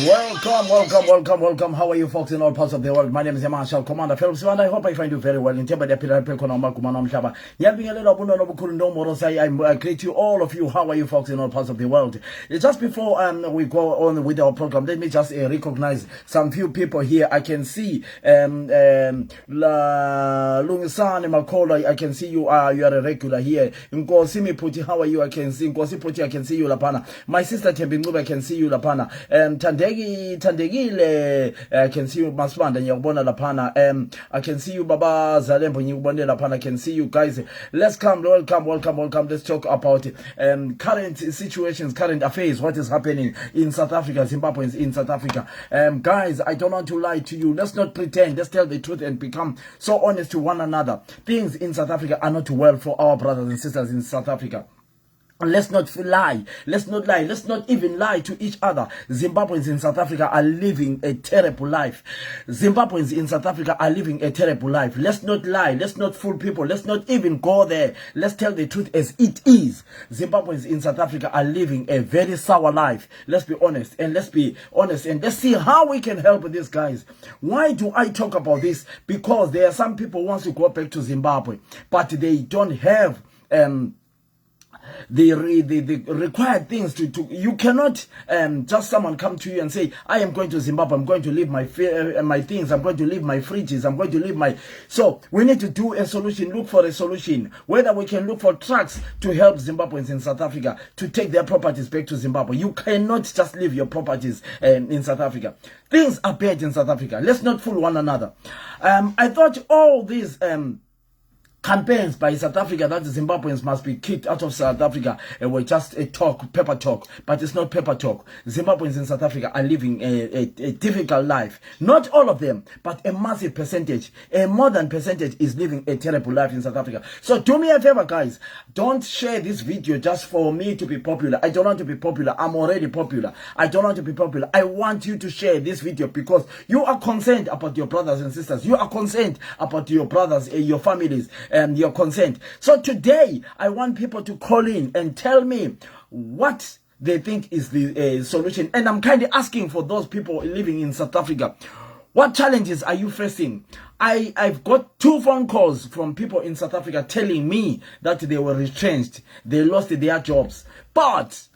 Welcome. How are you folks in all parts of the world? My name is Marshal Commander Phillips, and I hope I find you very well. In Temba de Pirapel Konoma Kumana Mshaba. Yabbing a little Buno Bukundo Morosai. I greet you, all of you. How are you folks in all parts of the world? Just before we go on with our program, let me just recognize some few people here. I can see Lungisane Makola. I can see you are a regular here. Nkosimi Puti, how are you? I can see Nkosi Puti, I can see you Lapana. My sister Tembinguba, I can see you Lapana. Tandegile, I can see you Maswanda Nyabona Lapana. I can see you Baba Zalembo Nyubonde Lapana. I can see you guys. Let's welcome. Let's talk about current situations, current affairs, what is happening in South Africa, Zimbabweans in South Africa. Guys, I don't want to lie to you. Let's not pretend. Let's tell the truth and become so honest to one another. Things in South Africa are not well for our brothers and sisters in South Africa. Let's not lie. Let's not even lie to each other. Zimbabweans in South Africa are living a terrible life. Zimbabweans in South Africa are living a terrible life. Let's not lie. Let's not fool people. Let's not even go there. Let's tell the truth as it is. Zimbabweans in South Africa are living a very sour life. Let's be honest. And let's see how we can help these guys. Why do I talk about this? Because there are some people who want to go back to Zimbabwe, but they don't have the required things to you cannot just someone come to you and say, I am going to Zimbabwe, I'm going to leave my things, I'm going to leave my fridges, I'm going to leave my... So we need to do a solution, look for a solution, whether we can look for trucks to help Zimbabweans in South Africa to take their properties back to Zimbabwe. You cannot just leave your properties in South Africa. Things are bad in South Africa. Let's not fool one another. I thought all these campaigns by South Africa that Zimbabweans must be kicked out of South Africa were just a talk, paper talk, but it's not paper talk. Zimbabweans in South Africa are living a difficult life. Not all of them, but a massive percentage, a more than percentage is living a terrible life in South Africa. So do me a favor, guys, don't share this video just for me to be popular. I don't want to be popular. I'm already popular. I don't want to be popular. I want you to share this video because you are concerned about your brothers and sisters. You are concerned about your brothers, your families, and your consent. So today, I want people to call in and tell me what they think is the solution. And I'm kind of asking for those people living in South Africa, what challenges are you facing? I've got 2 phone calls from people in South Africa telling me that they were retrenched. They lost their jobs. But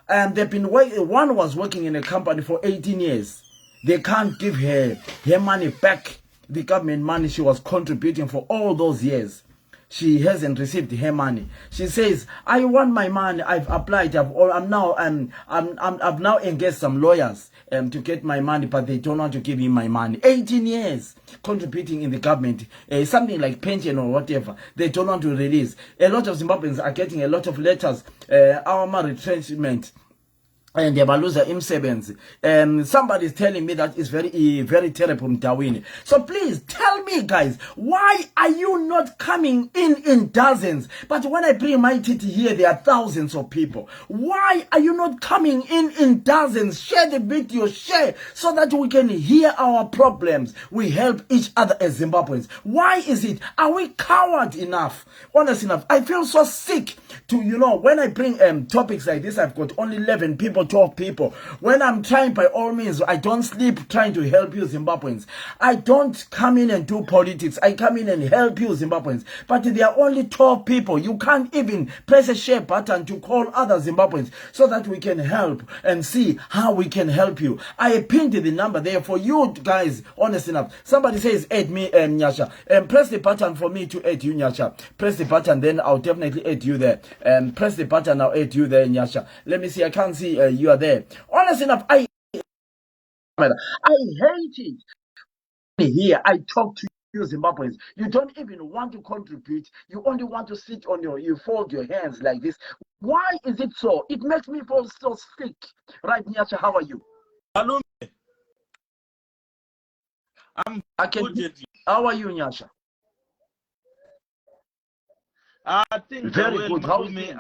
they've been one was working in a company for 18 years. They can't give her money back, the government money she was contributing for all those years. She hasn't received her money. She says, "I want my money. I've applied. I've now engaged some lawyers to get my money, but they don't want to give me my money. 18 years contributing in the government, something like pension or whatever. They don't want to release. A lot of Zimbabweans are getting a lot of letters. Our retrenchment." And they lose imsebenzi. Somebody's telling me that it's very terrible, Mdawini. So please tell me, guys, why are you not coming in dozens? But when I bring my titty here, there are thousands of people. Why are you not coming in dozens? Share the video, share, so that we can hear our problems. We help each other as Zimbabweans. Why is it? Are we coward enough? Honest enough? I feel so sick to, when I bring topics like this, I've got only 11 people, 12 people. When I'm trying, by all means, I don't sleep trying to help you Zimbabweans. I don't come in and do politics. I come in and help you Zimbabweans. But there are only 12 people. You can't even press a share button to call other Zimbabweans so that we can help and see how we can help you. I pinned the number there for you guys, honest enough. Somebody says, add me, Nyasha. Press the button for me to add you, Nyasha. Press the button, then I'll definitely add you there. Press the button, I'll add you there, Nyasha. Let me see, I can't see you are there. Honest enough, I hate it. Here, I talk to you Zimbabweans. You don't even want to contribute. You only want to sit on you fold your hands like this. Why is it so? It makes me feel so sick. Right, Nyasha, how are you? Hello. How are you, Nyasha? I think very good. How is it?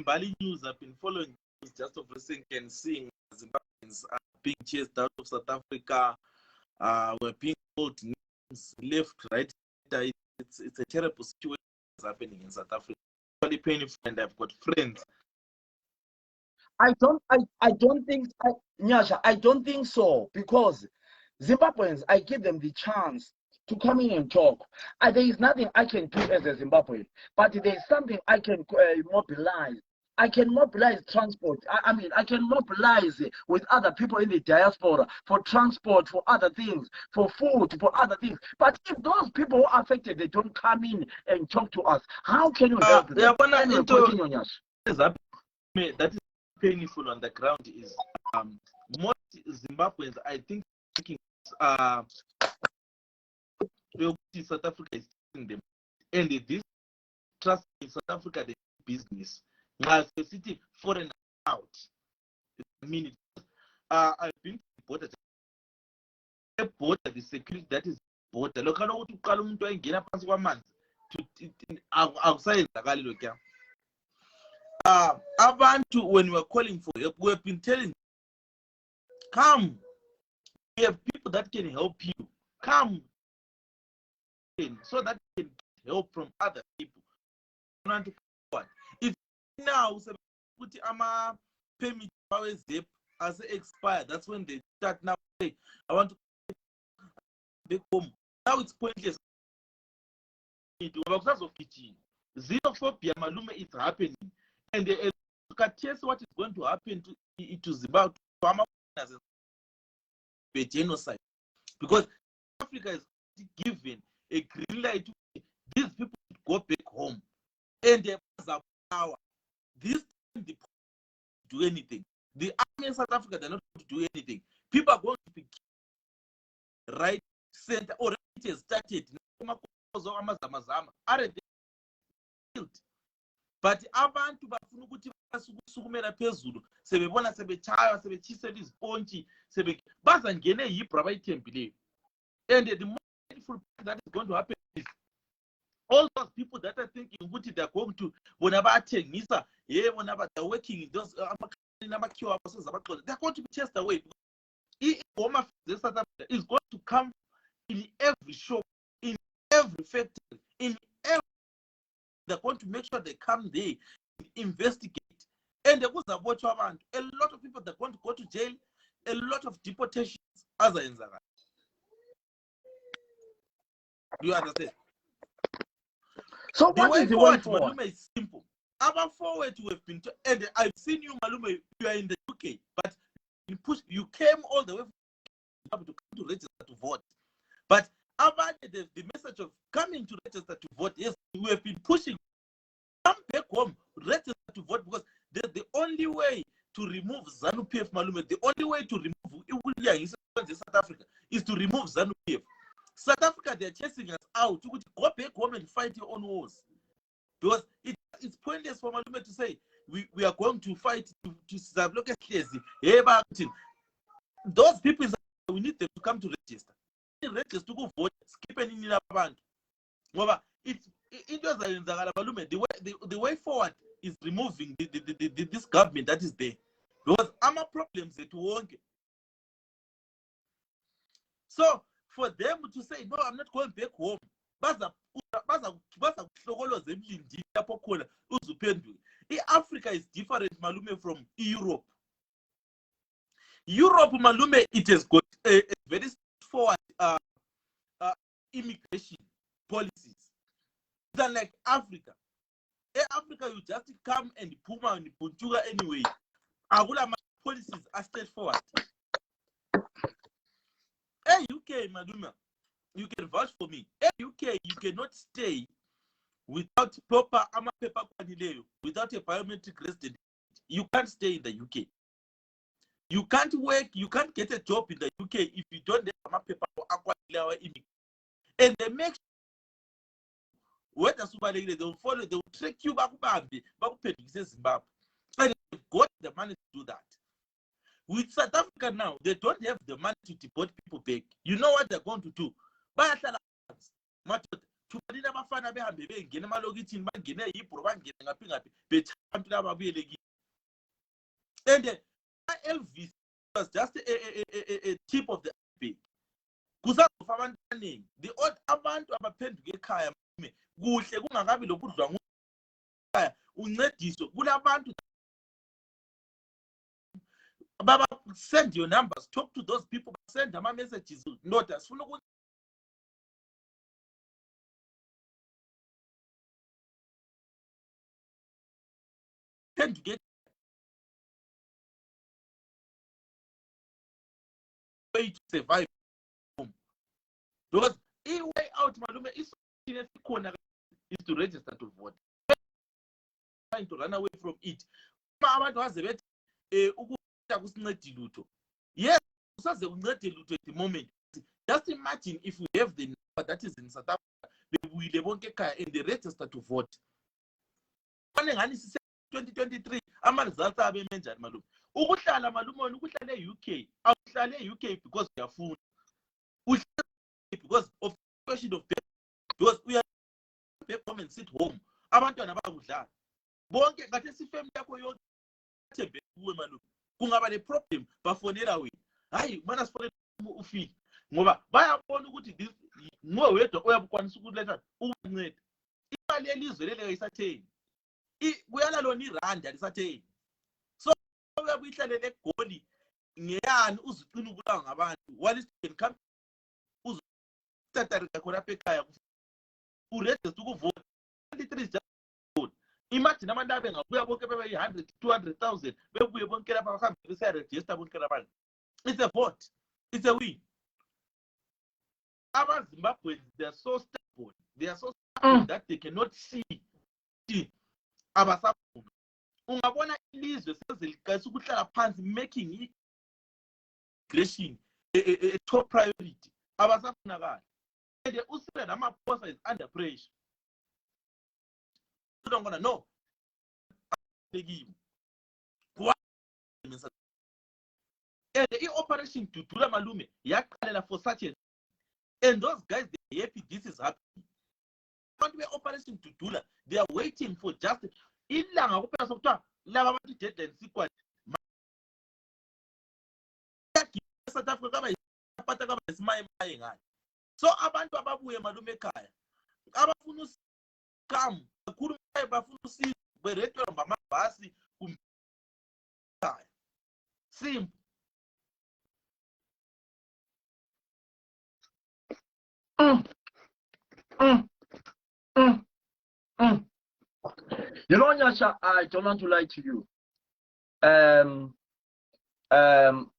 Bali news I've been following just of recent and seeing Zimbabweans being chased out of South Africa. We're being told names left, right. It's a terrible situation that's happening in South Africa. It's really painful, and I've got friends. I don't think, Nyasha, I don't think so, because Zimbabweans, I give them the chance to come in and talk. There is nothing I can do as a Zimbabwean, but there is something I can mobilize. I can mobilize transport. I can mobilize with other people in the diaspora for transport, for other things, for food, for other things. But if those people who are affected, they don't come in and talk to us, how can you help them? That is painful on the ground is most Zimbabweans, I think, South Africa is taking them, and this trust in South Africa, the business. As a city, foreign out. I've been to the border, the security that is border. Look, I know what to call them to engage up one month outside the Galileo. Abantu, when we are calling for help, we have been telling, come. We have people that can help you. Come. So that you can get help from other people. If now put permit zip as expire, that's when they start now say, I want to back home. Now it's pointless. Xenophobia, Malume, it's happening. And they can test what is going to happen to Zimbabwe as a genocide. Because Africa is given a green light to these people to go back home. And they have power. This time they do anything. The army in South Africa, they're not going to do anything. People are going to be right center already started. amazamazama aren't killed. But abantu bafuna ukuthi basukumela phezulu sebebona sebechaya sebechisela izponchi bazangene yibra bayithembileyo. And the most painful part that is going to happen is all those people that are thinking ukuthi they are going to bona bathengisa bona they're working in those they are going to be chased away. Home Affairs South Africa is going to come in every shop, in every factory, in every. They're going to make sure they come there, investigate, and a lot of people that want to go to jail, a lot of deportations. As I answer, do you understand? So what is the way forward? Malume is simple. Our forward you have been, and I've seen you, Malume. You are in the UK, but you came all the way to come to register to vote. But about the message of coming to register to vote, yes, we have been pushing. Come back home, register to vote, because the only way to remove ZANU-PF, Malume, the only way to remove South Africa is to remove ZANU-PF. South Africa, they're chasing us out. You could go back home and fight your own wars. Because it's pointless for Malume to say we are going to fight to look at those people, we need them to come to register. Register to go vote, skip any in a band. The way forward is removing this government that is there. Because our problems that won't. So for them to say, no, I'm not going back home. Africa is different, Malume, from Europe. Europe, Malume, it has got a very straightforward immigration policies. It's unlike Africa. In Africa, you just come and puma and puntuga anyway. Our policies are straightforward. In UK, Malume, you can vouch for me. In UK, you cannot stay without proper paper, without a biometric resident. You can't stay in the UK. You can't work, you can't get a job in the UK if you don't have a paper for aqua. And they make sure they will follow, they will track you back to Zimbabwe. And they've got the money to do that. With South Africa now, they don't have the money to deport people back. You know what they're going to do? And Elvis was just a tip of the iceberg. The odd amount of a pen to get kaya kuhle kungakabi lokudlwa uncediso kulabantu baba send your numbers, talk to those people, send them messages, notice tend to get way to survive home. Because a way out, Malume, is to register to vote. Trying to run away from it. Yes, at the moment. Just imagine if we have the number that is in South Africa, they won't get and they register to vote. 2023, results are being mentioned, Malume. Ukuhlala Malume, ukuhlala UK. Ukuhlala UK because we are food. Because of the question of death. Because we are come and sit home. Abantwana bakudlala. Bonke ngathi sifamily yakho yonke thembe kuwe Malume. Kungaba le problem bafonela wena. Hayi mana sifonela ufike. Ngoba bayabona ukuthi this no wedwa oyabukwanisa ukuletha ukunceda. Imali elizwe lele isatheni. Kuyala lona irand alisatheni. So uyabuyihlalele egoli ngeyani uziqina ukulawa ngabantu. While it can come uzothatha khona ekhaya uregister to vote. 23 is just vote. Imagine abantu abengabuya bonke bebe 100 200,000 bebuye bonke lapha bahambe bese register bonke labantu. It's a vote. It's a win. Our Zimbabweans, they are so stubborn. They are so stubborn that they cannot see. Abasafuna. Ungabona ilizwe sezilikazi ukuhlala phansi making immigration a top priority. Abasafuna kahle. And the Usman Ramaphosa is under pressure. You don't want to know. And the operation to Tula Malume, Yakalela for such a. And those guys, they happy this is happening. But we're operation to Tula, they are waiting for justice. Ilanga opera of talk, Lava dead and sequence. South Africa is my. So abantu ababuye malume ekhaya abafuna usikam kakhulu bafuna usizo beretwe ngamabhasi kumkhaya simple. You know, Nyasha, I don't want to lie to you.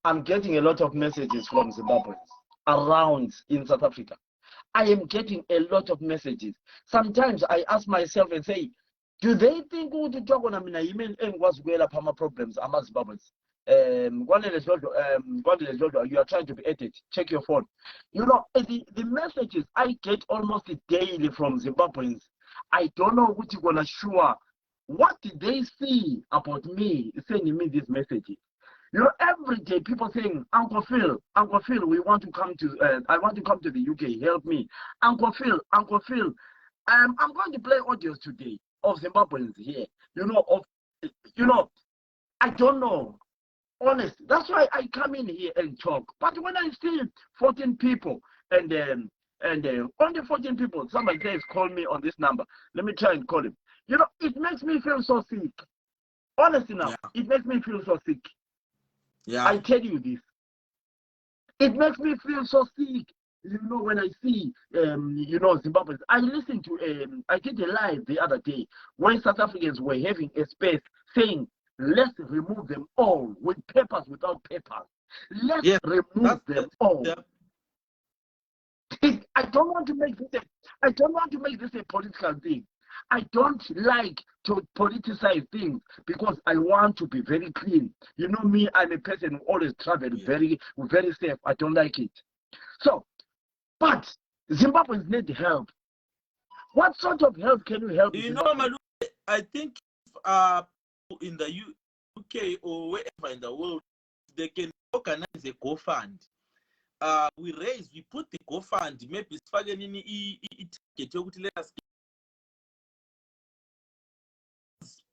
I'm getting a lot of messages from Zimbabweans around in South Africa. I am getting a lot of messages. Sometimes I ask myself and say, do they think who to talk on was problems among Zimbabweans? You are trying to be edited. Check your phone. You know, the messages I get almost daily from Zimbabweans, I don't know what you're gonna sure. What did they see about me sending me these messages? You know, every day people saying, Uncle Phil, we want to come to, I want to come to the UK, help me. Uncle Phil, I'm going to play audios today of Zimbabweans here. I don't know. Honest, that's why I come in here and talk. But when I see 14 people, and only 14 people, somebody says, call me on this number. Let me try and call him. You know, it makes me feel so sick. Honest enough, It makes me feel so sick. Yeah. I tell you this. It makes me feel so sick. You know, when I see, Zimbabweans. I listened to, I did a live the other day when South Africans were having a space saying, let's remove them all with papers, without papers. Let's remove them all. I don't want to make this a political thing. I don't like to politicize things because I want to be very clean. You know me, I'm a person who always travel very, very safe. I don't like it. So, but Zimbabweans need help. What sort of help can you help? You know, Malu, I think in the UK or wherever in the world, they can organize a GoFund. We put the GoFund, maybe let us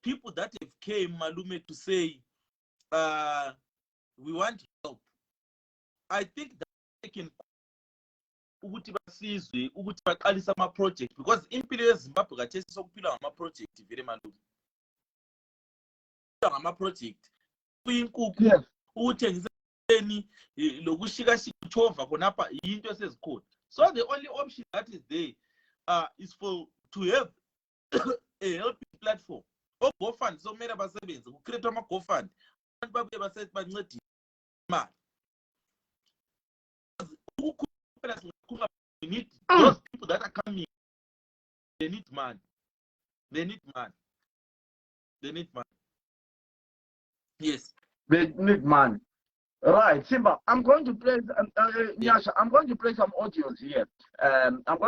people that have came Malume to say we want help. I think that they can ukuthi basizwe ukuthi baqalisa ama project because impilo yeZimbabwe kathesi sokuphila ngama project vele Malume. Ngama project kuyinkukhu ukuthengiseni lokushikashika uchova khonapha into sezikhona. So the only option that is there is to have a helping platform. GoFund so mele basebenze ucreate ama GoFund abantu babuye basethi bancedise imali. We need those people that are coming. They need money. Yes. They need money. Right, Simba. I'm going to play. Nyasha, I'm going to play some audios here. But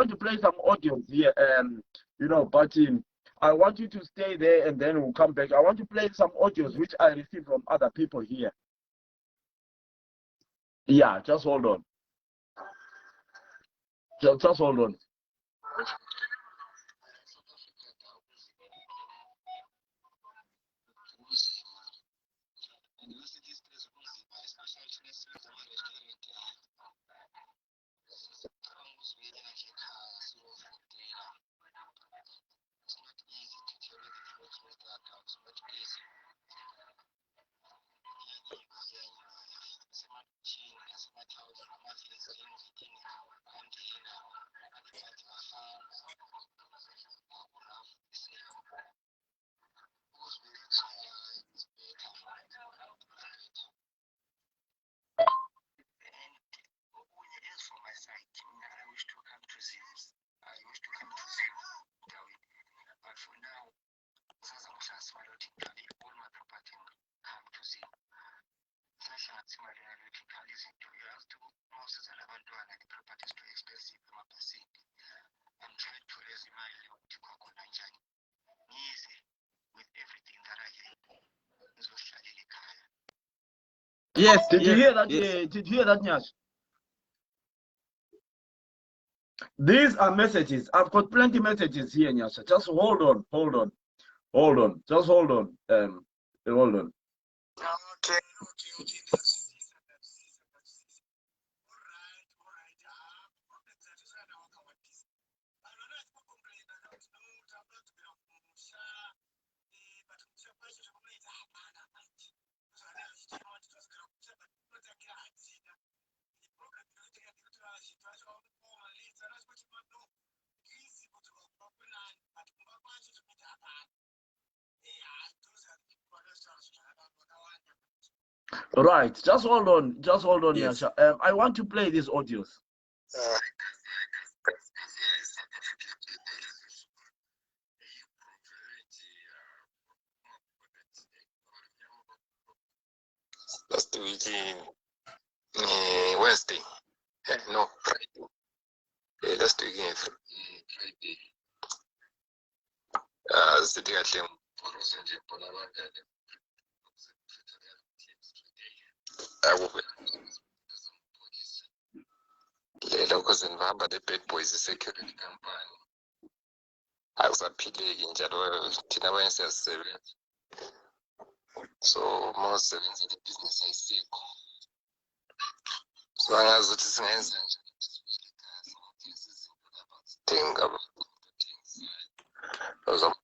I want you to stay there and then we'll come back. I want to play some audios which I received from other people here. Yeah, just hold on. Just hold on. I'm trying to raise my easy with everything that I have. Yes. Did you hear that? Yes. Did you hear that, Nyash? These are messages. I've got plenty messages here, Nyasha. Just hold on. Just hold on. Hold on. Okay. Right. Just hold on. Yes. Nyasha. I want to play these audios. Last week Wednesday. No, Friday. Last week Friday. Sitting at home. I will because in Vamba the bad boys security company. I was appealing in Jadwal Tina seven. So most sevens in the business I see. So I was just think about things.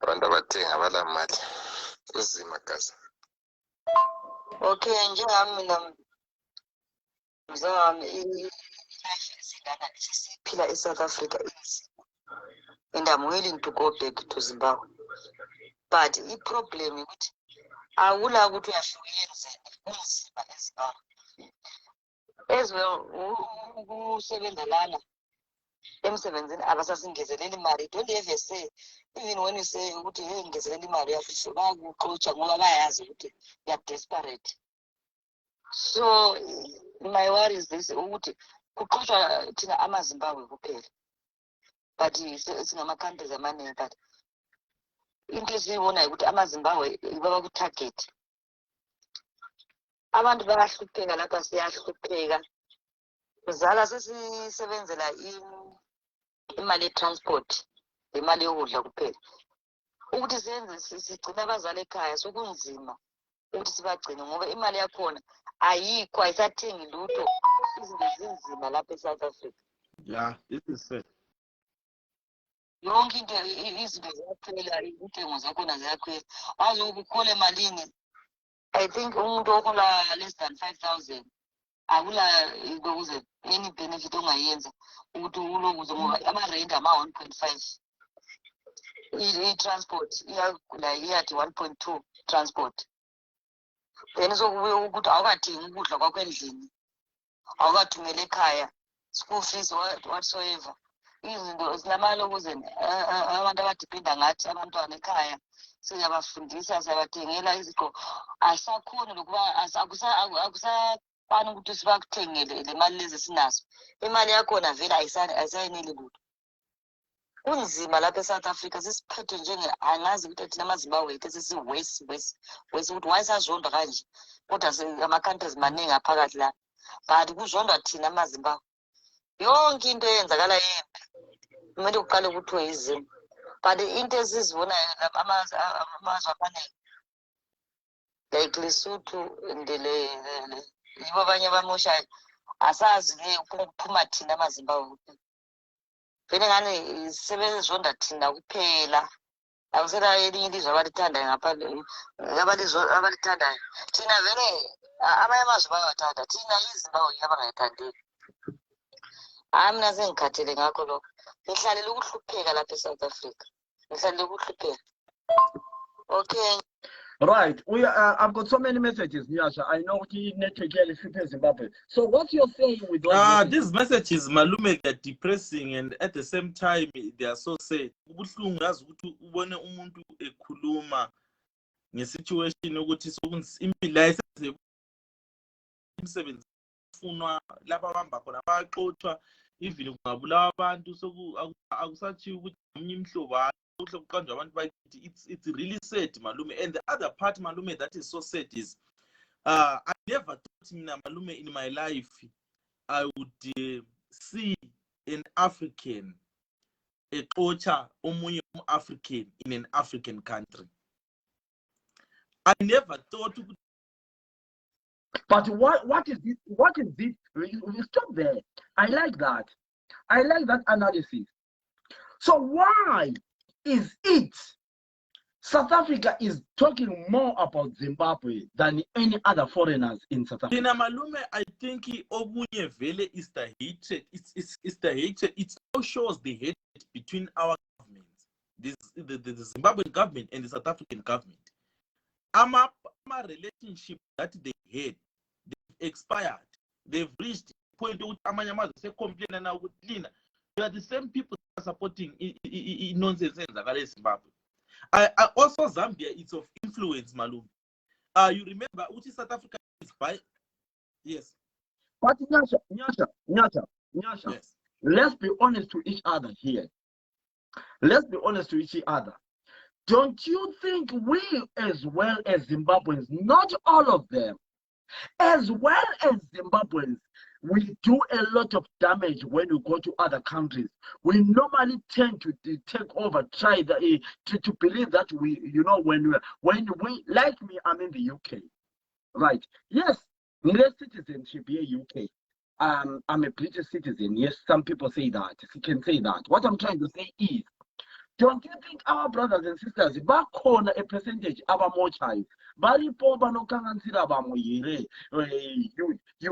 Abantu abathenga abalamali kuzima gaza. Okay, njengami mina mzawami isilana sisiphila eSouth Africa is and I'm willing to go back to Zimbabwe. But the problem ukuthi awula ukuthi uyafika uyenzeni kunzima eZimbabwe. As well ukusebenza lana emsebenzini abasasingezelela imali. Don't ever say even when you say ukuthi hey ngezelela imali uyafisa bayakuxotsha ngoba bayazi ukuthi you are desperate. So my worry is this ukuthi kuxotsha thina amaZimbabwe kuphela. But singama countries amaningi but into esiyibonayo ukuthi amaZimbabwe baba ku target. Abantu bayahlupheka lapha siyahlupheka. Kuzala sesisebenzela imali ye-transport, imali yokudla kuphela. Ukuthi senze sigcina abazali ekhaya sokunzima ukuthi sibagcine ngoba imali yakhona ayikho ayisathengi lutho. Izinto zinzima lapha eSouth Africa. Yeah, this is it. Yonke into izinto ziyaphela, intengo zakhona ziyakhwela. Wazi ukukhole emalini. I think umuntu ohola less than 5,000 akula ukuze any benefit ongayenza ukuthi ulokuze ngoba ama-rent ama-1.5 i-transport iyathi 1.2 transport. Then sokubuye ukuthi awukathengi ukudla kwakho endlini, awukathumele ekhaya, school fees whatsoever. Izinto zinamali ukuze abantu abadipenda ngathi abantwana ekhaya siyabafundisa siyabathengela izigqoko. Asakhona lokuba akusafani ukuthi sibakuthengele le mali lezi sinazo. Imali yakhona vele ayisayeneli lutho. Kunzima lapha eSouth Africa sisiphethe njenge angazi ukuthi thina amaZimbabwe wethu sesi-west ukuthi wayesazondwa kanje kodwa ama-countries maningi aphakathi la but kuzondwa thina amaZimbabwe. Yonke into eyenzakala yempi kumele kuqale kuthiwe izimo but into esizibonayo amazwe amaningi like Lesotho yibo abanye abamoshayo asazi-ke ukuphuma thina amaZimbabwe vele ngani sebezonda thina kuphela. Akusela elinye ilizwe abalithandayo ngaphandle abalithandayo thina vele abanye amazwe bayawathanda thina iZimbabwe abangayithandeli. Mina sengikhathele ngakho lokho. Ngihlalele ukuhlupheka lapha eSouth Africa. Ngihlalele ukuhlupheka. Okay. Right. I've got so many messages, Nyasha. I know the network here is Zimbabwe. So what's your saying with those messages? These messages, Malume, they're depressing and at the same time they are so sad. Ubuhlungu yazi ukuthi ubone umuntu ekhuluma ngesituation ukuthi impilo imisebenzi funwa lapha abamba khona baxothwa even kungabulawa abantu akusathi ukuthi omnye imhlobo akuhle kuqanjwa abantu bakithi. It's really sad malume. And the other part malume that is so sad is I never thought mina malume in my life I would see an African exocha omunye African in an African country. I never thought. But what is this? What is this? We stop there. I like that. I like that analysis. So why is it South Africa is talking more about Zimbabwe than any other foreigners in South Africa? Tina malume, I think obunye vele is the hatred. It's the hatred. It now shows the hatred between our governments, the Zimbabwean government and the South African government. Ama relationship that they had, they've expired. They've reached a point where amanyamaza say complain now with Lina. They are the same people that are supporting nonsense in Zimbabwe. I also Zambia, it's of influence, Malum. You remember which is South Africa is by? Yes. But Nyasha, yes. Let's be honest to each other here. Let's be honest to each other. Don't you think we, as well as Zimbabweans, not all of them, as well as Zimbabweans, we do a lot of damage when we go to other countries? We normally tend to take over, try to believe that we, you know, when we, like me, I'm in the UK, right? Yes, less citizenship here, UK. I'm a British citizen. Yes, some people say that. You can say that. What I'm trying to say is, don't you think our brothers and sisters back on a percentage of a more child? You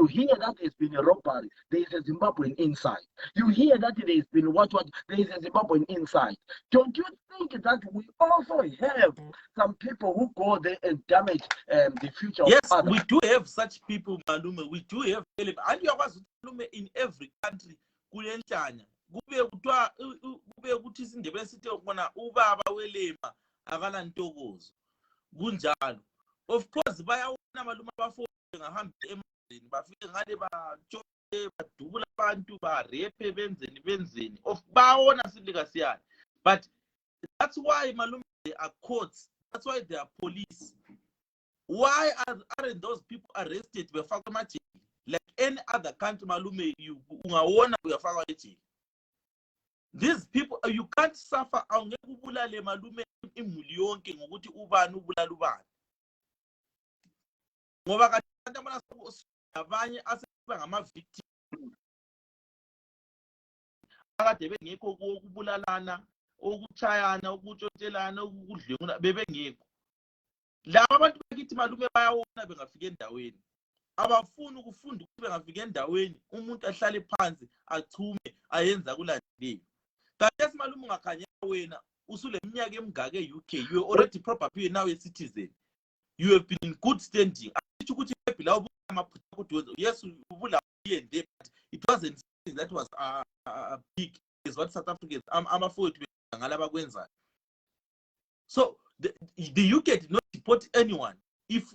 hear that there's been a robbery, there is a Zimbabwean inside. You hear that there's been what there is a Zimbabwean inside. Don't you think that we also have some people who go there and damage the future yes, of others? We do have such people, Malume. We do have, and you have Malume in every country. Kube ukuthi isindebele sithi ukubona ubaba welema akala ntokozo kunjalo. Of course bayawona malume abafowethu ngahamba emazini bafike ngale bajoke badubula abantu barepe benzeni of bawona silika siyani. But that's why malume there are courts, that's why there are police. Why aren't those people arrested befakwa emajele like any other country malume? You ungawona uyafakwa ejele. These people, you can't suffer awungeke ubulale malume imuli yonke ngokuthi ubani ubulala ubani. Ngoba kanti abantu abanye aseba ngama victim akade bengekho ukubulalana, ukuchayana, ukutshontshelana, ukudlenguna bebengekho. Laba abantu bakithi malume bayawona bengafika endaweni. Abafuni ukufunda ukuthi bengafika endaweni umuntu ahlale phansi achume ayenza kulandileyo. Yes, malume ungakhanya wena usule minyaka emingaka e-UK, you are already probably now a citizen. You have been in good standing. Yes, but it wasn't something that was big is what South Africans so the UK did not deport anyone. If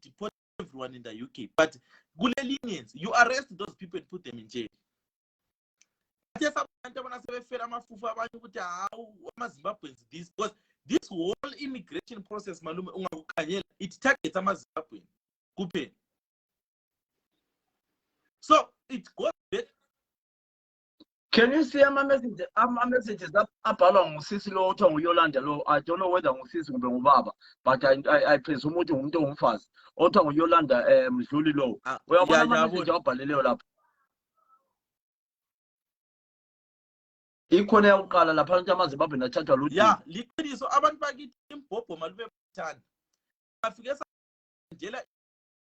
deport everyone in the UK, but lenience, you arrest those people and put them in jail. This because this whole immigration process malume it targets Zimbabwean. So it goes back. Can you see my messages that up along Sisi Lo Tong Yolanda Lo? I don't know whether Sisi will be but I presume what you don't fast. Otong Yolanda Julie Lo. Well, message up a little up. Equally, la Panama Zimbabwe na Chata Luti. Yeah, liquid so abantu bakithi imbobo malume bathanda. Afike Angela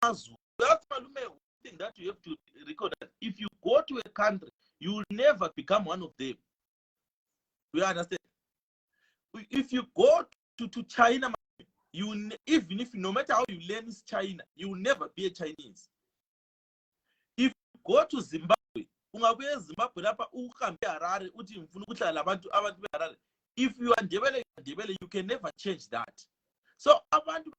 Azu. That's malume thing that you have to record that if you go to a country, you will never become one of them. We understand. If you go to China, even if no matter how you learn is China, you will never be a Chinese. If you go to Zimbabwe, if you are Ndebele, you can never change that. So abantu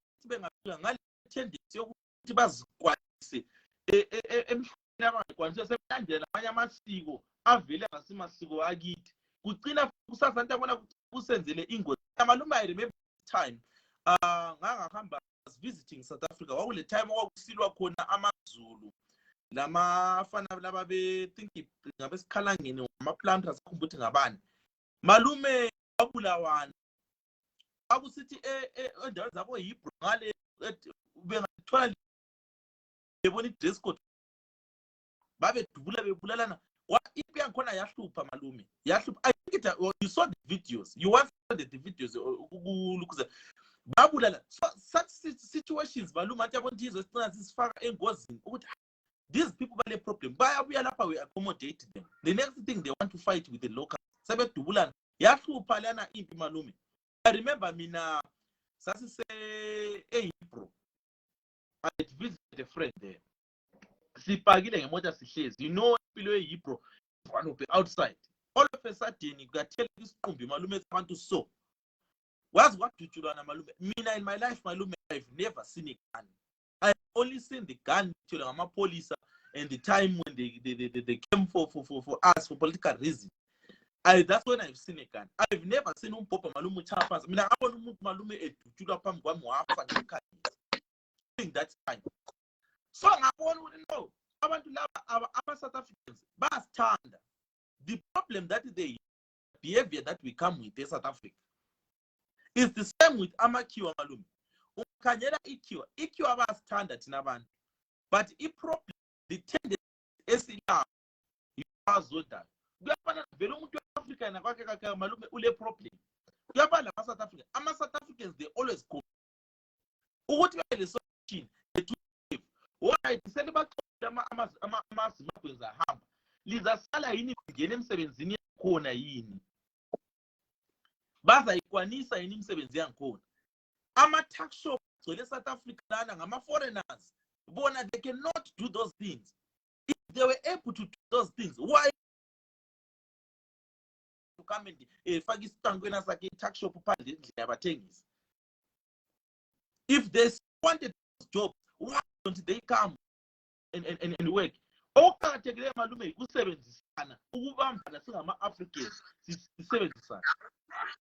tendency ukuthi bazikwanise emhlabeni abangakwanisa sebelandela amanye amasiko avele ngasimasiko akithi kugcina kusasa into yabona kusenzele ingozi malume. I remember time ngangahamba visiting South Africa kwakule time okwakusilwa khona amaZulu lamafana laba be think ngabesikhalangeni ngamaplanters ukuthi ngabani malume wabulawana akusithi endaweni zabo Hebrew ngale bengathola lebona dress code babe dubula bebulalana ipi yankhona yahlupha malume yahlupha. I think you saw the videos, you once saw the videos ukulukuza babulala. So such situations malume athi yabona izo sicina sisifaka engozini ukuthi these people bale problem bayabuya lapha we accommodate them. The next thing they want to fight with the local sebedubulana yahlupha lana impi malume. I remember mina sasise eHebrew I visited a friend there. Sipakile ngemoto sihlezi, you know impilo eHebrew one of the outside all of a sudden you got tell isiqumbi malume abantu so wazi wadutshulwana malume. Mina in my life malume I've never seen a gun. I've only seen the gun to ngamapolisa and the time when they came for us for political reasons. That's when I've seen a gun. I've never seen umpopha malume uchapha. Mina ngabona umuntu malume edutshulwa phambi kwami wafa ngekhaya during that time. So ngabona ukuthi no abantu laba ama-South Africans basithanda. The problem that the behavior that we come with in South Africa is the same with amakhiwa malume. Ukhanyela ikhiwa basithanda thina abantu, but i-problem the tendency esilayo yibazodala kuyafana vele umuntu weAfrica nakwakhe kakhe malume ule problem kuyabala ama-South Africa. Ama-South Africans they always go ukuthi babe solution why selibaxolela ama-Zimbabweans ahamba lizasala yini ngene emsebenzini yakhona yini bazayikwanisa yini imisebenzi yankhona. Ama-tax shop gcwele South Africa lana ngama-foreigners bona they cannot do those things. If they were able to do those things, why to come and faka isitangwena sakhe i-tax shop phandle endlini yabathengisi? If they wanted those jobs, why don't they come and work? Okuqakathekileyo malume ukusebenzisana ukubambana singama-Africans sisebenzisana.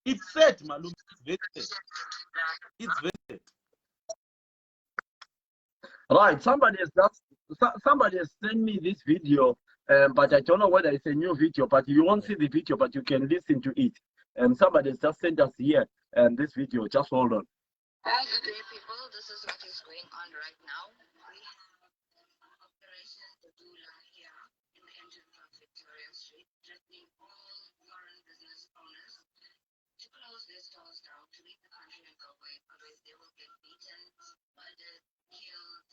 It's sad malume, it's very sad. It's very sad. Right, somebody has sent me this video, but I don't know whether it's a new video, but you won't see the video, but you can listen to it. Somebody has just sent us here this video. Just hold on. Hi, good day, people. This is what is going on right now. We have Operation Dula here in the entrance of Victoria Street, threatening all foreign business owners to close their stores down, to leave the country and go away, otherwise they will get beaten, murdered, killed.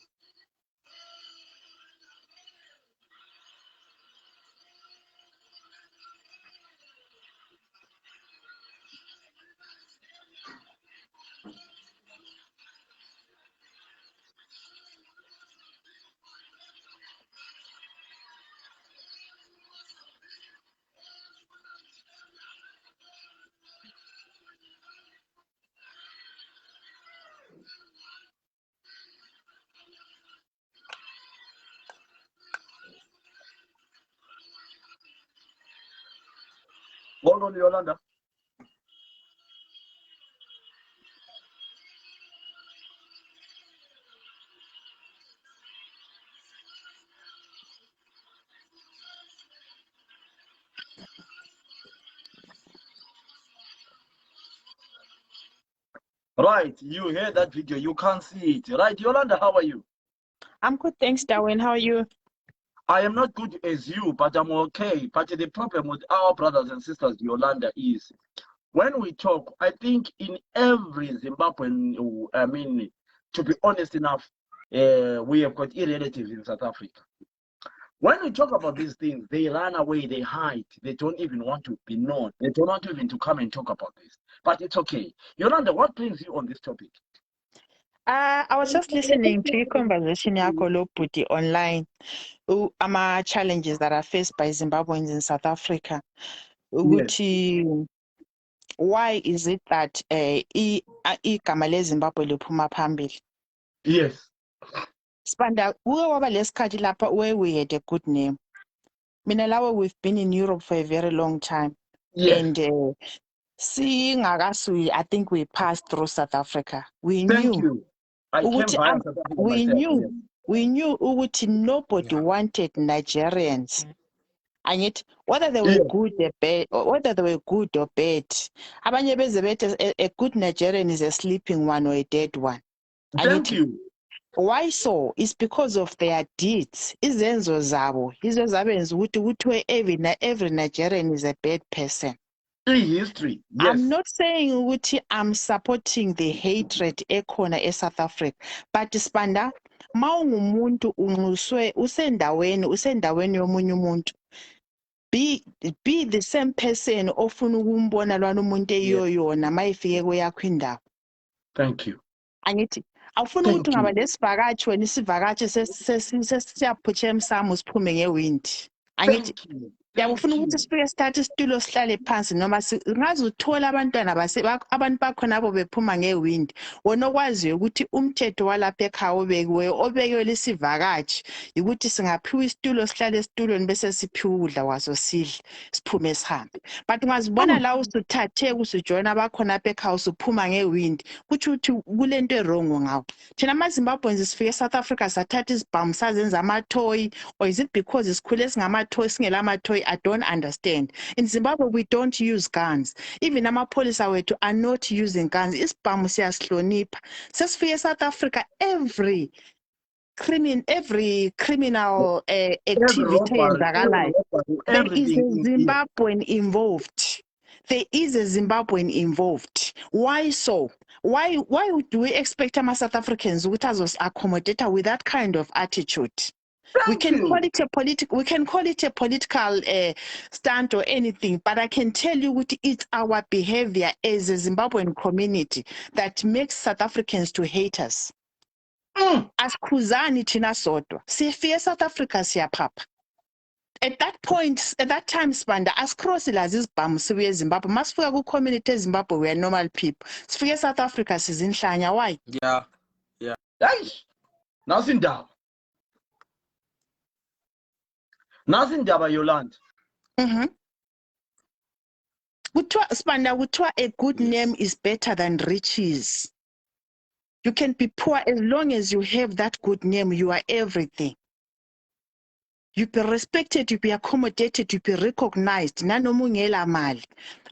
Hold on, Yolanda. Right, you hear that video, you can't see it. Right, Yolanda, how are you? I'm good, thanks, Darwin. How are you? I am not good as you, but I'm okay. But the problem with our brothers and sisters, Yolanda, is when we talk, I think in every Zimbabwean, I mean, to be honest enough, we have got relatives in South Africa. When we talk about these things, they run away, they hide, they don't even want to be known. They don't want even to come and talk about this. But it's okay. Yolanda, what brings you on this topic? I was just listening to your conversation, Yakolo Puti, online. Challenges that are faced by Zimbabweans in South Africa. Yes. Why is it that igama leZimbabwe liphuma phambili? Yes. Spanda, where we had a good name. Minalawa, we've been in Europe for a very long time. Yes. And seeing Agasui, I think we passed through South Africa. We Thank knew. you. I came via South Africa We myself. knew. Yes. We knew nobody wanted Nigerians. And yet, whether they were Yes. good or bad, abanye beze bethi a good Nigerian is a sleeping one or a dead one. And Thank yet, you. why so? It's because of their deeds. Izenzo zabo. Izo zabenza ukuthi every Nigerian is a bad person. History. Yes. I'm not saying ukuthi I'm supporting the hatred ekhona eSouth Africa, but Spanda, mawungumuntu unxuswe usendaweni yomunye umuntu, be the same person ofuna ukumbona lwana umuntu eyoyona mayifike kweyakho indawo. Thank you. Angithi awufuna ukuthi ungaba lesivakashi wena isivakashi sesiyaphutsha emsamo siphume ngewindi. Angithi yabufuna ukuthi sifike sithathe isitulo sihlale phansi noma singaze uthola abantwana abantu bakho nabo bephuma ngewindi wona okwaziyo ukuthi umthetho walapha ekhaya obekiwe lisivakashi ukuthi singaphiwa isitulo sihlale esitulweni bese siphiwa ukudla kwaso sidle siphume sihambe. But ungazibona la usuthathe usujoyina abakhona apha ekhaya usuphuma ngewindi kuthi uthi kulento erongo ngawo. Thina amaZimbabweans sifike eSouth Africa sathatha izibhamu sazenza amatoy, or is it because sikhule singamatoy singela amatoy? I don't understand. In Zimbabwe, we don't use guns. Even amapolisa wethu are not using guns. Isibhamu siyasihlonipha. Sesifike South Africa, every criminal activity enzakalayo, there is a Zimbabwean involved. There is a Zimbabwean involved. Why so? Why do we expect South Africans to accommodate with that kind of attitude? We can call it a political stunt or anything, but I can tell you it's our behavior as a Zimbabwean community that makes South Africans to hate us. As Kuzani Tina Soto, sifike South Africa siyapapa. At that time, Spanda, as crossing as this bam, sibuye Zimbabwe, masifika ku community Zimbabwe, we are normal people. Sifike South Africa sizinhlanya, why? Yeah. Nothing down. Nothing down, Yolanda. Spanda, a good name is better than riches. You can be poor as long as you have that good name, you are everything. You be respected, you be accommodated, you be recognized. Nanomungela mali.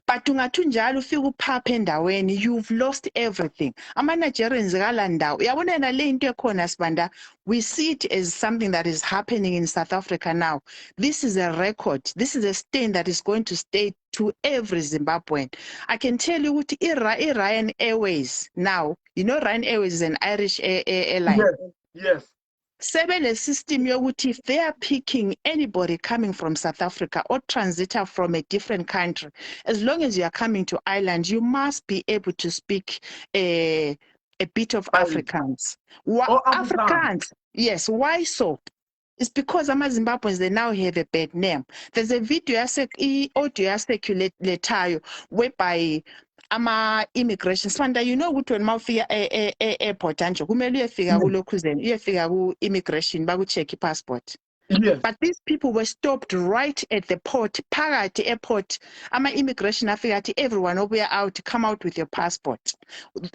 But ungathunjalo ufika uphapha endaweni, you've lost everything. Ama-Nigerians galandawo. Uyabona na le into ekhona Spanda, we see it as something that is happening in South Africa now. This is a record. This is a stain that is going to stay to every Zimbabwean. I can tell you what Ryan Airways now, you know Ryan Airways is an Irish airline. Yes. Sebele system yokuthi if they are picking anybody coming from South Africa or transitor from a different country, as long as you are coming to Ireland, you must be able to speak a bit of Afrikaans. Afrikaans, yes. Why so? It's because Zimbabweans, they now have a bad name. There's a video, audio circulate whereby immigration Spanda, you know ukuthi when mawufika airport anje kumele uyefika kulokhuzeni uyefika ku immigration baku-check passport. Yes. But these people were stopped right at the port, phakathi airport. Immigration afika athi everyone obuya out, come out with your passport.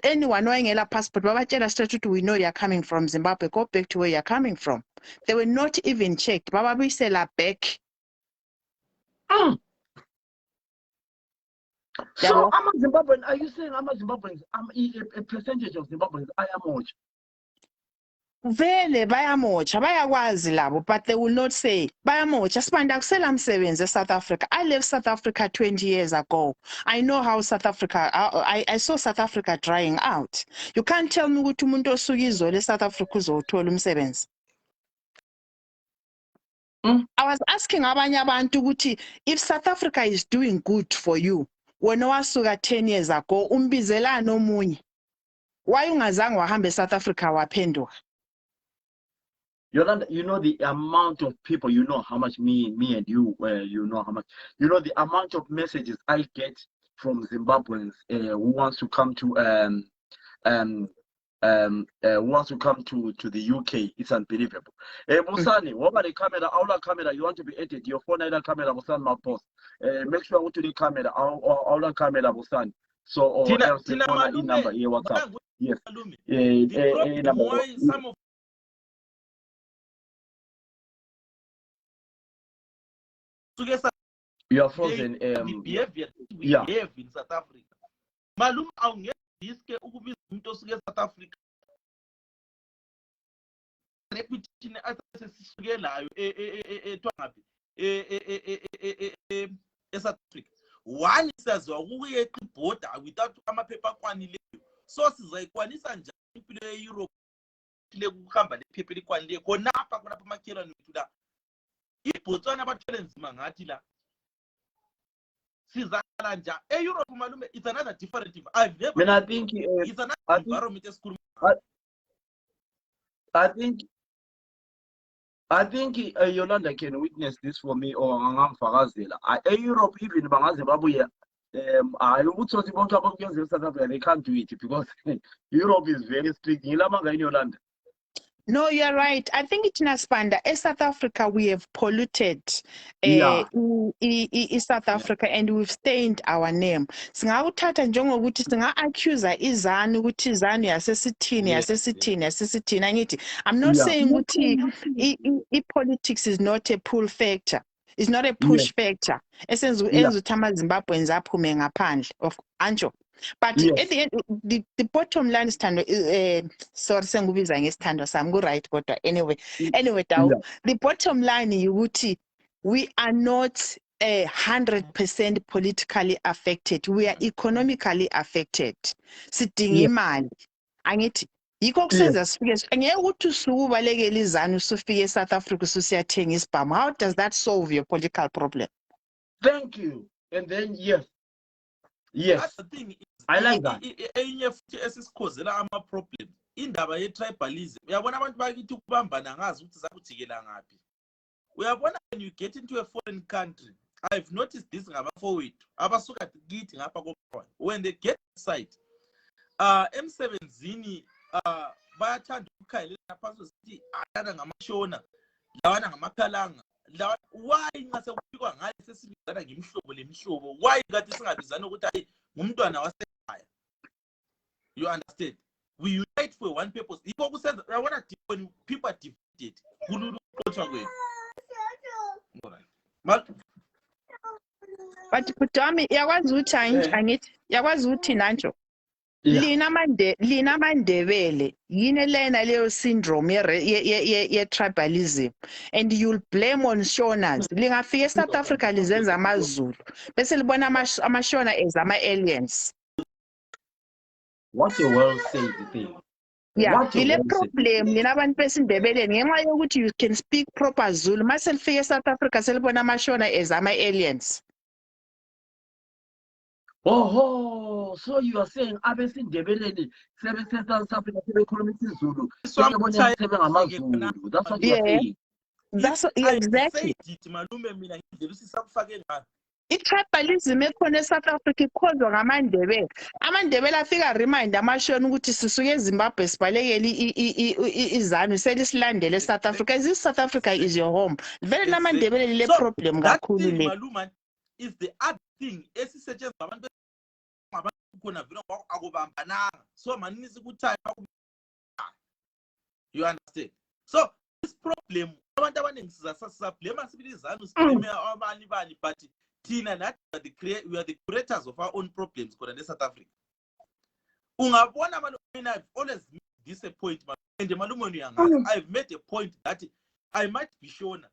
Anyone owayengela passport babatshela straight ukuthi we know you're coming from Zimbabwe, go back to where you're coming from. They were not even checked. Bababuyisela back. So, I'm a Zimbabwean. Are you saying I'm a Zimbabwean? I'm a percentage of Zimbabweans. I am much. Vele bayamocha bayakwazi labo, but they will not say bayamocha. Spanda kusela msebenzi eSouth Africa. I left South Africa 20 years ago. I know how South Africa, I saw South Africa drying out. You can't tell me ukuthi umuntu osuka izolo eSouth Africa uzothola umsebenzi. I was asking abanye abantu ukuthi if South Africa is doing good for you, wena wasuka 10 years ago umbizelana omunye, why ungazange wahambe eSouth Africa waphenduka? Yolanda, you know the amount of people, you know how much me and you, you know how much, you know the amount of messages I get from Zimbabweans who wants to come to who wants to come to the UK. It's unbelievable. Musani, what about the camera? Our camera, you want to be edited? Your phone either camera, Musani, my post. Make sure I go to the camera, our camera, Musani. So, or else the phone in number here, WhatsApp. Yes. The problem why some of you are frozen. The behavior we have in South Africa. Malum awungesiske ukubiza umuntu osuke South Africa. Reputation asesisukelayo etwangapi South Africa. One saziwa ukuyeqa iborder without amaphepha akwanileyo. So sizayikwanisa njani impilo ye-Europe le kuhamba lephepha elikwanileyo khonapha amakhelwane wethu la. iBotswana abathwele nzima ngathi la. Sizakala nja e-Europe malume, it's another different. I've never. I think it's another environment esikhuluma. I think Yolanda can witness this for me or ngamfakazela. Europe even bangaze babuye ukuthi bonke abakwenza South Africa, they can't do it because Europe is very strict. Ngilama in Yolanda. No, you're right. I think it's Naspanda. In South Africa, we have polluted South Africa and we've stained our name. Singawuthatha njengokuthi singa-accuser izanu ukuthi izanu yasesithini angithi. I'm not saying ukuthi politics is not a pull factor. It's not a push factor. Esenza ukuthi ama-Zimbabweans aphume ngaphandle of anjo. But at the end, the bottom line is sorry, sengubiza ngesithando sami ku-right kodwa anyway the bottom line ukuthi we are not 100% politically affected. We are economically affected. Sidinga imali. Angithi yikho kusenza sifike ngeke ukuthi usukubalekela izanu usufike eSouth Africa usiyathenga isibhamu. How does that solve your political problem? Thank you. And then yes. That's the thing. I like that. Enye futhi esisikhozela ama-problem indaba ye-tribalism. Uyabona abantu bakithi ukubambana ngazi ukuthi zakujikela ngaphi. Uyabona when you get into a foreign country, I've noticed this ngabafowethu abasuka kithi ngapha kopha. When they get inside emsebenzini bayathanda ukukhayelela phansi sithi alana ngamashona lawana ngamakhalanga. Why ngase kufikwa ngaye sesibizana ngemihlobo lemihlobo? Why ngathi singabizana ukuthi hayi ngumntwana wasekhaya? You understand? We unite for one purpose. Yikho kusenza uyabona when people are divided kulula ukuxoxa kwenu. But Putami yakwazi ukuthi angithi yakwazi ukuthi nanjo lina mandebele yini lena leyo syndrome ye tribalism and you'll blame on Shonas. Lingafika eSouth Africa lizenza amaZulu bese libona amashona as ama-aliens. What a well said thing. Yeah, ile problem nina abantu besindebeleni ngenxa yokuthi you can speak proper Zulu mase lifika eSouth Africa selibona amashona as ama-aliens. Oh, so you are saying abesindebeleni South Africa sebekhuluma isiZulu. That's what you are saying. That's exactly. I-tribalism ekhona eSouth Africa ikhonzwa ngamandebele. Amandebele afika remind amashona ukuthi sisuke eZimbabwe sibalekele izanu selisilandele eSouth Africa. This South Africa is your home. Vele lamandebele le problem kakhulu le. Maluma is the other thing esisetshenziswa abantu khona vele akubambananga. So manisi ukuthi you understand? So this problem abantu abaningi sizablame sibilizana siblame abanye bani but thina nathi we are the creators of our own problems khona eSouth Africa. Ungabona malumina, I've always made this a point and malumo I've made a point that I might be Shona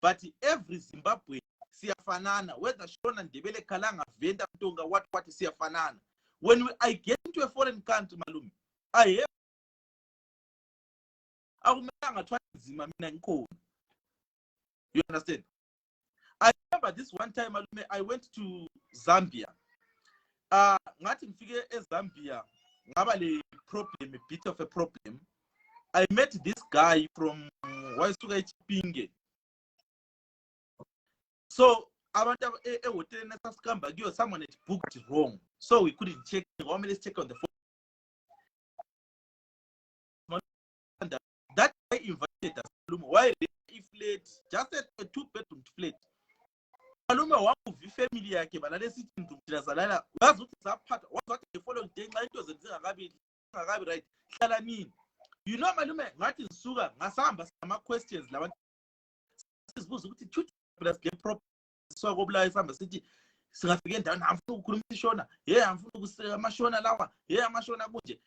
but every Zimbabwe siyafanana whether Shona Ndebele Kalanga Venda Mtonga what siyafanana. When I get into a foreign country malume I have you understand? I remember this one time I went to Zambia. Ngathi ngifike eZambia ngaba le problem, a bit of a problem. I met this guy from Waisuka Chipinge. So abantu ehotel nesasikamba kiyo someone had booked wrong. So we couldn't check. Let's check on the phone. that I invited us. Why if late just a 2-bedroom flat. Malume wangu family yakhe balale sithi ngidumthila salala wazi ukuthi saphatha wazi the following day xa into zingakabi right hlala nini. You know malume ngathi ngisuka ngasahamba sama questions labantu sizibuza ukuthi plus le problem so kobula isihamba sithi singafika endaweni amfuna ukukhuluma isishona amfuna ukuseka amashona lawa amashona kunje.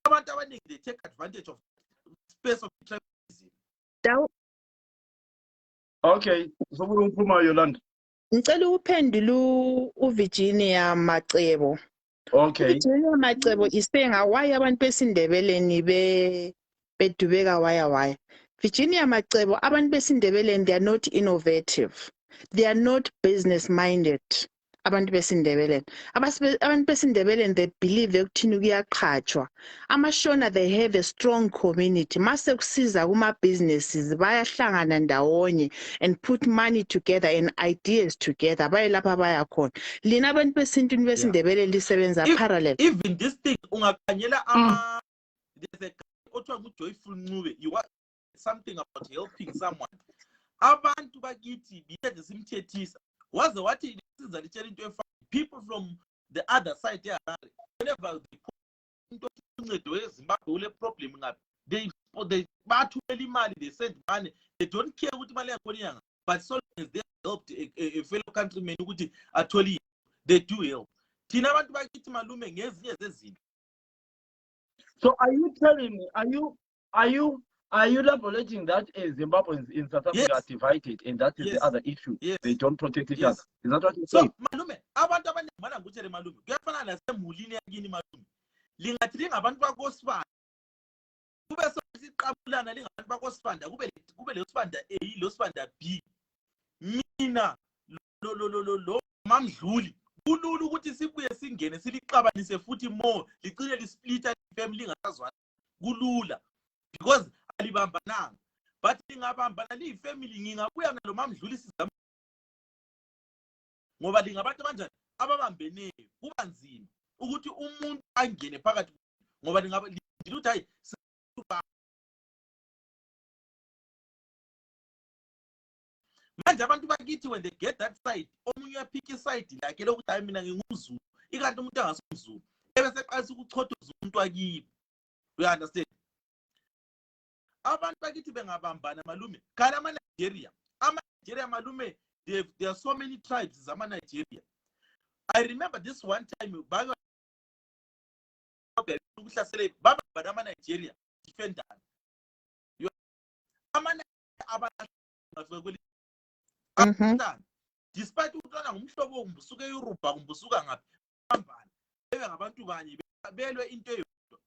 Abantu abaningi they take advantage of space of tribalism. Okay, so ukhuluma Yolanda. Ngicela uphendule uVirginia Macebo. Okay. Virginia Macebo isenga why abantu besindebeleni bedubeka why. Virginia Macebo abantu besindebeleni they are not innovative. They are not business minded. Abantu besindebeleni. Abantu besindebeleni they believe ekuthini kuyaqhatshwa. Amashona they have a strong community. Mase kusiza kuma businesses bayahlangana ndawonye and put money together and ideas together. Bayelapha baya khona. Lina abantu besintwini besindebeleni lisebenza parallel. Even this thing ungakhanyela there's a othiwa Joyful Ncube. You want something about helping someone. Abantu bakithi biye simthethisa. Waze wathi isiza litshela into efana people from the other side whenever they put into uncedo eZimbabwe ule problem ngapi they bathumela imali they send money they don't care ukuthi imali yakho inyanga but so long as they helped a fellow countryman ukuthi athole they do help. Thina abantu bakithi malume ngezinye zezinto. So are you telling me are you elaborating that Zimbabweans in South Africa are divided and that is the other issue? They don't protect each other. Is that what you're saying? So malume abantu abaningi bana ngutshele malume kuyafana nasemulini yakini malume lingathi lingabantu bakosifanda kube sesiqabulana lingabantu bakosifanda kube le sifanda A lo sifanda B mina lo mamdluli kulula ukuthi sibuye singene siliqabanise futhi more licine lisplita family ngasazwana kulula because alibambananga but lingabambana liyifamily ngingabuya ngalo mamdluli sizama ngoba lingabantu kanjani ababambeneyo kuba nzima ukuthi umuntu angene phakathi ngoba lingaluthi hayi manje abantu bakithi when they get that side omunye uyaphika iside lakhe lokuthi hayi mina ngingumZulu ikanti umuntu angasumZulu ebese qala ukuchothoza umuntu wakibo. You understand? Abantu bakithi bengabambana malume kana ama-Nigeria malume there are so many tribes zama-Nigeria. I remember this one time ukuhlasele babambana ama-Nigeria defendana despite ukutana ngumhlobo ngumbusuka eEurope ngumbusuka ngaphi bambana bebe ngabantu banye belwe into eyodwa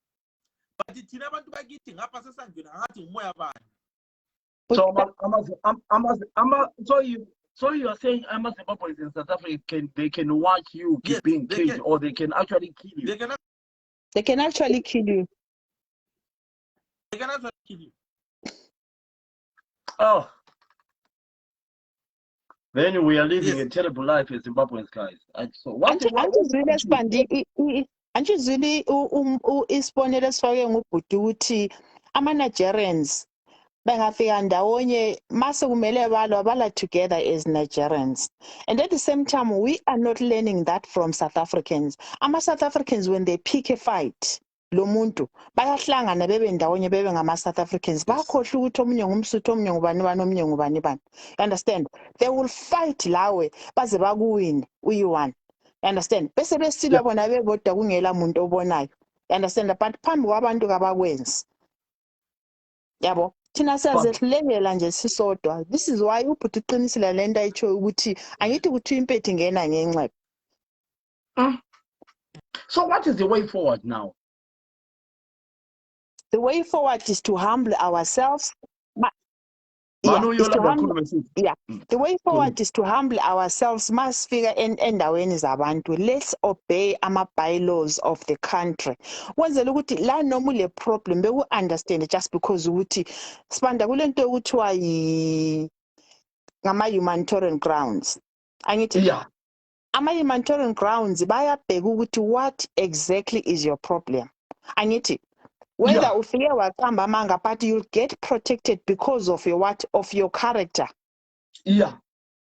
but thina abantu bakithi ngapha sesangena ngathi umoya bani. So you are saying Zimbabweans in South Africa can watch you being killed or they can actually kill you. They can actually kill you. They can actually kill you. Oh. Then we are living a terrible life as Zimbabweans, guys. So what Anjizwile isibonelo esifake ngubhuti ukuthi ama-Nigerians bengafika ndawonye mase kumele bala together as Nigerians. And at the same time, we are not learning that from South Africans. South Africans, when they pick a fight, lo muntu bayahlangana bebe ndawonye bebe ngama-South Africans bakhohle ukuthi omunye ngumSuthu omunye ngubani ngubani. You understand? They will fight lawe baze bakuwine uyi-one. You understand? Bese besilwa bona bebodwa kungela muntu obonayo. You understand? But phambi kwabantu kabakwenzi. Yabo. Thina siyazehlengela nje sisodwa. This is why ubhuti uqinisile lento ayitsho ukuthi angithi ukuthi impethu ngena ngenxeba. So what is the way forward now? The way forward is to humble ourselves. The way forward is to humble ourselves. Must figure endaweni zabantu. Let's obey bylaws of the country. Wenzela ukuthi la noma ule problem beku understand just because ukuthi sibanda kulento ekuthiwa ngama-humanitarian grounds. Angithi ama-humanitarian grounds bayabheka ukuthi what exactly is your problem. Angithi Whether Yeah. ufike waqamba amanga, but you'll get protected because of your what? Of your character. Yeah.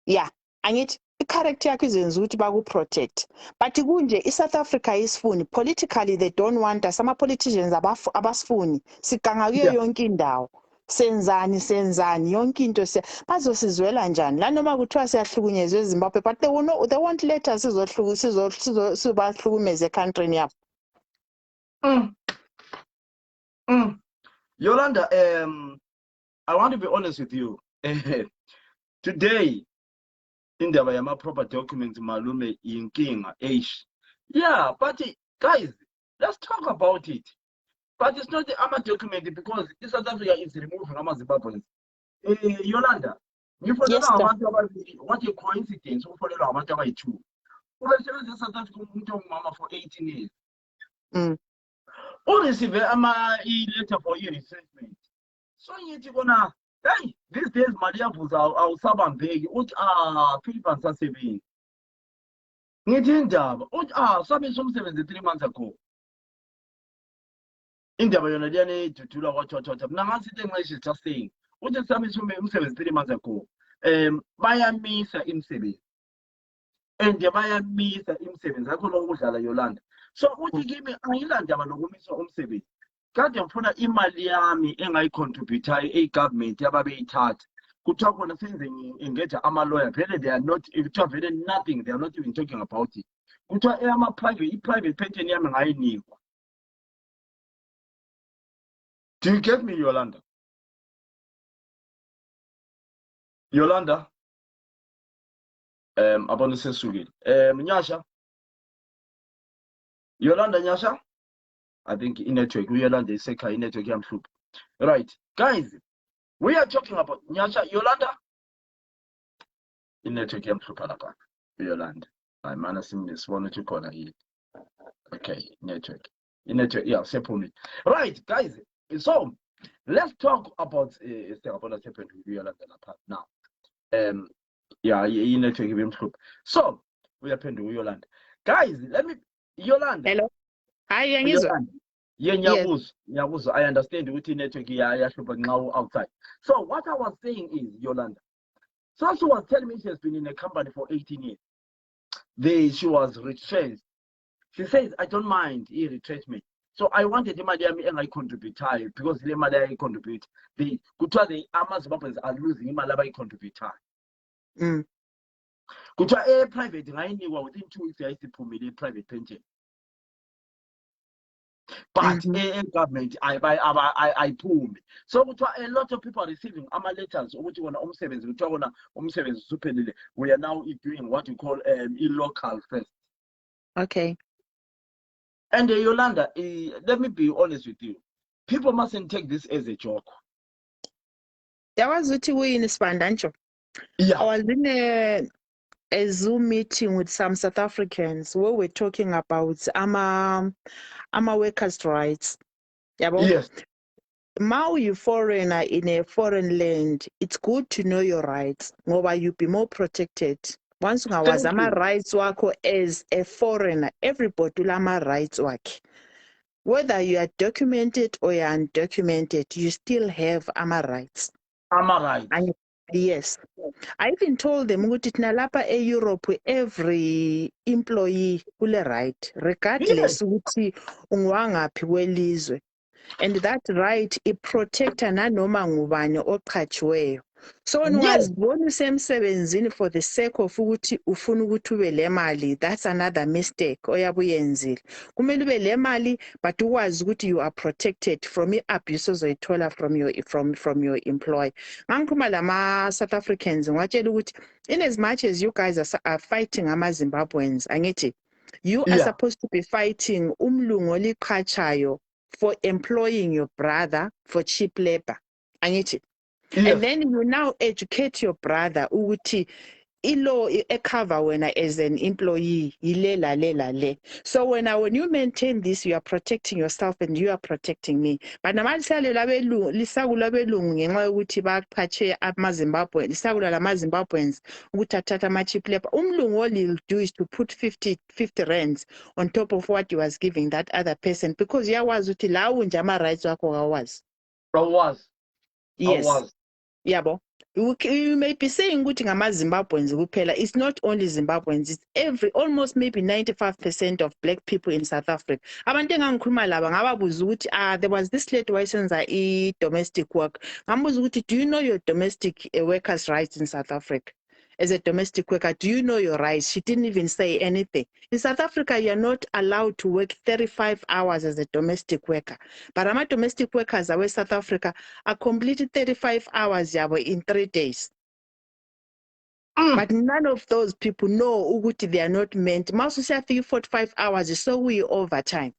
Yeah. Angithi i-character yakho izenza ukuthi baku-protect. But kunje i-South Africa isifuni. Politically they don't want us. Ama-politicians abasifuni. Siganga kuyo Yeah. yonke indawo. Senzani yonke into bazosizwela njani la noma kuthiwa siyahlukunyezwa eZimbabwe, but they won't let us sizobahlukumeza ekhantrini yabo. Yolanda, I want to be honest with you. Today, in the proper documents, malume inkinga age. Yeah, but guys, let's talk about it. But it's not the AMA document because South Africa is removing AMA Zimbabweans. Yolanda, you follow Yes, sir. what a coincidence. You follow about two. South Africa for 18 years. Or receive AMA letter for your retrenchment. So you're gonna, hey, these days, Maria was our Saban beg, what are Philippines are saving? Ngithi job, what are some 73 months ago? Indaba yona liyane dudula kwathotho mina ngasithi english just saying uthi sami umsebenzi 3 months ago bayamisa imsebenzi and bayamisa imsebenzi akho lokudlala Yolanda. So uthi kimi angilandaba lokumiswa umsebenzi kade ngifuna imali yami engayicontribute eGovernment yababeyithatha kuthiwa khona senze engage ama-lawyer vele they are not kuthiwa vele nothing, they are not even talking about it kuthiwa i-private pension yami ngayinikwa. Do you get me, Yolanda? Yolanda? Abone sesukile. Nyasha? Yolanda Nyasha? I think in network, Yolanda is second in network yamhlupha. Right. Guys, we are talking about Nyasha, Yolanda? In network yamhlupha lapha. Yolanda. I'm managing this one to corner here. Okay, network. In network, yeah, separate. Right, guys. So let's talk about what happened with Yolanda now. Yeah, you know to give him hope. So we happened with Yolanda. Guys, let me Yolanda. Hello. Hi, Yolanda. Yes. Nyabuzo. I understand with network now outside. So what I was saying is Yolanda. So she was telling me she has been in a company for 18 years. She was retrenched. She says, I don't mind retrenchment. So I wanted the money and I contribute because the money I contribute, the Zimbabweans are losing money I contribute. Kutwa private within 2 weeks I used to put me private pension. But government I pull me. So a lot of people are receiving letters which want we are now doing what you call local first. Okay. And Yolanda, let me be honest with you. People mustn't take this as a joke. There was a in Spandancho. Yeah. I was in a Zoom meeting with some South Africans where we're talking about our workers' rights. Yes. Now you foreigner in a foreign land, it's good to know your rights. Ngoba you be more protected. Once ungawazi ama-rights wakho as a foreigner, everybody ulama-rights wakhe. Whether you are documented or you are undocumented, you still have ama-rights. Ama-rights. Yes. I even told them ukuthi thina lapha e-Europe every employee ule-right regardless ukuthi ungwangaphi kwelizwe. And that right i-protecta nanoma ngubani oqhatshiweyo. So ungazibona usemsebenzini for the sake of ukuthi ufuna ukuthi ube le mali, that's another mistake oyabe uyenzile. Kumele ube le mali but ukwazi ukuthi you are protected from i-abuse ozoyithola from your employer. Ngangikhuluma lama South Africans ngiwatshela ukuthi in as much as you guys are fighting ama-Zimbabweans, angithi you are supposed to be fighting umlungu oliqhatshayo for employing your brother for cheap labor. Angithi. And then you now educate your brother ukuthi ilo cover when as an employee le. So when you maintain this, you are protecting yourself and you are protecting me. But namalisale labelungu lisakula belungu ngenxa yokuthi baqhatshe amaZimbabwe lisakula lamaZimbabweans ukuthi athatha ama-cheap labor. Umlungu all he'll do is to put 50 rands on top of what he was giving that other person because yawazi ukuthi lawo nje ama-rights wakho kawazi. Yes. Yabo. You may be saying ukuthi ngama-Zimbabweans kuphela. It's not only Zimbabweans. It's almost maybe 95% of black people in South Africa. Abantu engangikhuluma laba ngababuza ukuthi there was this lady wayesenza i-domestic work. Ngambuza ukuthi do you know your domestic workers' rights in South Africa? As a domestic worker, do you know your rights? She didn't even say anything. In South Africa, you're not allowed to work 35 hours as a domestic worker. But our domestic workers away South Africa are completed 35 hours in 3 days. But none of those people know ukuthi they are not meant. Most say 45 hours, so we overtime.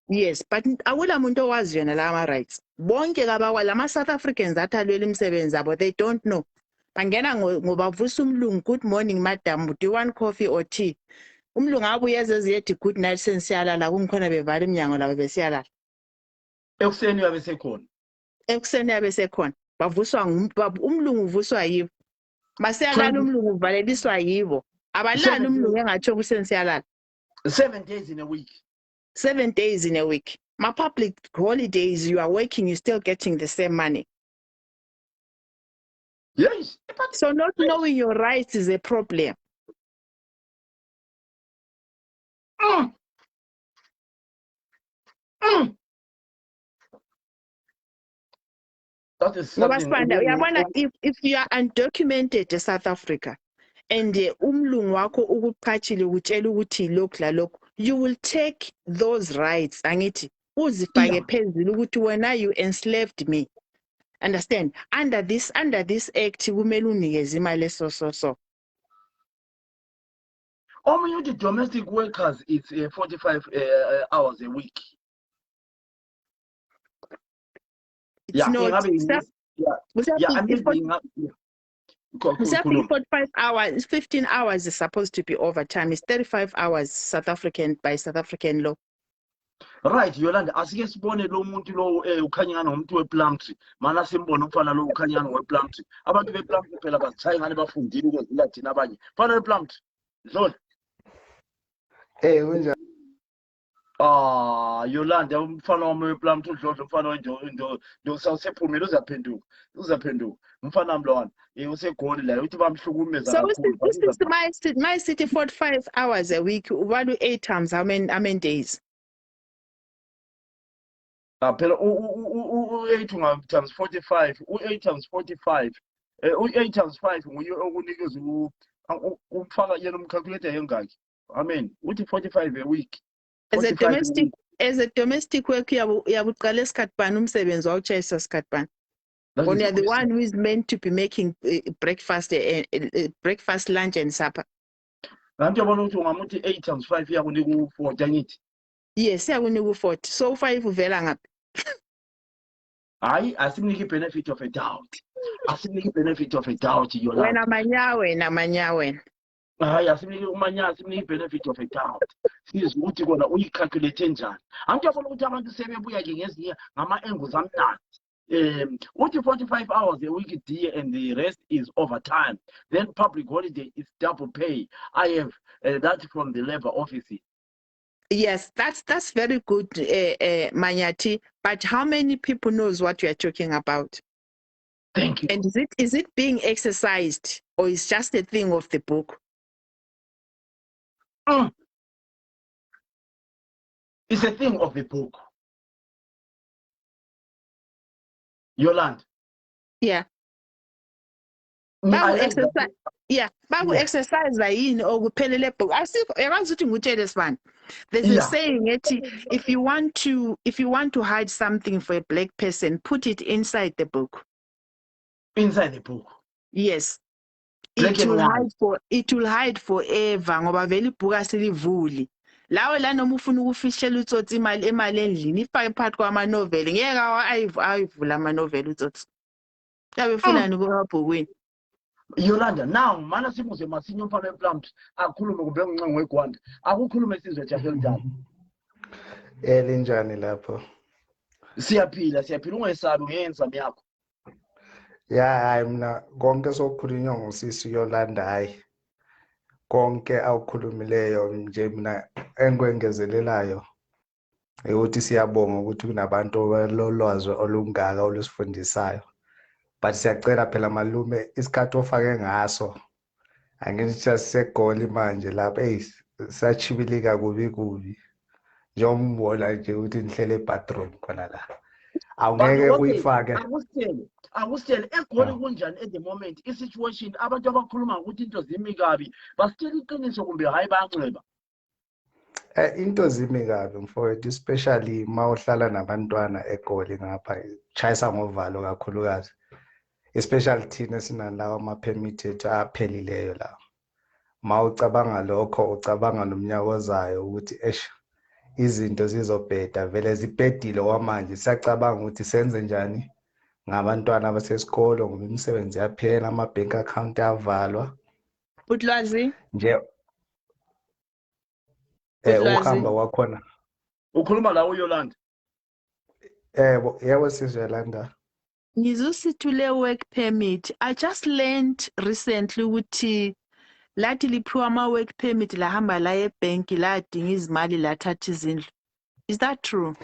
Yes, but awula muntu owazi yona lama rights. Bonke lama South Africans that alwela imisebenzi abo they don't know. Bangena ngoba vusa umlungu, good morning madam, do you want coffee or tea? Umlungu abuye ezeziyethi good night sensiyalala kungikhona bevala iminyango labo besiyalala. Ekuseni yabe sekhona. Bavuswa umlungu uvuswa yibo. Masiyalala umlungu uvaleliswa yibo. Abalala umlungu engatsho kusensiyalala. 7 days in a week. 7 days in a week. My public holidays, you are working, you're still getting the same money. Yes. So not knowing your rights is a problem. That is something. If you are undocumented in South Africa and umlungu wakho ukuqhatshile ukutshela ukuthi lokhu la lokhu, you will take those rights angithi uzifake phezulu ukuthi wena you enslaved me. Understand? Under this act kumele unikeze imali so. The domestic workers, it's 45 hours a week. It's not. It's 45 hours, 15 hours is supposed to be overtime. It's 35 hours by South African law. Right, Yolanda, asike sibone lo muntu lo ukhanyana ngomuntu weplumtree. Mana simbone umfana lo ukhanyana weplumtree. Abantu beplumtree phela bazitshaya ngane bafundile ukwedlula thina abanye. Mfana weplumtree. Dlona. Unjani? Yolanda umfana wami weplumtree udlodlo umfana wendo sawusephumile uzaphenduka. Umfana wami lona usegoli la uthi bamhlukumeza kakhulu. So this is my city 45 hours a week. What do 8 times how many days? Phela u8 times 45, u8 times 45, u8 times 5 nguye okunikeza umfaka yena umcalculator yengaki. Uthi 45 a week. As a domestic work uyabuqala esikhathi bani umsebenzi wawutshayisa sikhathi bani? When you're the one who is meant to be making breakfast, lunch and supper. Kanti yabona ukuthi ungamuthi 8 times 5 iyakunika u40 angithi. Yes, iyakunika u40. So 5 uvela ngaphi? Hayi, asimniki benefit of a doubt. Yolanda. Wena manya. Hayi, asimniki benefit of a doubt. Sizi ukuthi kona uyicalculate njani. Angithi yabona ukuthi abantu sebebuya ke ngezinye ngama-angles amnandi. Uthi 45 hours a week dear, and the rest is overtime. Then public holiday is double pay. I have that from the labor office. Yes, that's very good, Manyati. But how many people knows what you are talking about? Thank you. And is it being exercised, or is just a thing of the book? It's a thing of the book. Yolanda. Yeah. Exercise. Yeah, exercise yini okuphelele book. Yazi ukuthi ngutshele sibani. There's a saying if you want to hide something for a black person, put it inside the book. Inside the book. Yes. It will hide forever ngoba vele ibhuku asilivuli. Lawe la noma ufuna ukufishela utsotsi imali endlini ifake phakathi kwama novel ngeke ayivula ama novel utsotsi. Yabe fulani kwabhokweni. Yolanda, now mana simuze masinyo mfana emplant akhulume kumbe uncengo wegwanda. Akukhulume sizwe jahe njalo. Linjani lapho? Siyaphila ungesabi ngeyenza yakho. Yeah, hayi mina konke sokukhulunywa ngusisi Yolanda hayi. Konke awukhulumileyo nje mina engikwengezelelayo ukuthi siyabonga ukuthi kunabantu abalolwazi olungaka olusifundisayo. But siyacela phela malume isikhathi ofake ngaso angithi sisegoli manje lapha sachibilika kubi njengombona nje ukuthi nihlele ebathroom khona la awungeke uyifake akusitshele egoli kunjani at the moment i-situation abantu abakhuluma ukuthi into zimi kabi basitshela iqiniso kumbe hayi bayanceba. Into zimi kabi mfowethu, especially mawuhlala nabantwana egoli ngapha chayisa ngovalo kakhulukazi, especially thina sinalawa ama-permit ethu aphelileyo la. Mawucabanga lokho ucabanga nomnyaka ozayo ukuthi izinto zizobheda vele zibhedile kwamanje. Siyacabanga ukuthi senze njani ngabantwana abasesikolo ngoba imisebenzi yaphela, ama-bank account avalwa Utlwazi nje. Uhamba wakhona Ukhuluma la uYolanda. Yebo sisi Yolanda. ngizusithule work permit. I just learned recently ukuthi lathi liphiwa ama-work permit lahamba la ebank ladinga izimali lathatha izindlu. Is that true?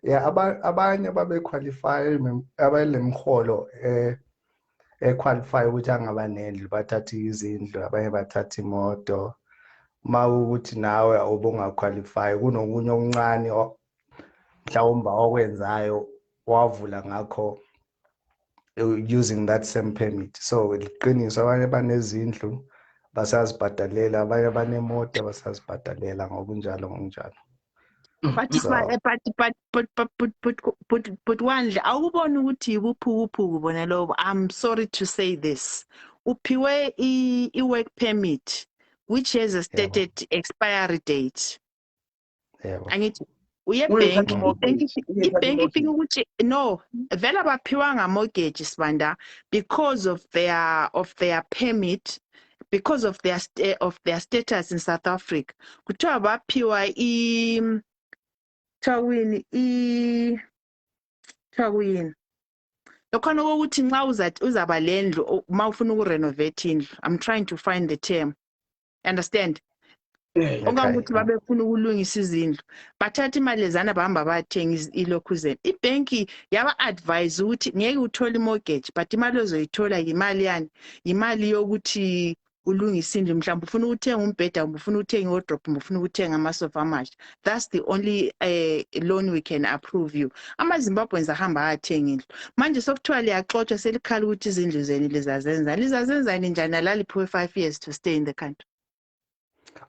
Yeah, abanye babe-qualify abalemholo qualify ukuthi angaba nendlu bathatha izindlu, abanye bathatha imoto. Mawukuthi nawe ubungaqualify kunokunye okuncane mhlawumbe okwenzayo wavula ngakho using that same permit. So liqiniso abanye banezindlu basazibhadalela, abanye banemoto basazibhadalela ngokunjalo. But So but Wandle awubona ukuthi ibuphuku bona lobo. I'm sorry to say this. Uphiwe i-work permit which has a stated expiry date. Angithi uye bank ifika ukuthi no vele baphiwa ngamortgage sibanda because of their permit, because of their status in South Africa. Kuthiwa baphiwa Tawini. Lokhona ukuthi nxa uzaba lendlu mawufuna ukurenovate indlu. I'm trying to find the term. Understand? Ongangukuthi babefuna ukulungisa izindlu. Bathatha imali lezana bahamba bathenga ilokhuzeni. Ibhenki yaba advise ukuthi ngeke uthole mortgage but imali ozoyithola imali yani? Imali yokuthi ulungisa indlu, mhlawumbe ufuna ukuthenga umbheda, ufuna ukuthenga wardrobe, ufuna ukuthenga amasofa amasha. That's the only loan we can approve you. Ama-Zimbabweans ahamba athenga indlu. Manje sokuthiwa liyaxotsha selikhala ukuthi izindlu zenu lizazenzani njani laliphiwe 5 years to stay in the country.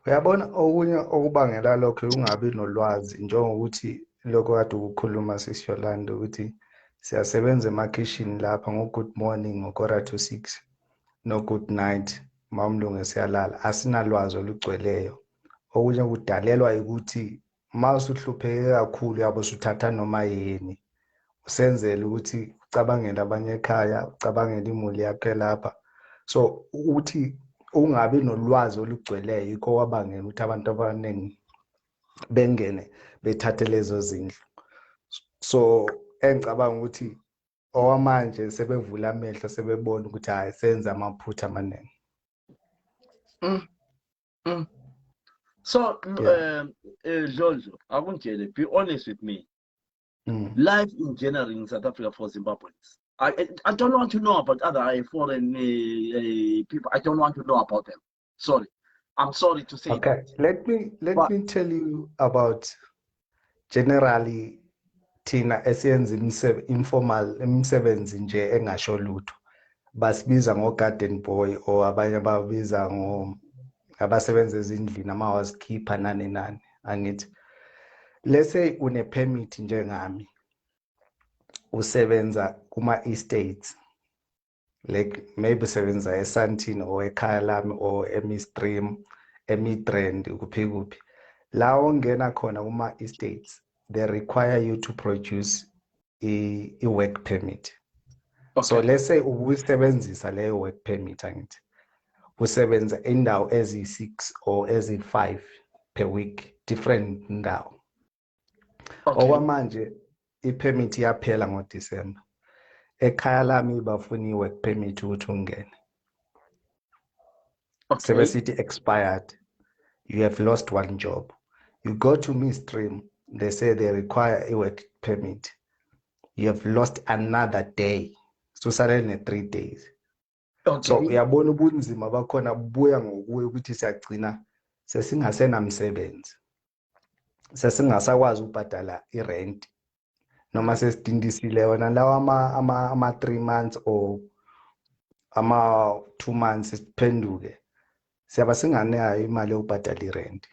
Uyabona okunye okubangela lokho ungabi nolwazi njengokuthi lokho kade ukukhuluma sisi Yolanda ukuthi siyasebenza emakhishini lapha ngo-good morning ngo-quarter to 6 no-good night mamlungu siyalala, asinalwazi olugcweleyo. Okunye kudalelwa ukuthi mawusuhlupheke kakhulu yabo usuthatha noma yini usenzele ukuthi ucabangele abanye ekhaya, ucabangele imuli yakhe lapha. So ukuthi ungabi nolwazi olugcweleyo yikho wabangela ukuthi abantu abaningi bengene bethathe lezo zindlu. So engicabanga ukuthi owamanje sebevula amehlo sebebona ukuthi hayi senza amaphutha amaningi. So Jojo, akungitshele, be honest with me. Life in general in South Africa for Zimbabweans. I don't want to know about other foreign people. I don't want to know about them. Sorry. I'm sorry to say okay. that. Let me tell you about generally thina esiyenza informal imisebenzi nje engasho lutho. Basibiza ngo-garden boy or abanye babiza abasebenza ezindlini ama-housekeeper nani. Angithi let's say une-permit njengami usebenza kuma-estates, like maybe usebenza eSandton or ekhaya lami or eMistream, eMidrand, kuphi. La ongena khona kuma-estates, they require you to produce a work permit. So Okay. let's say ubuyisebenzisa leyo work permit angithi usebenza indawo ezi6 or ezi5 per week, different ndawo. Okay. Okwamanje ipermit yaphela ngoDisemba. Ekhaya lami bafuna i-work permit ukuthi ungene. Okay. Sebesithi expired. You have lost one job. You go to midstream, they say they require a work permit. You have lost another day. So suddenly 3 days. Okay. So uyabona ubunzima bakhona bubuya ngokuye ukuthi siyagcina sesingasenamsebenzi. Sesingasakwazi ukubhadala irent. Noma sesidindisile yona lawa ama 3 months or ama 2 months siphenduke. Siyaba singaneyo imali yokubhadala irent.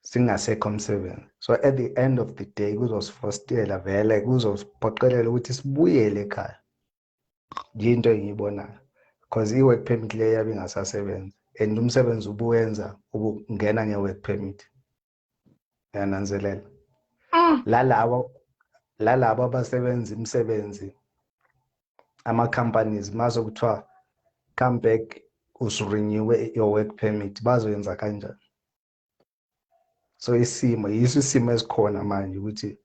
Singasekho umsebenzi. So at the end of the day kuzosifostela vele kuzosiphoqelela ukuthi sibuyele ekhaya. Yinto engiyibonayo. Because i-work permit le yabe ingasasebenzi and umsebenzi ubuwenza ubungena nge-work permit. Yananzelela. Lalabo abasebenza imisebenzi ama-companies mazo kuthiwa come back usurenew your work permit bazoyenza kanjani? So yiso isimo esikhona manje ukuthi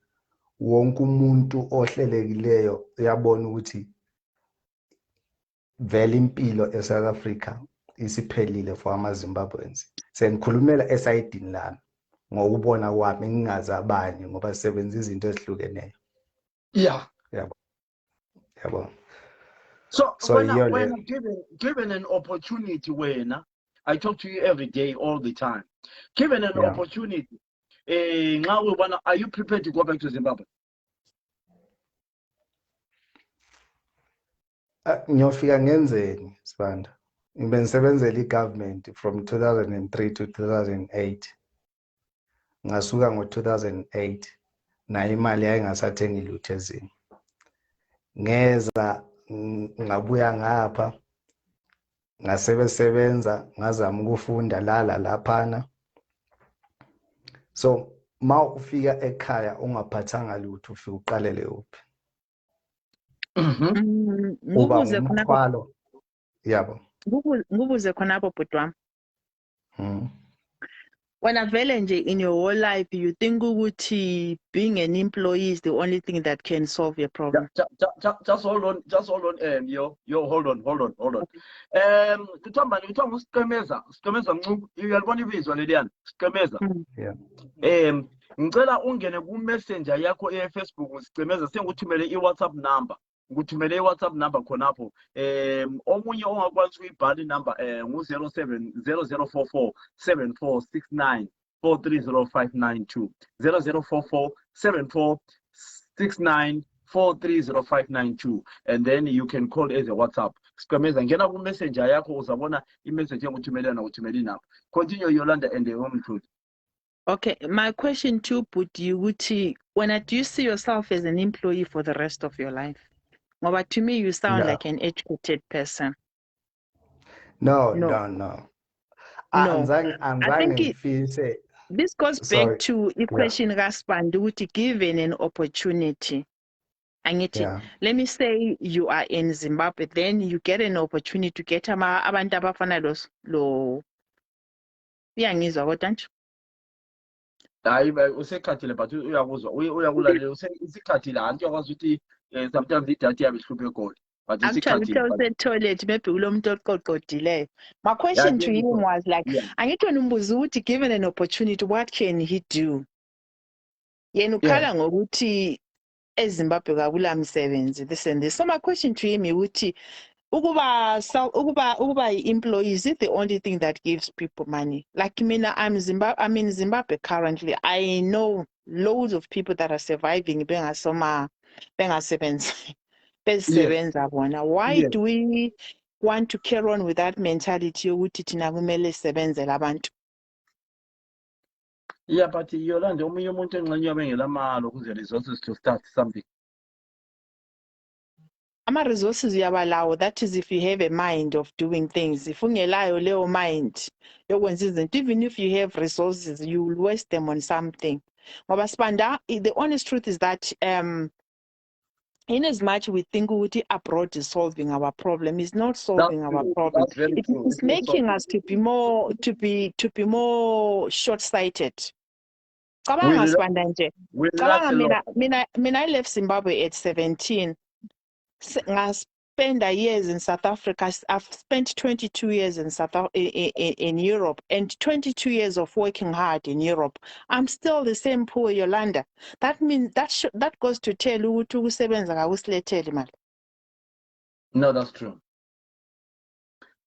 wonke umuntu ohlelekileyo uyabona ukuthi vele impilo eSouth Africa isiphelile for ama-Zimbabweans. Sengikhulumela esayidini lami ngokubona kwami ngingazi abanye ngoba sisebenza izinto ezihlukeneyo. Yeah. Yabo. So when given an opportunity, I talk to you every day, all the time. Given an opportunity, are you prepared to go back to Zimbabwe? Ngiyofika ngenzeni Sibanda. Ngisebenzela i-government from 2003 to 2008. Ngasuka ngo-2008 nayo imali yayingasathengi lutho ezini. Ngeza ngabuya ngapha ngasebenza ngazama ukufunda laphana. So ma ufika ekhaya ungaphathanga lutho ufika uqalele uphi? Uba umthwalo. Yabo. Ngubuze khonapho bhuti wami. Wena vele nje in your whole life you think ukuthi being an employee is the only thing that can solve your problem? Just hold on, yo, hold on. Kuthamba usiqemeza uyalibona ibizwa leliyana, siqemeza. Yeah. Ngicela ungene ku messenger yakho Facebook usiqemeza senguthumele i-WhatsApp number. Nguthumele i-WhatsApp number khonapho. Omunye ongakwazi ukuyibhala inumber ngu 070044 7469 430592 0044 7469 430592, and then you can call as a WhatsApp. Siqemeza ngena ku messenger yakho uzabona i-message enguthumelana uthumela inamba. Continue Yolanda and the home truth. Okay, my question to put you, when do you see yourself as an employee for the rest of your life? But to me, you sound like an educated person. No. I think this goes back to the question Raspandu, given an opportunity. Let me say you are in Zimbabwe, then you get an opportunity to get abantu abafana lo uyangizwa kodwa nje. Hayi usekhathile but uyakuzwa uyakulalela usekhathile anti yakwazi ukuthi sometimes idatha yabe ihluphe khona but usekhathile toilet maybe ulomuntu oqoqodileyo. My question to him was like angithi wena umbuza ukuthi given an opportunity what can he do? Yena ukhala ngokuthi eZimbabwe kakula msebenzi this and this. So my question to him ukuthi ukuba employee, is it the only thing that gives people money? Like I'm in Zimbabwe currently. I know loads of people that are surviving bengasebenza bona. Why do we want to carry on with that mentality yokuthi thina kumele sibenzele abantu? Yeah, but Yolanda omunye umuntu engxenye yabengela mali ukuze resources to start something. Ama-resources uyabalawo, that is if you have a mind of doing things. If ungelayo leyo mind yokwenza izinto, even if you have resources, you will waste them on something. Ngoba Sibanda, the honest truth is that in as much we think ukuthi abroad is solving our problem, it's not That's solving our true. problem. That's very It true. is It's not making solving. us to be more short-sighted. We Cabanga lack, Sibanda nje. we lack Cabanga a lot. mina I left Zimbabwe at 17. Spent years in South Africa. I've spent 22 years in in Europe and 22 years of working hard in Europe. I'm still the same poor Yolanda. That means that goes to tell you ukuthi ukusebenza kakusiletheli imali. No, that's true.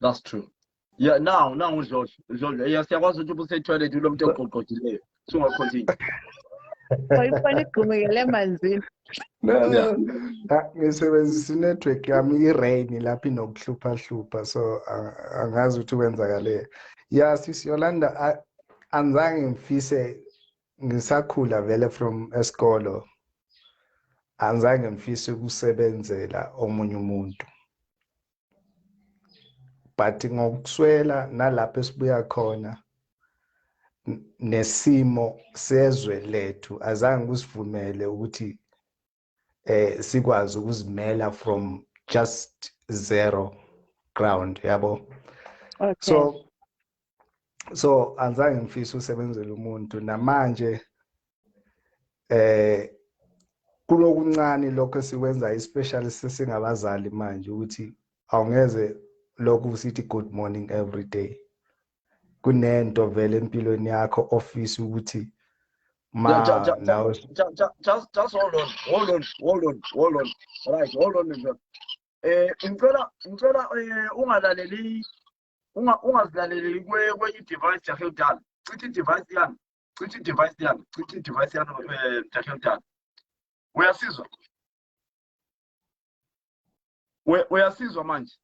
That's true. Yeah, now, George. Yes, I was to say toilet, you don't continue. So I'll continue. Oyifana igqumekele emanzini. Yeah. No, ngisebenzisa inetwork yami i-rain lapha inokuhlupha so angazi ukuthi wenzakale. Yeah, sisi Yolanda anzange ngifise ngisakhula vele from esikolo. Anzange ngifise ukusebenzela omunye umuntu. But ngokuswela nalapho esibuya khona nesimo sezwe lethu azange kusivumele ukuthi sikwazi ukuzimela from just zero ground yabo. Okay. So azange ngifisa usebenzela umuntu namanje kulokuncane lokho sikwenza especially sesingabazali manje ukuthi awungeze lokhu sithi good morning every day. Kunento vele empilweni yakho office ukuthi now Just hold on. Right, hold on. Ngicela ungalaleli ungazilaleli kwenye device yakhe kudala. Cithi device yami yakhe kudala. Uyasizwa manje?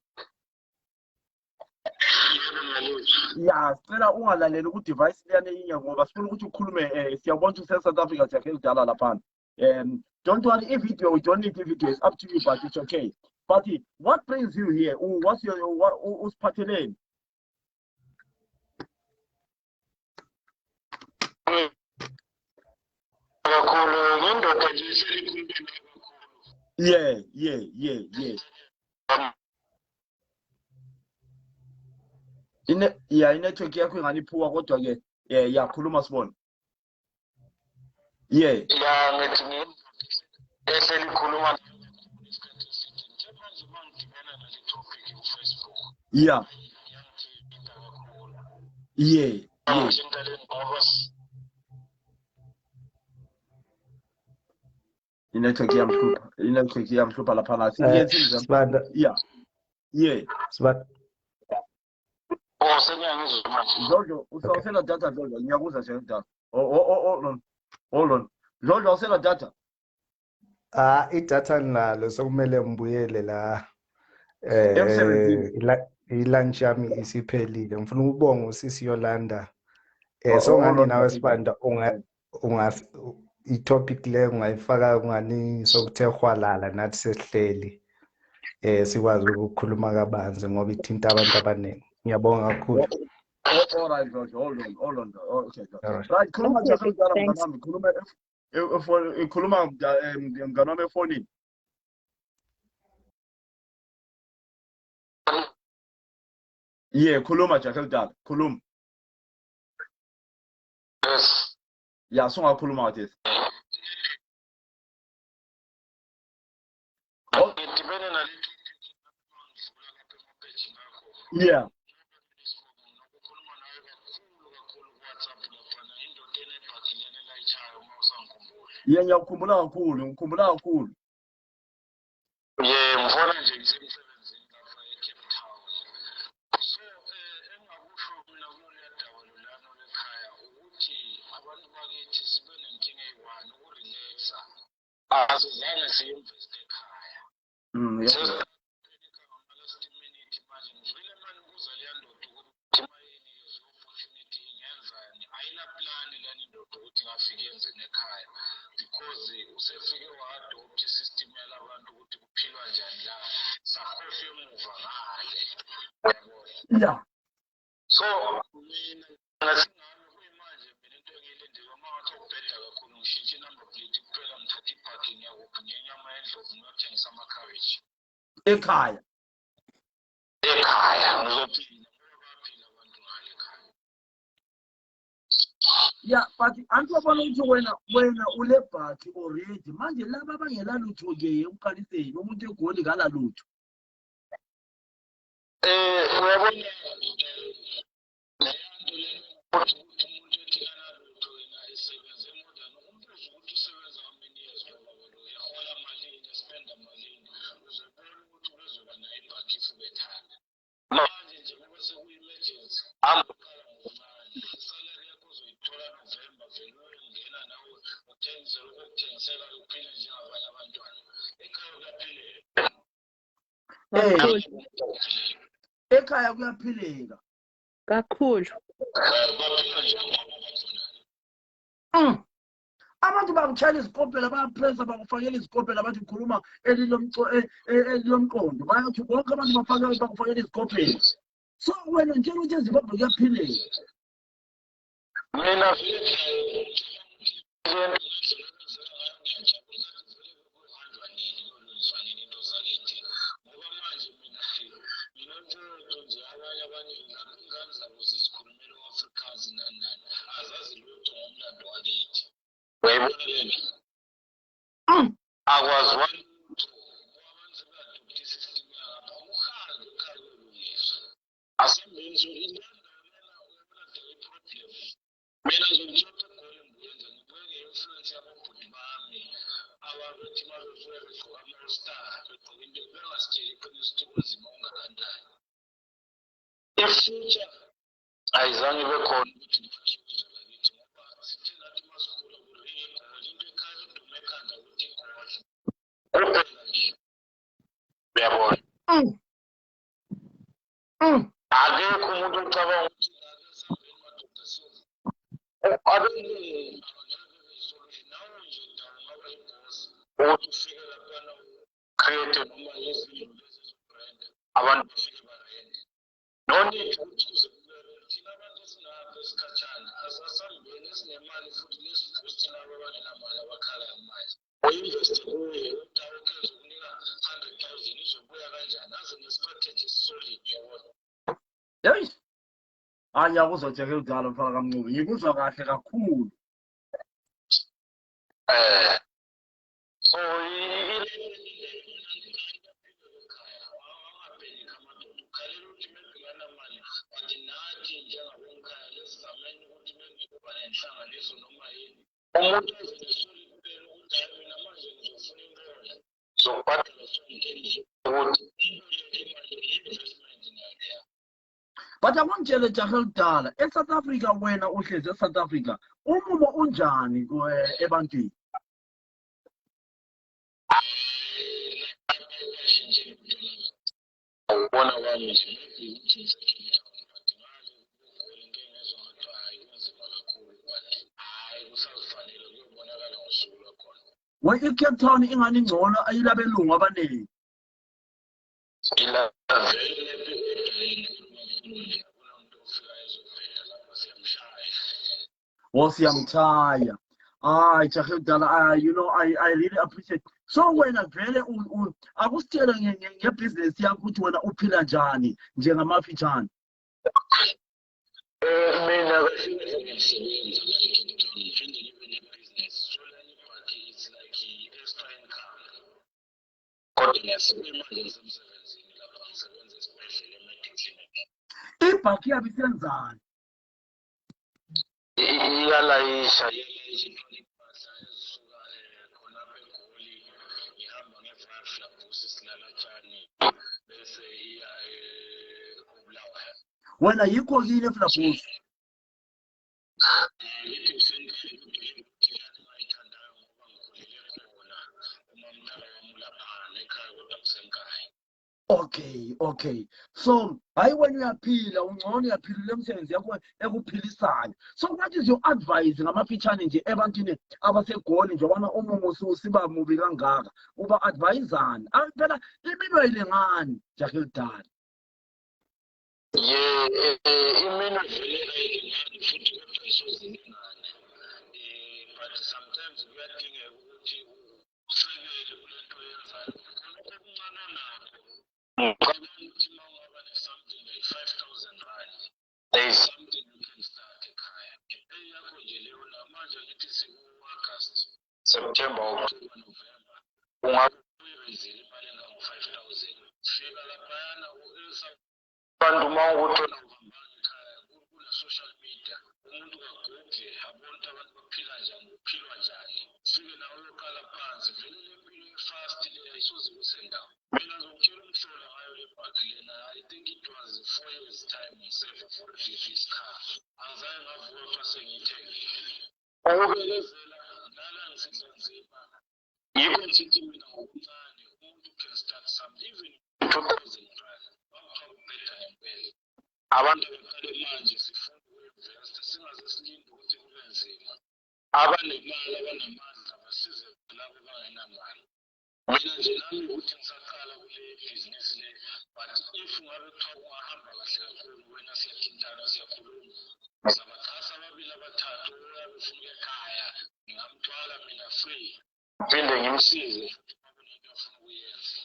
Yeah, sicela ungalaleli ku device liyane yinye ngoba sifuna ukuthi ukhulume siyabona ukuthi South Africa siyakhe kudala lapha. Don't worry, if video we don't need the video, it's up to you, but it's okay. But what brings you here? What's your usiphatheleni? Yeah. Inetwork yakho inganiphuka kodwa ke khuluma sibone. Yeah. ngithi ehleli khuluma Yeah. Inetwork yamhlupha lapha. Sibanda. Yeah. Sibanda. Sengiyangizwa manje. Jojo, usawusela data Jojo, ngiyakuza nje data. Hold on. Jojo, usela data. Idatha nalo sokumele mbuyele la M17. ilunch yami isiphelile. Ngifuna ukubonga usisi Yolanda. So ngani nawe Sibanda i-topic le ungayifaka ngani sokuthe hwalala nathi sesihleli sikwazi ukukhuluma kabanzi ngoba ithinta abantu abaningi. Ngiyabonga kakhulu. All right, Jojo, hold on. Okay, right, khuluma nje kudala mnganami, khuluma mnganami efonini. Yeah, khuluma nje kudala, khuluma. Yes. Yeah, sungakhuluma ngathi. Yeah. Yeah, ngiyakukhumbula kakhulu. Yeah, ngifona nje ngisemsebenzini lapha eCape Town. So engakusho mina kulolu daba lolano lekhaya ukuthi abantu bakithi sibe nenkinga eyi-one ukurelaxa. Asizange siinveste ekhaya. Yes. Because usefike wa-adopt i-system yalabantu ukuthi kuphilwa njani la sakhohlwe emuva ngale. So mina ngasingami kuyimanje mina into engiyilindele uma wathi Ekhaya. Yeah, but antibona ukuthi wena ule bhaki already manje laba abangela lutho ke uqaliseni umuntu egoli ngala lutho. Uyabona Ekhaya kuyaphileka. Kakhulu. Abantu bakuchayela izikopela bayapressa bakufakela izikopela bathi ukhuluma elilomqondo bayathi bonke abantu bakufakela izikopela. So wena njalo ukuthi eZimbabwe kuyaphileka. mina I was one ayizange bekhona uyabona akekho umuntu ocabanga ukuthi ufike laphana create noma izinto abantu bafike barende no need ukuthi uze thina abantu esinapha esikhatshana asasambeni esinemali futhi nesiboost labo abangenamali abakhala imali uinvest kuye utawukhenza ukunika 100,000 izobuya kanjani aze ne-strategy solid yabona. Yes. Anya kuzojeke udala mfana kaMncube. Ngikuzwa kahle kakhulu. So But akungitshele jahe kudala eSouth Africa wena uhlezi eSouth Africa umumo unjani ebantwini? awubona kwami nje iCape Town ingani ngcono ayilabelungu abaningi. Siyamthaya. Jahe kudala you know I really appreciate. So wena vele akusitshela ngebusiness yakho ukuthi wena uphila njani njengamafitshane. Mina ibhaki yabo isenzani? iyalayisha impahla ezisuka khonapha eGoli ihamba nge-Vafla bus silala tshani bese iya eBulawayo. Wena yikho kini eFlabus. Okay. So hayi wena uyaphila ungcono uyaphila emsebenzi yakho ekuphilisayo. So what is your advice ngamafitshane nje ebantwini abaseGoli njengobana umumo usiba mubi kangaka uba advisani? Phela imino ayilengani jahe kudala. Imino vele ayilingani futhi kodwa isozilingana. kuyadingeka ukuthi usekele kule nto oyenzayo khona okuncane nakho ucabanga ukuthi uma ungaba ne-something like 5,000 rand there is something you can start ekhaya eyakho nje leyo namanje ngithi siku-August September October November ungabe uyibenzile imali engango-5,000 fika laphayana abantu uma ukuthola uhambanga ekhaya kule-social media umuntu kaguge abonke abantu baphila njani kuphilwa njani fike nawe uyokala phansi vele le mpilo e-fast le ayisoze kusendawo mina ngizokutshela umhlola ngayo le bhaki lena I think it was 4 years time ngiseva for this car angizange ngavuka xa sengiyithengile ukubekezela lala ngisidla nzima yikho ngithi mina ngokuncane umuntu can start something even 2,000 rand bakubheda ngempela abantu beqale manje sifuna uku-investa singaze silinde ukuthi kube nzima abanemali abanamandla basize labo abangenamali mina nje nami ukuthi ngisaqala kule bhizinisi le but if ngabe kuthiwa ungahamba kahle kakhulu wena siyathintana siyakhuluma ngizabaxhasa ababili abathathu oyabe ufuna ekhaya ngingamthwala mina free phinde ngimsize kunento afuna ukuyenza.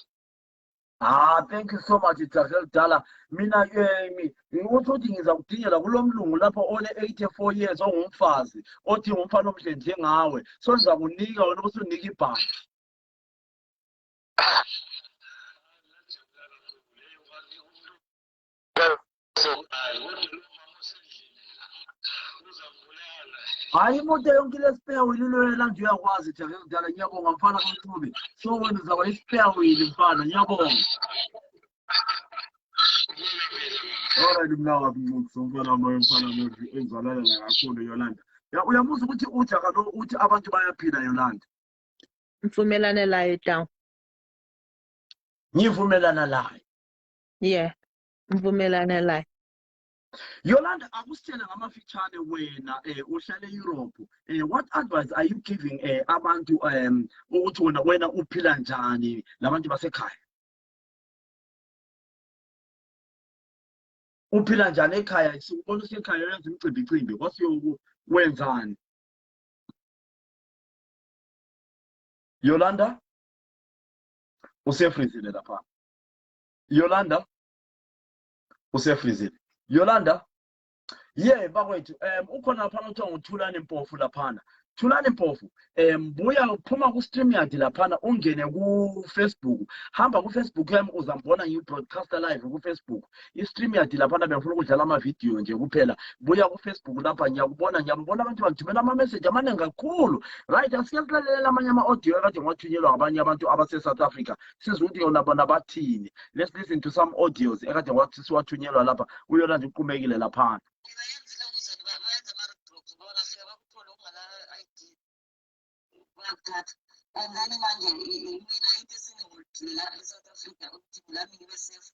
Thank you so much Jazel Dala. Mina ngikuthi ukuthi ngizakudingela kulomlungu lapho one 84 years ongumfazi othi ngumfana omhle njengawe so ngizakunika wena bese unika ibhaki. Hayi imoto yonke le-spare wheel iloyela nje uyakwazi Jazel Dala ngiyabonga mfana kaMhlubi so wena uzaba i-spare wheel mfana ngiyabonga. Alright mnawa mfana engizalana kakhulu Yolanda. Uyamuza ukuthi uJaka lo uthi abantu bayaphila Yolanda. Mvumelane layo down. Ngivumelana layo. Yeah. Mvumelane layo. Yolanda akusitshela ngamafitshane wena uhlala eEurope what advice are you giving abantu ukuthi wena uphila njani labantu basekhaya? Uphila njani ekhaya sikubona usekhaya yenza imicimbi kwasiyo wenzani? Yolanda usefrizile lapha. Yolanda usefrizile. Yolanda yeah bakwethu ukhona lapha uthiwa nguThulani Mpofu laphana. Thulani Mpofu buya uphuma ku stream yard laphana ungene ku Facebook hamba ku Facebook yami uzambona ngi-broadcast live ku Facebook i-stream yard laphana bengifuna ukudlala ama video nje kuphela buya ku Facebook lapha ngiyabona abantu bathumela ama message amaningi kakhulu right asike silalela amanye ama audio ekade ngwathunyelwa abanye abantu abase South Africa sizwe ukuthi yona bona bathini. Let's listen to some audios ekade ngathi siwathunyelwa lapha uyona nje uqhumekile laphana. And then manje mina into esingikudlela eSouth Africa ukuthi lami ngibe safe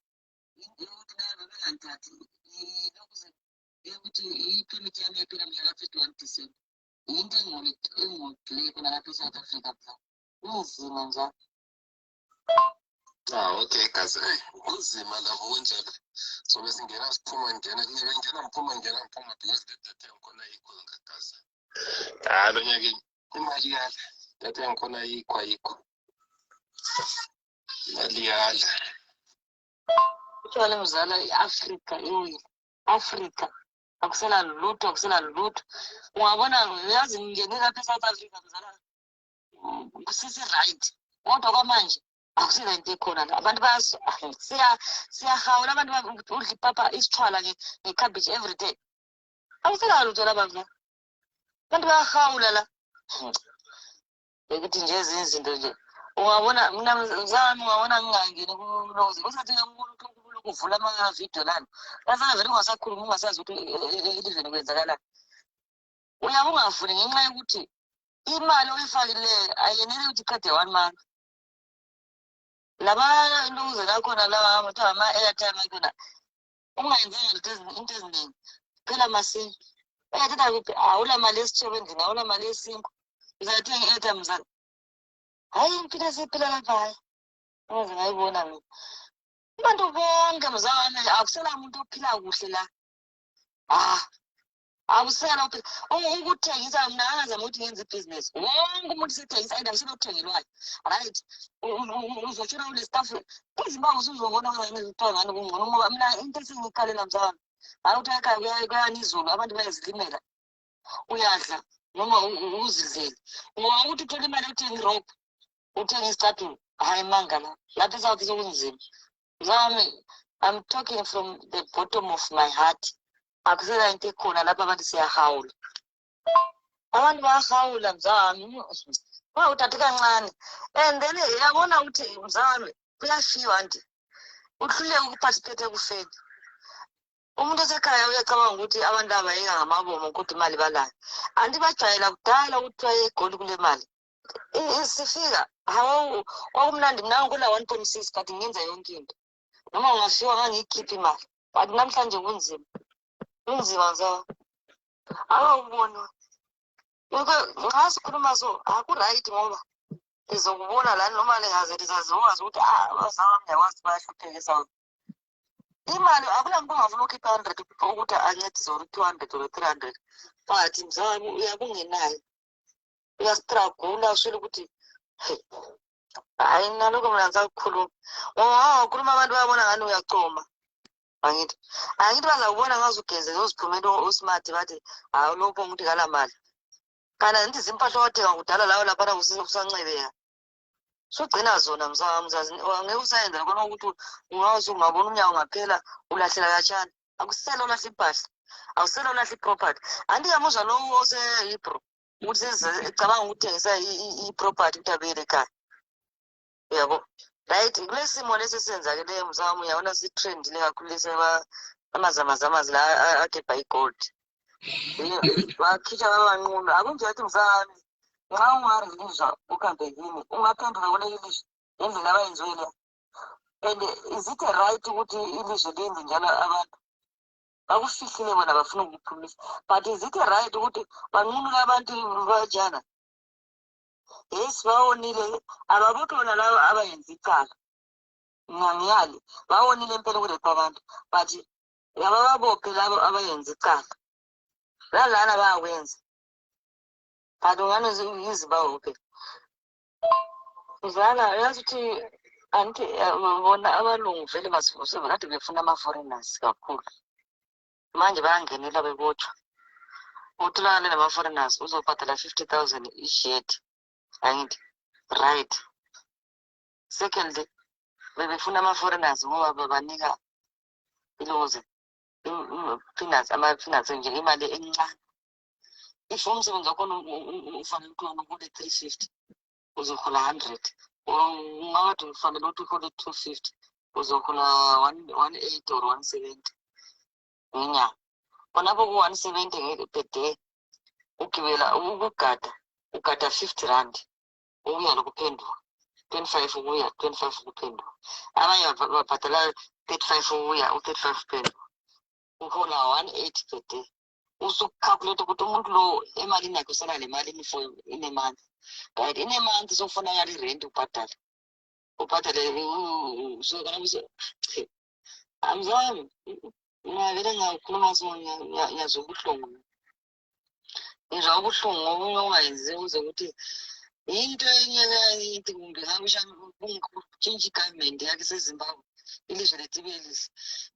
ukuthi nayo bengangithathi lokhu ukuthi i-permit yami yaphela mhla ka-31 December into engikudlele khona lapha eSouth Africa kunzima njalo. Okay guys kunzima lapho kunjalo so bese ngena siphuma ngena because the data ngikhona yikho ngagaza lo nyaka imali yala data ngikhona yikho imali yala Utshwala mzala i-Africa akusela lutho ungabona yazi ngingene lapha eSouth Africa mzala kusisi right kodwa kwamanje akusela into ekhona la abantu siyahawula abantu udla ipapa isithwala nge-cabbage every day akusela lutho labantu abantu bayahawula la ukuthi nje izinto nje ungabona mina mzami ungabona ngingangeni kulozi kusathi ngiyabona ukuvula ama video lana bese vele ungasakhuluma ungasazi ukuthi elizweni kwenzakalani uyabe ungafuni ngenxa yokuthi imali oyifakileyo ayenele ukuthi iqede 1 month laba ntuze lakhona lawa amathiwa ama-airtime akhona ungayenzanga into eziningi phela masinya uyathetha kuphi awula mali yesitshebo endlini awula mali yesinkwa uzathenga i-airtime mzala hayi impilo esiyiphila lapha aze ngayibona mina abantu bonke mzala akusela muntu ophila kuhle la akusela ukuthengisa mna angazama ukuthi ngenze ibhizinesi wonke umuntu sethengisa and akusebakuthengelwayo right uzotshona kule staff ezimbabwe usuzobona kuthiwa ngani kungcono ngoba mina into esingikhalela mzawami hayi ukuthi ekhaya kuyani izulu abantu bayazilimela uyadla noma uzidlele ngoba ukuthi uthole imali uthenga irobho uthenga isicathulo hayi mangala lapha eSouth sokunzima mzawami. I'm talking from the bottom of my heart. Akusela into ekhona lapha abantu siyahawula. Abantu bayahawula mzawami. Uthathe kancane. And then yabona ukuthi mzawami kuyashiwa nje. Uhluleke ukuparticipate ekufeni. Umuntu osekhaya uyacabanga ukuthi abantu abayeka ngamabomo ukuthi imali balayo. Andibajayela kudala ukuthi wayegoli kule mali. Sifika hawo kwakumnandi mina ngikula 1.6 kanti ngenza yonke into. Noma ungashiwa ngangiyikhipha imali. But namhlanje kunzima. Kunzima mzawami. Awubona. Nxa sikhuluma so akuright ngoba izokubona la noma lengaze lizaziwazi ukuthi abazawami yakwazi bayahlupheka eSouth. Imali akulanto ongafuna ukhipha 100 ukuthi ancedise or 200 or 300. But mzawami uyabungenayo. Uyastruggle uswele ukuthi hayi naloko mina ngisakhuluma. Ukhuluma abantu bayabona ngani uyacoma. Angithi bazakubona ngazugeze uziphumela osmart bathi hayi lokho umuntu kala mali. Kana ndithi impahla wathenga kudala lawo lapha usancebeka. Sugcina zona mzawami ngeke usayenza lokho ukuthi ungabona umnyango ngaphela ulahlela kachana. Akusela ulahla impahla. Awusela ulahla iproperty. Andiyamuzwa lo ose Hebrew ukuthi ecabanga ukuthengisa iproperty kutabele ekhaya. Yabo. Right, kulesimo lesi senzakele mzawami uyabona si-trend le kakhulu leseba amazamazi la akhepha igold. Bakhitsha babanqunu akunje athi mzawami nxa ungareleaswa ukambekini ungaphenduka kule ilizwe ngendlela abayenziwe la. And is it right ukuthi ilizwe lenze njalo abantu bakufihlile bona bafuna ukuphumisa? But is it right ukuthi banqunule abantu bajana? Yes, bawonile ababotona labo abayenza icala. Ngiyali bawonile impela kulepha abantu but yabababophe labo abayenza icala. Lalana bayakwenza. But ungane izibawophe. Uzala yazi ukuthi anti bona abalungu vele basifuse kade befuna ama-foreigners kakhulu. Manje bayangenela bebotshwa. Utholakale nama-foreigners uzobhadala 50,000 each. Angithi right. Secondly, bebefuna ama-foreigners ngoba babanika iloze ama-peanuts nje imali encane. If umsebenzi wakhona ufanele ukuthi ukule 350 uzohola 100 ungathi ufanele ukuthi uhole 250 uzohola 180 or 170 ngenyanga. Khonapho ku-170 per day ugibela ukugada 50 rand ubuya lokuphenduka 25 ubuya 25 ukuphenduka. Abanye babhadala 35 ubuya u-35 uphenduka uhola 180 per day. Usukhalculate ukuthi umuntu lo emalini yakhe usala le mali in a month. Right, in a month sofunakala irent ubhadale so kana amzami ngavele ngakhuluma so ngiyazwa ubuhlungu. Ngizwa ubuhlungu ngoba ungayenzi uze ukuthi into enye kumbe ngabisha change government yakhe seZimbabwe ilizwe lethu libe lihle.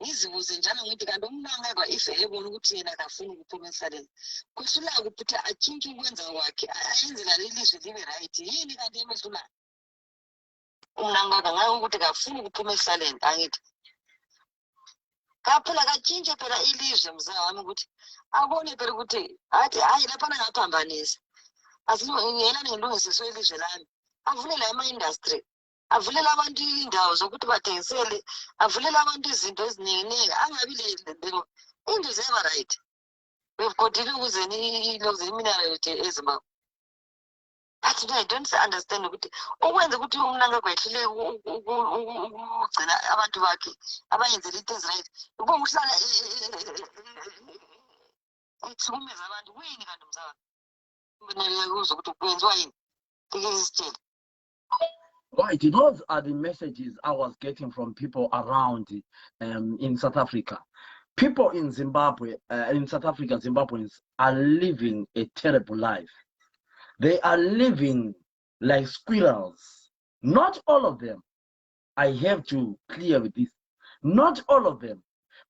Ngizibuze njalo ngithi kanti umuntu angekwa ife ebona ukuthi yena akafuni ukuphuma emhlabeni kuhlula ukuthi atshintshe ukwenza kwakhe ayenze la ilizwe libe right yini kanti emehlula umnangaka ngayo ukuthi akafuni ukuphuma emhlabeni. Angithi kaphela katshintshe phela ilizwe mzawami ukuthi abone phela ukuthi athi hayi lapha ngaphambanisa yena ngelungisiswe ilizwe lami avulela ama-industry avulela abantu indawo zokuthi bathengisele avulela abantu izinto eziningi angabi lelo into zeba right. We've got to ukuze iminerality eZimbabwe. But I don't understand ukuthi okwenza ukuthi umnanga kwehlile ukugcina abantu bakhe abayenzela into eziright uba uhlala ekuhlukumeza abantu kuyini kanti mzawami kufanele uzwe ukuthi kwenziwa yini tikisitshela. Right, those are the messages I was getting from people around in South Africa. People in Zimbabwe, in South Africa, Zimbabweans are living a terrible life. They are living like squirrels. Not all of them. I have to clear with this. Not all of them,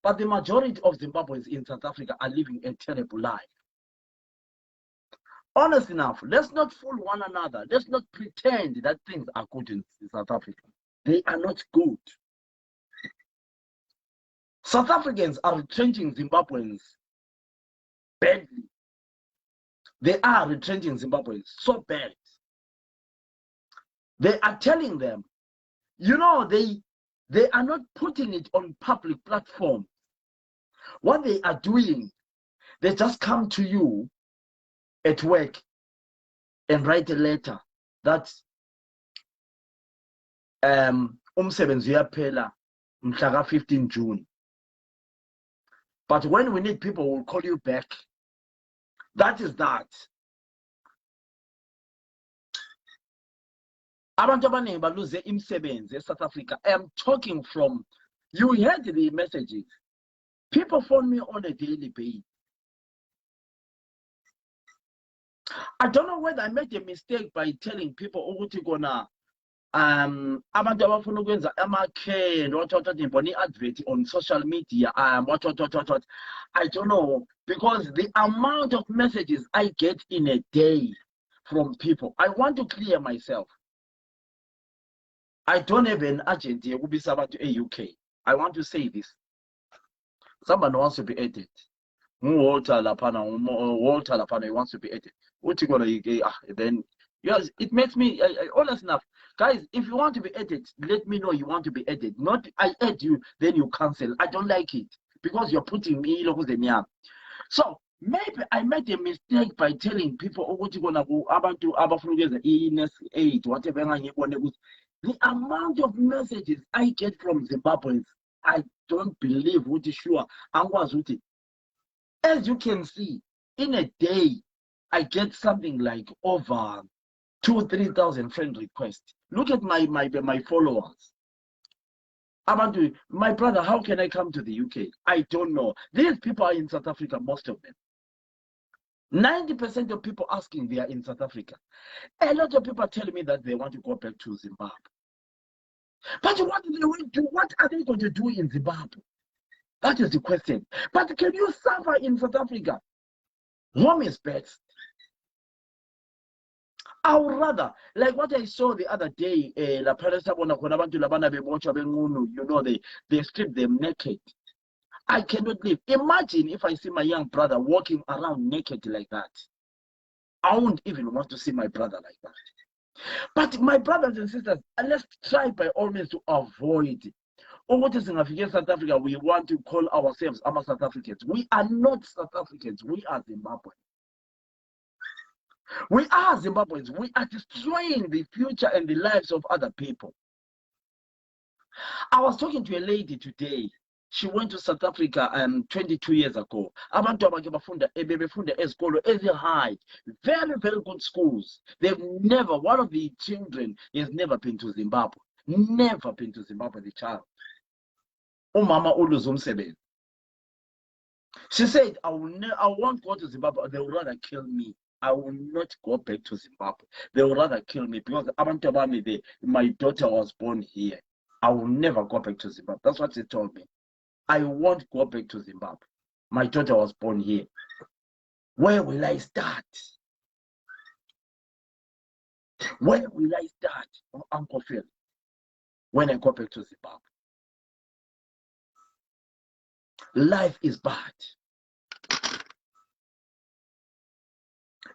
but the majority of Zimbabweans in South Africa are living a terrible life. Honest enough, let's not fool one another. Let's not pretend that things are good in South Africa. They are not good. South Africans are retrenching Zimbabweans badly. They are retrenching Zimbabweans so bad. They are telling them, you know, they are not putting it on public platform. What they are doing, they just come to you at work and write a letter that umsebenzi uyaphela mhla 15 June. But when we need people, we'll call you back. That is that. Abantu abaningi baluze imisebenzi eSouth Africa. I am talking from, you heard the messages. People phone me on a daily basis. I don't know whether I made a mistake by telling people ukuthi kona abantu abafuna ukwenza ama-care and what ngibona i-advert on social media what I don't know, because the amount of messages I get in a day from people, I want to clear myself. I don't have an agent here kubisa abantu e-UK. I want to say this. Someone wants to be added. Walter Lapana, he wants to be added. Then yes, it makes me honest enough. Guys, if you want to be added, let me know you want to be added. Not I add you, then you cancel. I don't like it because you're putting me. So maybe I made a mistake by telling people what you're gonna go about to aid, whatever. The amount of messages I get from Zimbabweans, I don't believe what is sure. As you can see, in a day, I get something like over 2,000-3,000 friend requests. Look at my followers. My brother, how can I come to the UK? I don't know. These people are in South Africa, most of them. 90% of people asking they are in South Africa. A lot of people are telling me that they want to go back to Zimbabwe. But what do they want to do? What are they going to do in Zimbabwe? That is the question. But can you suffer in South Africa? Home is best. I would rather, like what I saw the other day, you know, they strip them naked. I cannot live. Imagine if I see my young brother walking around naked like that. I won't even want to see my brother like that. But my brothers and sisters, let's try by all means to avoid it. Or what is in South Africa, we want to call ourselves South Africans. We are not South Africans, we are Zimbabweans. We are Zimbabweans. We are destroying the future and the lives of other people. I was talking to a lady today. She went to South Africa 22 years ago. Abantu abafunda ezikolo high, very, very good schools. They've never, one of the children has never been to Zimbabwe. Never been to Zimbabwe, the child. Umama uluze umsebenzi. She said, I won't go to Zimbabwe. They would rather kill me. I will not go back to Zimbabwe. They would rather kill me because my daughter was born here. I will never go back to Zimbabwe. That's what she told me. I won't go back to Zimbabwe. My daughter was born here. Where will I start? Where will I start, Uncle Phil, when I go back to Zimbabwe? Life is bad.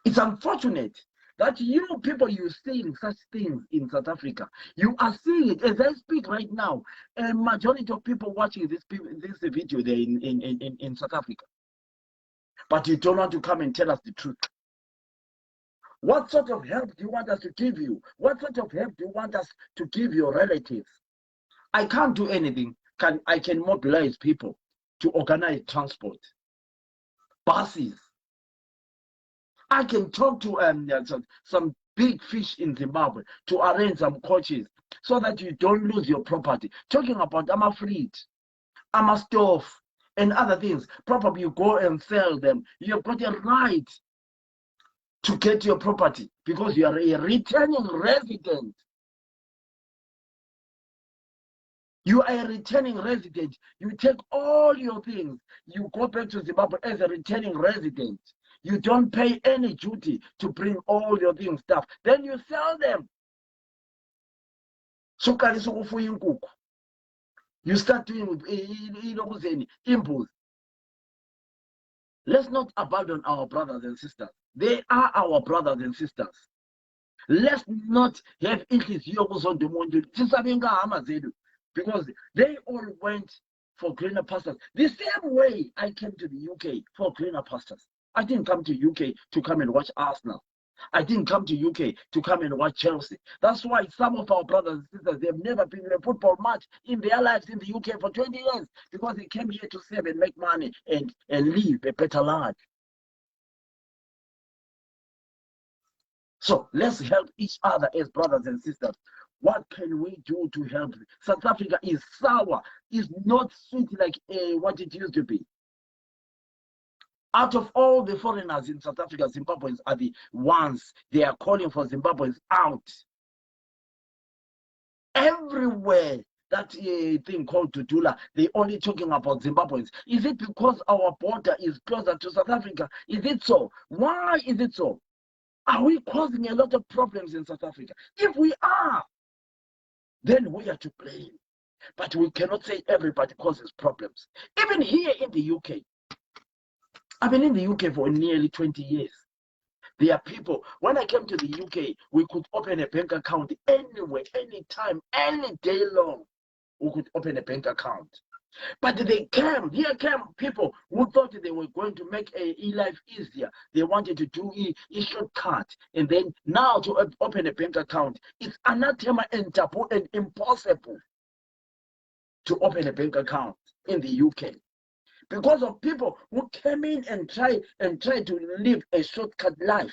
It's unfortunate that you people, you're seeing such things in South Africa. You are seeing it as I speak right now. A majority of people watching this video, they're in South Africa. But you don't want to come and tell us the truth. What sort of help do you want us to give you? What sort of help do you want us to give your relatives? I can't do anything. I can mobilize people to organize transport, buses. I can talk to some big fish in Zimbabwe to arrange some coaches so that you don't lose your property. Talking about fleet, stove, and other things. Probably you go and sell them. You've got a right to get your property because you are a returning resident. You are a returning resident. You take all your things. You go back to Zimbabwe as a returning resident. You don't pay any duty to bring all your things, stuff. Then you sell them. You start doing impulse. Let's not abandon our brothers and sisters. They are our brothers and sisters. Let's not have issues on the moon because they all went for greener pastures. The same way I came to the UK for greener pastures. I didn't come to UK to come and watch Arsenal. I didn't come to UK to come and watch Chelsea. That's why some of our brothers and sisters, they've never been in a football match in their lives in the UK for 20 years because they came here to save and make money and live a better life. So let's help each other as brothers and sisters. What can we do to help? South Africa is sour, is not sweet like what it used to be. Out of all the foreigners in South Africa, Zimbabweans are the ones they are calling for Zimbabweans out. Everywhere that thing called Tutula, they're only talking about Zimbabweans. Is it because our border is closer to South Africa? Is it so? Why is it so? Are we causing a lot of problems in South Africa? If we are, then we are to blame. But we cannot say everybody causes problems. Even here in the UK, I've been in the UK for nearly 20 years. There are people, when I came to the UK, we could open a bank account anywhere, anytime, any day long. We could open a bank account. But here came people who thought they were going to make life easier. They wanted to do a shortcut. And then now to open a bank account, it's anathema and taboo and impossible to open a bank account in the UK. Because of people who came in and tried to live a shortcut life,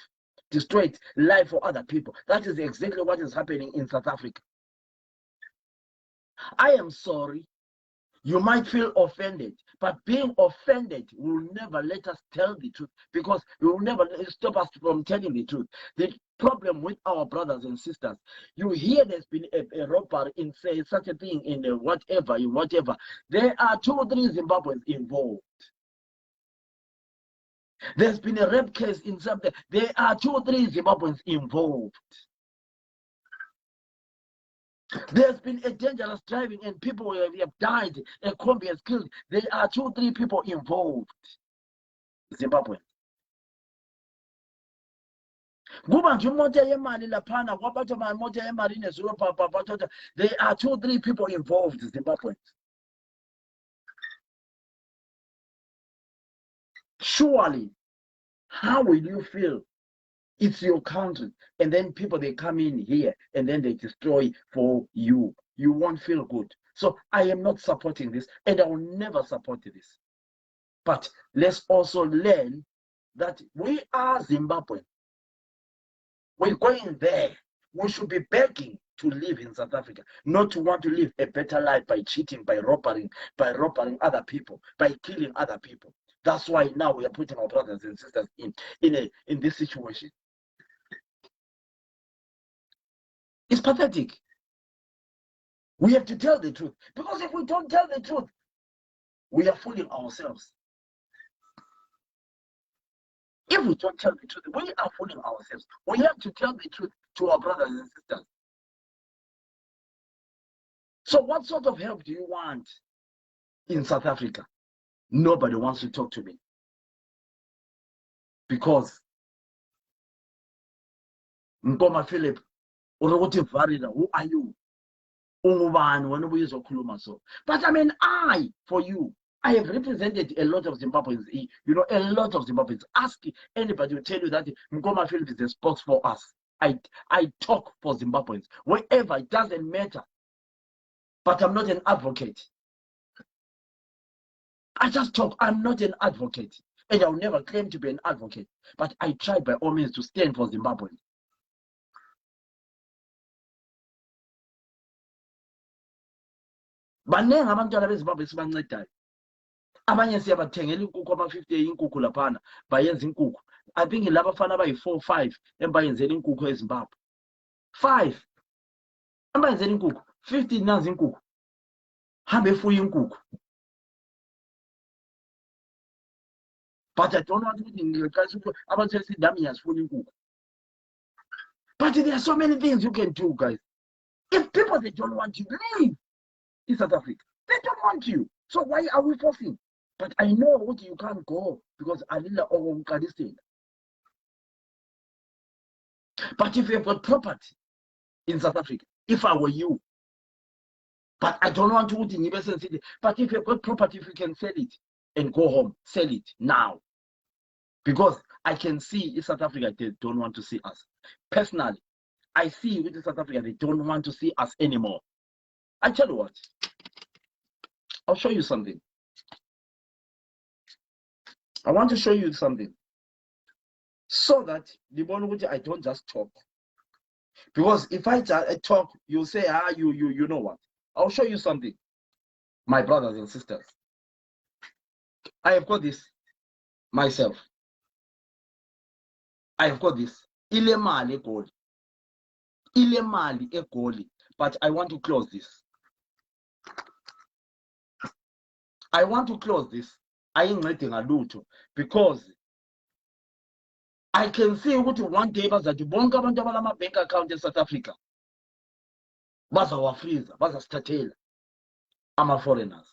destroyed life for other people. That is exactly what is happening in South Africa. I am sorry. You might feel offended, but being offended will never let us tell the truth because it will never stop us from telling the truth. The problem with our brothers and sisters, you hear there's been a robbery in say such a thing in whatever. There are 2 or 3 Zimbabweans involved. There's been a rape case in something. There are 2 or 3 Zimbabweans involved. There's been a dangerous driving and people have died. A combi has killed. There are 2 or 3 people involved. Zimbabwe. There are 2 or 3 people involved. Zimbabwe. Surely, how will you feel? It's your country, and then people they come in here and then they destroy for you. You won't feel good. So I am not supporting this, and I will never support this. But let's also learn that we are Zimbabwe. We're going there. We should be begging to live in South Africa, not to want to live a better life by cheating, by robbing other people, by killing other people. That's why now we are putting our brothers and sisters in this situation. It's pathetic. We have to tell the truth. Because if we don't tell the truth, we are fooling ourselves. If we don't tell the truth, we are fooling ourselves. We have to tell the truth to our brothers and sisters. So what sort of help do you want in South Africa? Nobody wants to talk to me. Because Nkoma Philip, who are you? But I mean, for you, I have represented a lot of Zimbabweans, a lot of Zimbabweans. Ask anybody to tell you that Nkoma Philip is a spokes for us. I talk for Zimbabweans. Wherever, it doesn't matter. But I'm not an advocate. I just talk. I'm not an advocate. And I'll never claim to be an advocate. But I try by all means to stand for Zimbabweans. Banengi abantwana beZimbabwe sibancedayo. Abanye siyabathengela inkukhu ama-50 inkukhu laphana bayenza inkukhu. I think laba fana abayi-4 5 embayenzela inkukhu eZimbabwe. 5 embayenzela inkukhu 50 nazi inkukhu. Hambe efuya inkukhu. But I don't want to think about inkukhu. But there are so many things you can do, guys. If people they don't want you, leave in South Africa. They don't want you. So why are we forcing? But I know what you can't go because Alila or Kadistan. But if you have got property in South Africa, if I were you, but I don't want to put in Universal City. But if you've got property, if you can sell it and go home, sell it now. Because I can see in South Africa, they don't want to see us. Personally, I see with South Africa, they don't want to see us anymore. I tell you what, I'll show you something. I want to show you something. So that the one which I don't just talk. Because if I talk, you say, you know what? I'll show you something. My brothers and sisters. I have got this myself. I have got this. Ile mali egoli. Ile mali egoli. But I want to close this. I want to close this. I ain't writing a lot because I can see what one day that you bonga bank bank account in South Africa. Baza wa freezer, baza statela. I'm a foreigners.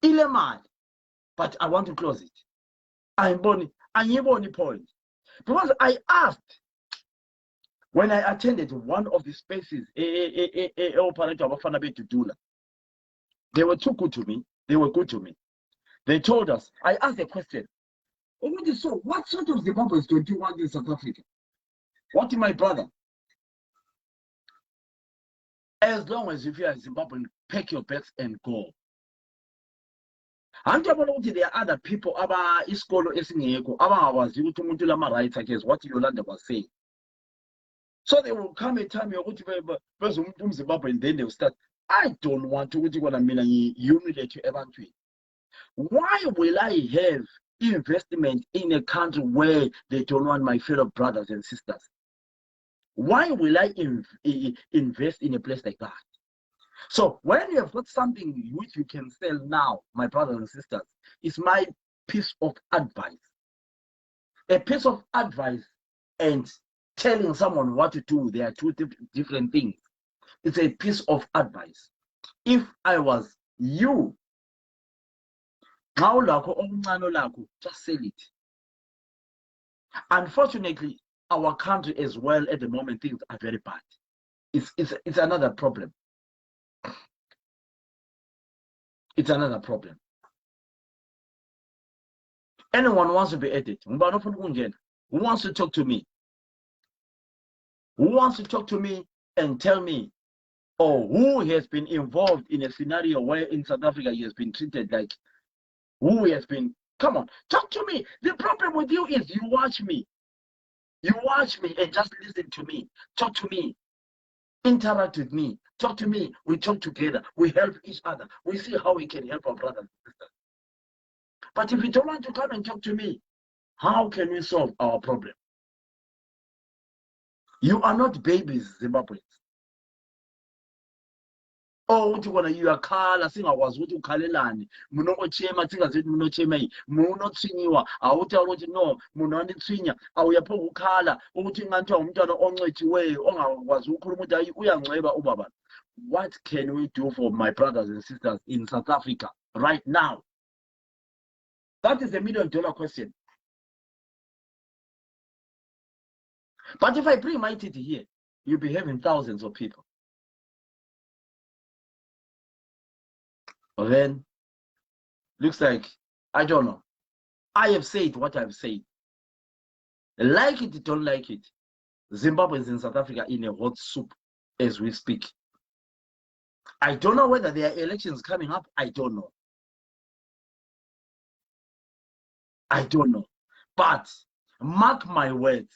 Ile mali. But I want to close it. I'm born point. Because I asked when I attended one of the spaces, operator of to do that. They were too good to me. They were good to me. They told us, I asked a question. So what sort of Zimbabweans do you want in South Africa? What is my brother? As long as if you are Zimbabwean, pack your bags and go. And there are other people about iskolo esingeko abawazi ukuthi umuntu lama rights against what Yolanda was saying. So they will come a time ukuthi bezomuntu Zimbabwe and then they will start. I don't want to humiliate you ever. Why will I have investment in a country where they don't want my fellow brothers and sisters? Why will I invest in a place like that? So when you have got something which you can sell now, my brothers and sisters, it's my piece of advice. A piece of advice and telling someone what to do, they are two different things. It's a piece of advice. If I was you, just sell it. Unfortunately, our country as well at the moment, things are very bad. It's another problem. It's another problem. Anyone wants to be edited? Who wants to talk to me? Who wants to talk to me and tell me, or who has been involved in a scenario where in South Africa he has been treated like, who has been, come on, talk to me. The problem with you is you watch me. You watch me and just listen to me. Talk to me. Interact with me. Talk to me. We talk together. We help each other. We see how we can help our brothers and sisters. But if you don't want to come and talk to me, how can we solve our problem? You are not babies, Zimbabweans. Oh, what you wanna you are kala singa was what you kalelani. Muno chema tinga zit muno chema muno tsinyiwa. Awuta ukuthi no muno anditsinya. Awuyapho ukhala ukuthi nganthi umntwana oncethiweyo ongakwazi ukukhuluma ukuthi uyangceba ubaba. What can we do for my brothers and sisters in South Africa right now? That is a $1 million question. But if I bring my titty here, you'll be having thousands of people. Then, looks like, I don't know. I have said what I've said. Like it, don't like it. Zimbabwe is in South Africa in a hot soup as we speak. I don't know whether there are elections coming up. I don't know. I don't know. But mark my words,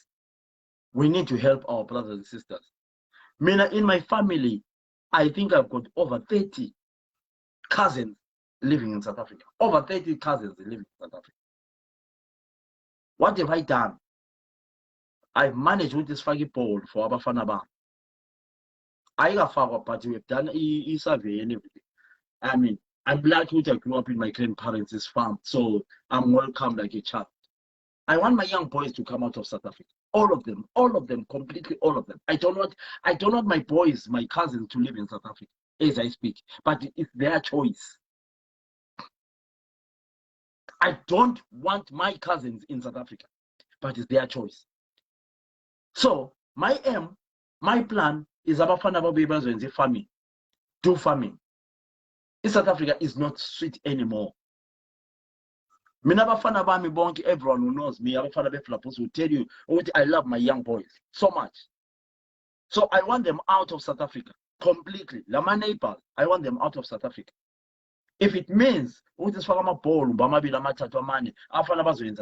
we need to help our brothers and sisters. In my family, I think I've got over 30 cousins living in South Africa. Over 30 cousins living in South Africa. What have I done? I've managed with this faggy poll for Abafana Bam. I got far party. We've done a survey and everything. I mean, I'm glad I grew up in my grandparents' farm, so I'm welcome like a child. I want my young boys to come out of South Africa. All of them, completely all of them. I don't want my boys, my cousins to live in South Africa as I speak, but it's their choice. I don't want my cousins in South Africa, but it's their choice. So my aim, my plan is Abafana Babebazwenzi farming, do farming. In South Africa is not sweet anymore. Minabafana Bami Bonki, everyone who knows me, Abafana Beflapos will tell you what I love my young boys so much. So I want them out of South Africa completely. Lama neighbors, I want them out of South Africa. If it means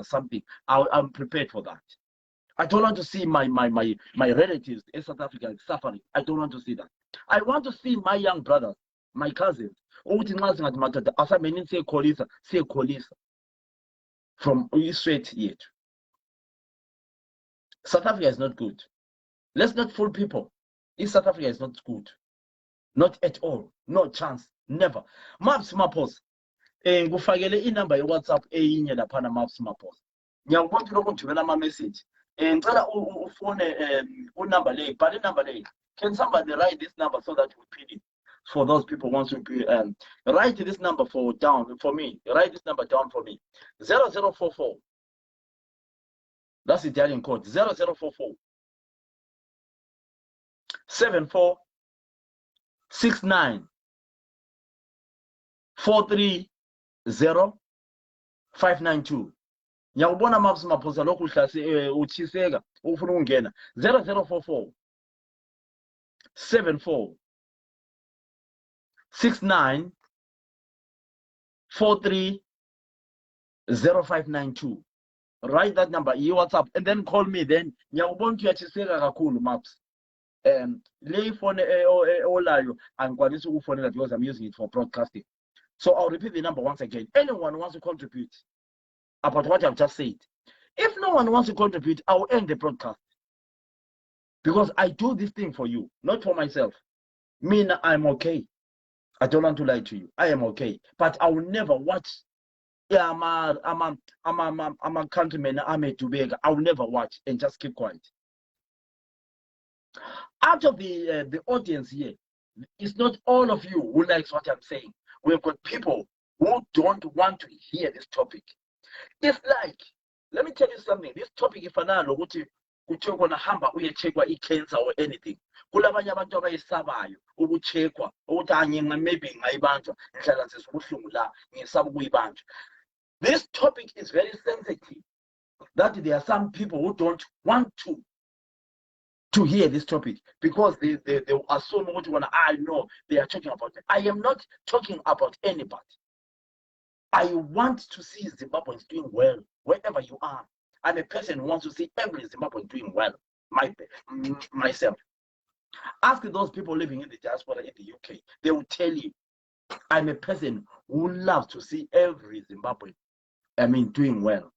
something, I'm prepared for that. I don't want to see my relatives in South Africa suffering. I don't want to see that. I want to see my young brothers, my cousins, from straight yet. South Africa is not good. Let's not fool people. In South Africa is not good. Not at all. No chance. Never. Maps Mapos. Ngufakele inamba WhatsApp eyinye laphana Maps Mapos. Ngiyakubona ukuthi lokho my message. Ngicela ufone unumber le, but number le. Can somebody write this number so that we pin it for those people who want to be write this number for me. Write this number down for me. 0044. That's the Italian code. 0044 74 69 430 592. Nyakubona Maps Maphosa lokhu hlase uchiseka ufuna ungena 0044 74 69 43 0592. Write that number, WhatsApp, and then call me. Then nyakubona uyachiseka kakhulu Maps. Lay phone olayo angikwanisi ukufonela because I'm using it for broadcasting. So I'll repeat the number once again. Anyone who wants to contribute about what I've just said. If no one wants to contribute, I'll end the broadcast. Because I do this thing for you, not for myself. Me, I'm okay. I don't want to lie to you. I am okay. But I will never watch. Yeah, I'm a countryman, I'm a Tobago. I will never watch and just keep quiet. Out of the audience here, it's not all of you who likes what I'm saying. We've got people who don't want to hear this topic. It's like, let me tell you something. This topic, if analo ukuthi gonna hamba uyechekwa i-cancer or anything. Kulabanye abantu abayisabayo ukuchekwa ukuthi anyenga maybe ngayibanjwa ngihlala sesibuhlungu la ngisaba ukuyibanjwa. This topic is very sensitive. That there are some people who don't want to hear this topic because they assume what I know they are talking about. I am not talking about anybody. I want to see Zimbabweans doing well wherever you are. I'm a person who wants to see every Zimbabwean doing well. Myself. Ask those people living in the diaspora in the UK. They will tell you, I'm a person who loves to see every Zimbabwean, doing well.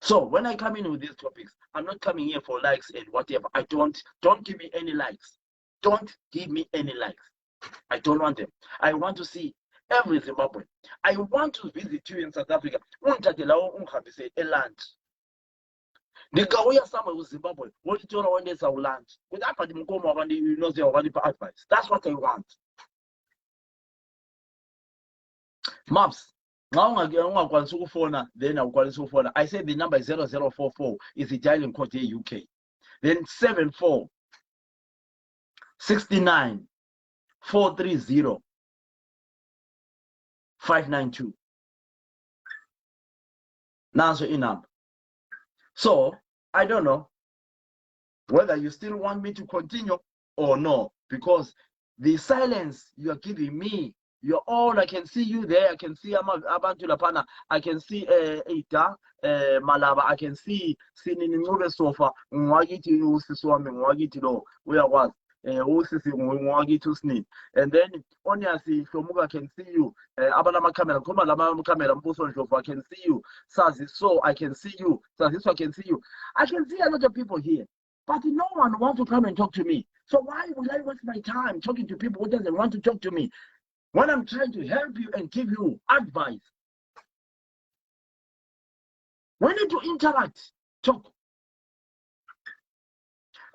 So when I come in with these topics, I'm not coming here for likes and whatever. Don't give me any likes. Don't give me any likes. I don't want them. I want to see every Zimbabwean. I want to visit you in South Africa. Nigawuya somewhere with Zimbabwe. What you tell one day I will land. Without the Mukomo and you know they already advice. That's what I want. Maps. Now I'm going to phone. Then I'll call you phone. I said the number is 0044 is the dialing code here UK. Then 74 69 430 592. Now so enough. So I don't know whether you still want me to continue or no, because the silence you are giving me, you're all, I can see you there, I can see Abantu Lapana, I can see Eita, Malaba, I can see Sinin Sofa, Mwagiti Usiswami, Mwagiti, where was and then Onyasi Shomuga can see you. Abanama camera, Kuma Lama camera, I can see you. Sazi, so I can see you. Sazi, so I can see you. I can see a lot of people here, but no one wants to come and talk to me. So why would I waste my time talking to people who doesn't want to talk to me when I'm trying to help you and give you advice? We need to interact, talk.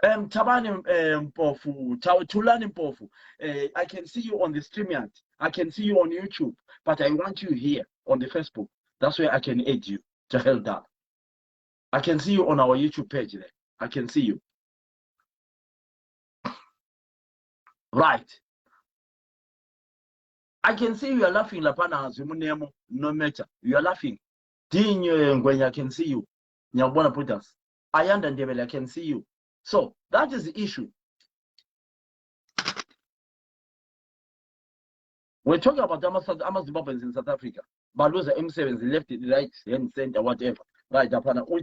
Tabani Mpofu, Tulani Mpofu. I can see you on the StreamYard. I can see you on YouTube, but I want you here on the Facebook. That's where I can aid you to help that. I can see you on our YouTube page there. I can see you. Right. I can see you are laughing, Lapana, Zimunemo, no matter. You are laughing. When I can see you. Nyabona Putas. I am the devil, I can see you. So that is the issue. We're talking about Zimbabweans in South Africa. Baluza M7s, left, right, hand, center, whatever. Right,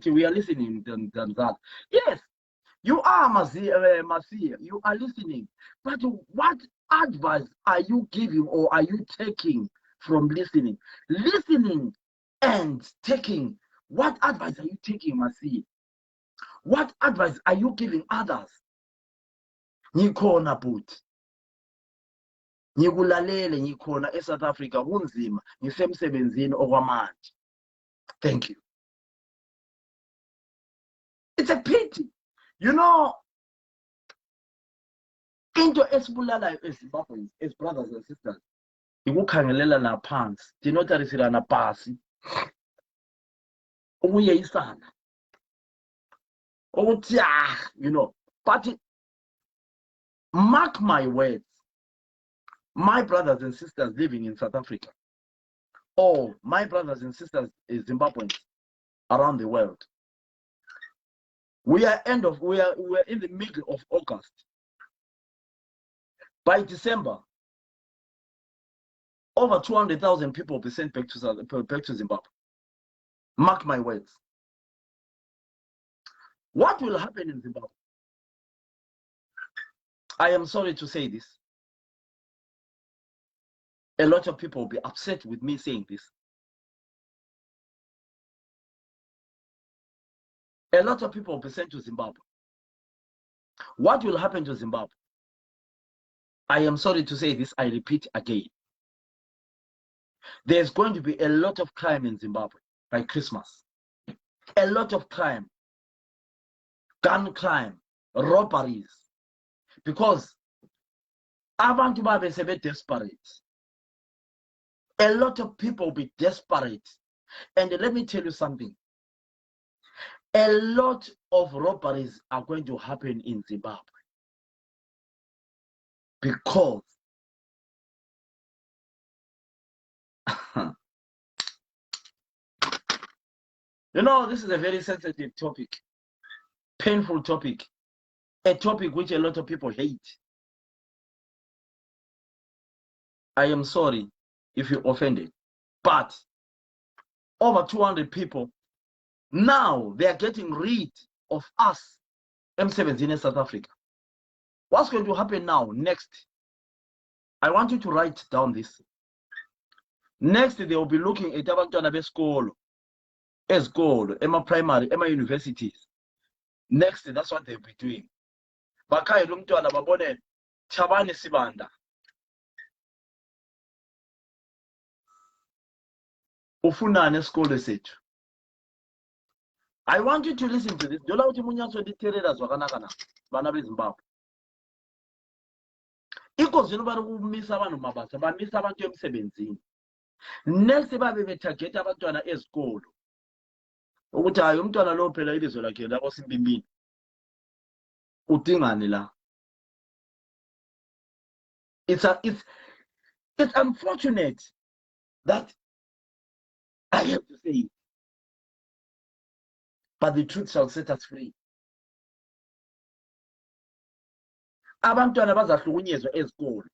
we are listening than that. Yes, you are Masia, you are listening. But what advice are you giving or are you taking from listening? Listening and taking, what advice are you taking, Masia? What advice are you giving others? Nikona put. Nikulalele nikona South Africa kunzima ngisemsebenzini okwamanje. Thank you. It's a pity. You know, into esibulala eZimbabwe, as brothers and sisters, ikukhangelela na phansi, tinotarisira na pasi. Ukuyeyisana. Ukuthi you know, but mark my words. My brothers and sisters living in South Africa, or my brothers and sisters Zimbabweans around the world, we are in the middle of August. By December, over 200,000 people will be sent back to Zimbabwe. Mark my words. What will happen in Zimbabwe? I am sorry to say this. A lot of people will be upset with me saying this. A lot of people will be sent to Zimbabwe. What will happen to Zimbabwe? I am sorry to say this, I repeat again. There's going to be a lot of crime in Zimbabwe by Christmas. A lot of crime. Gun crime, robberies. Because abantu babe sebe desperate. A lot of people will be desperate. And let me tell you something. A lot of robberies are going to happen in Zimbabwe. Because you know, this is a very sensitive topic, painful topic, a topic which a lot of people hate. I am sorry if you're offended, but over 200 people, now they are getting rid of us, M7s in South Africa. What's going to happen now, next? I want you to write down this. Next, they will be looking at abantwana school, Emma primary, Emma universities. Next, that's what they'll be doing. Bakai lumtwana babone Chabane Sibanda. Ufunane school sethu. I want you to listen to this. Dola uthi munyaso diterera zwakanaka na bana beZimbabwe. Iko zino bari kumisa abantu mabasa, bamisa abantu emsebenzini. Next babe betarget abantwana ezikolo. Ukuthi hayi umntwana lo phela ilizwe lakhe la kwasimbimbini. Udingani la. It's unfortunate that I have to say it. But the truth shall set us free. Abantwana bazahlukunyezwa ezikolo.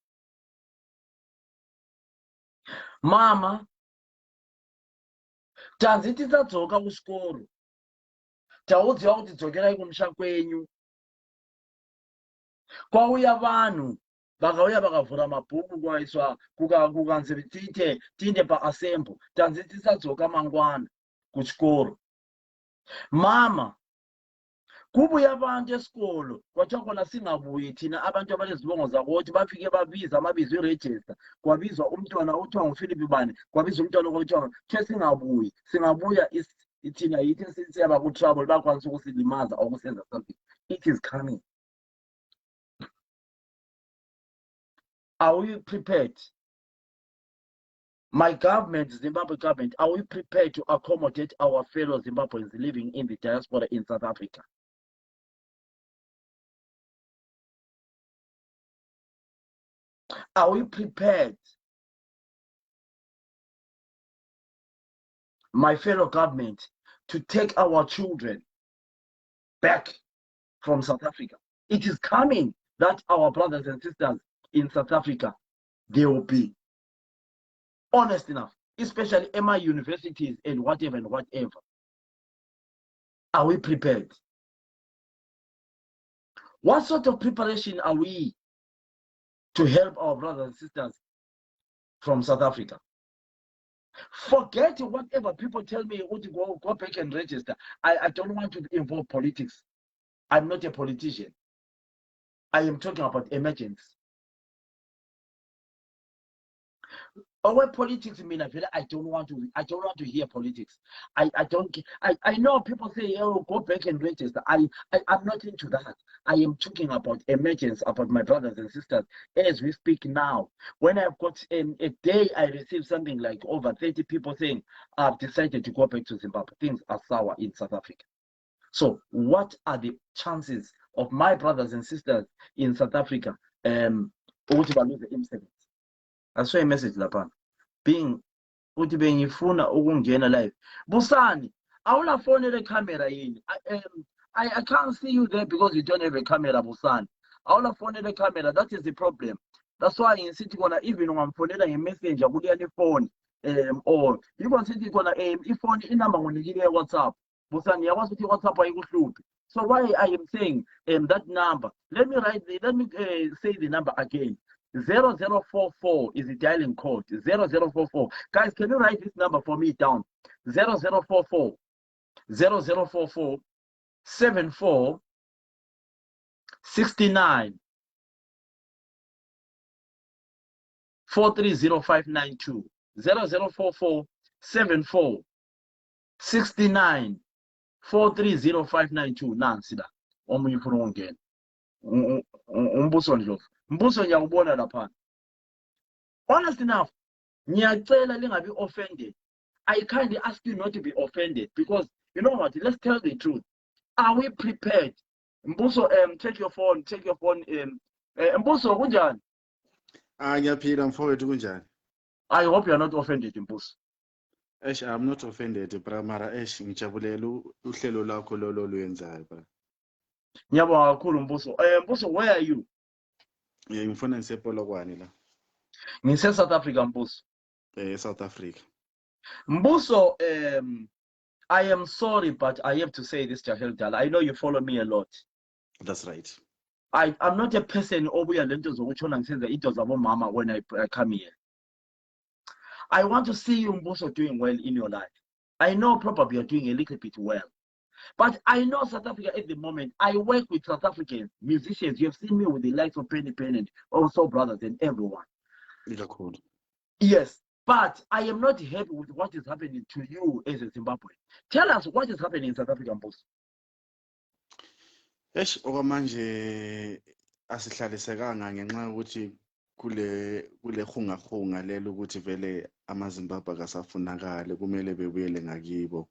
Mama, tanzithi sadzoka kusikolo. Tawudziwa kuti dzokera kumsha kwenyu. kwauya vanhu vakauya vakavhura mabhuku kwaiswa kukanzi tiinde paassemble tanzi tisadzoka mangwana kuchikoro. Mama kubuya abantu esikolo kwathiwa singabuyi thina abantu abanezibongo zakuthi bafike babiza amabizo iregister kwabizwa umntwana uthiwa nguPhilip bani kwabizwa umntwana okuthiwa singabuya thina yithi siyaba ku-trouble bakwanisa ukusilimaza okusenza something. It is coming. Are we prepared? My government, Zimbabwe government, are we prepared to accommodate our fellow Zimbabweans living in the diaspora in South Africa? Are we prepared, my fellow government, to take our children back from South Africa? It is coming that our brothers and sisters in South Africa, they will be honest enough, especially in my universities and whatever and whatever. Are we prepared? What sort of preparation are we to help our brothers and sisters from South Africa? Forget whatever people tell me, go back and register. I don't want to involve politics. I'm not a politician. I am talking about emergency. Our politics mean I don't want to hear politics. I know people say, oh, go back and register. I'm not into that. I am talking about emergency, about my brothers and sisters as we speak now. When I've got a day, I received something like over 30 people saying, I've decided to go back to Zimbabwe. Things are sour in South Africa. So what are the chances of my brothers and sisters in South Africa ukuthi baluze imisebenzi? I saw a message lapha being uthi bengifuna ukungena live. Busani awulafonele camera yini? I can't see you there because you don't have a camera, Busani. Awulafonele camera, that is the problem. That's why in city kona even ungamfonela ngemessenger kuliya ni phone or you can see kona ifone inamba ngonikile WhatsApp. Busani yakwazi ukuthi WhatsApp ayikuhluphi. So why I am saying that number, let me say the number again. 0044 is the dialing code. 0044. Guys, can you write this number for me down? 0044 74 69 430592. 0044 74 69 430592. Nansi la omunye ufuna ukungena umbuso Ndlovu. Mbuso ngiyakubona lapha. Honest enough, ngiyacela lingabi offended. I kindly ask you not to be offended because you know what, let's tell the truth. Are we prepared? Mbuso, take your phone. Mbuso kunjani? Ngiyaphila mfowethu kunjani? I hope you are not offended, Mbuso. I'm not offended, mara ngijabulela uhlelo lakho lolo lwenzayo bra. Ngiyabonga kakhulu Mbuso. Mbuso, where are you? Ngifuna ngisepolokwane la. Ngise South Africa, Mbuso. South Africa. Mbuso, I am sorry, but I have to say this, Jahel Dala. I know you follow me a lot. That's right. I'm not a person obuya lento zokuchona ngisenza into zabo mama when I come here. I want to see you, Mbuso, doing well in your life. I know probably you're doing a little bit well. But I know South Africa at the moment. I work with South African musicians. You have seen me with the likes of Penny and also brothers and everyone. Cool. Yes, but I am not happy with what is happening to you as a Zimbabwean. Tell us what is happening in South Africa, Mbuso. Okwamanje asihlalisekanga ngenxa ukuthi kule khunga lelo ukuthi vele amaZimbabwe akasafunakala kumele bebuyele ngakibo.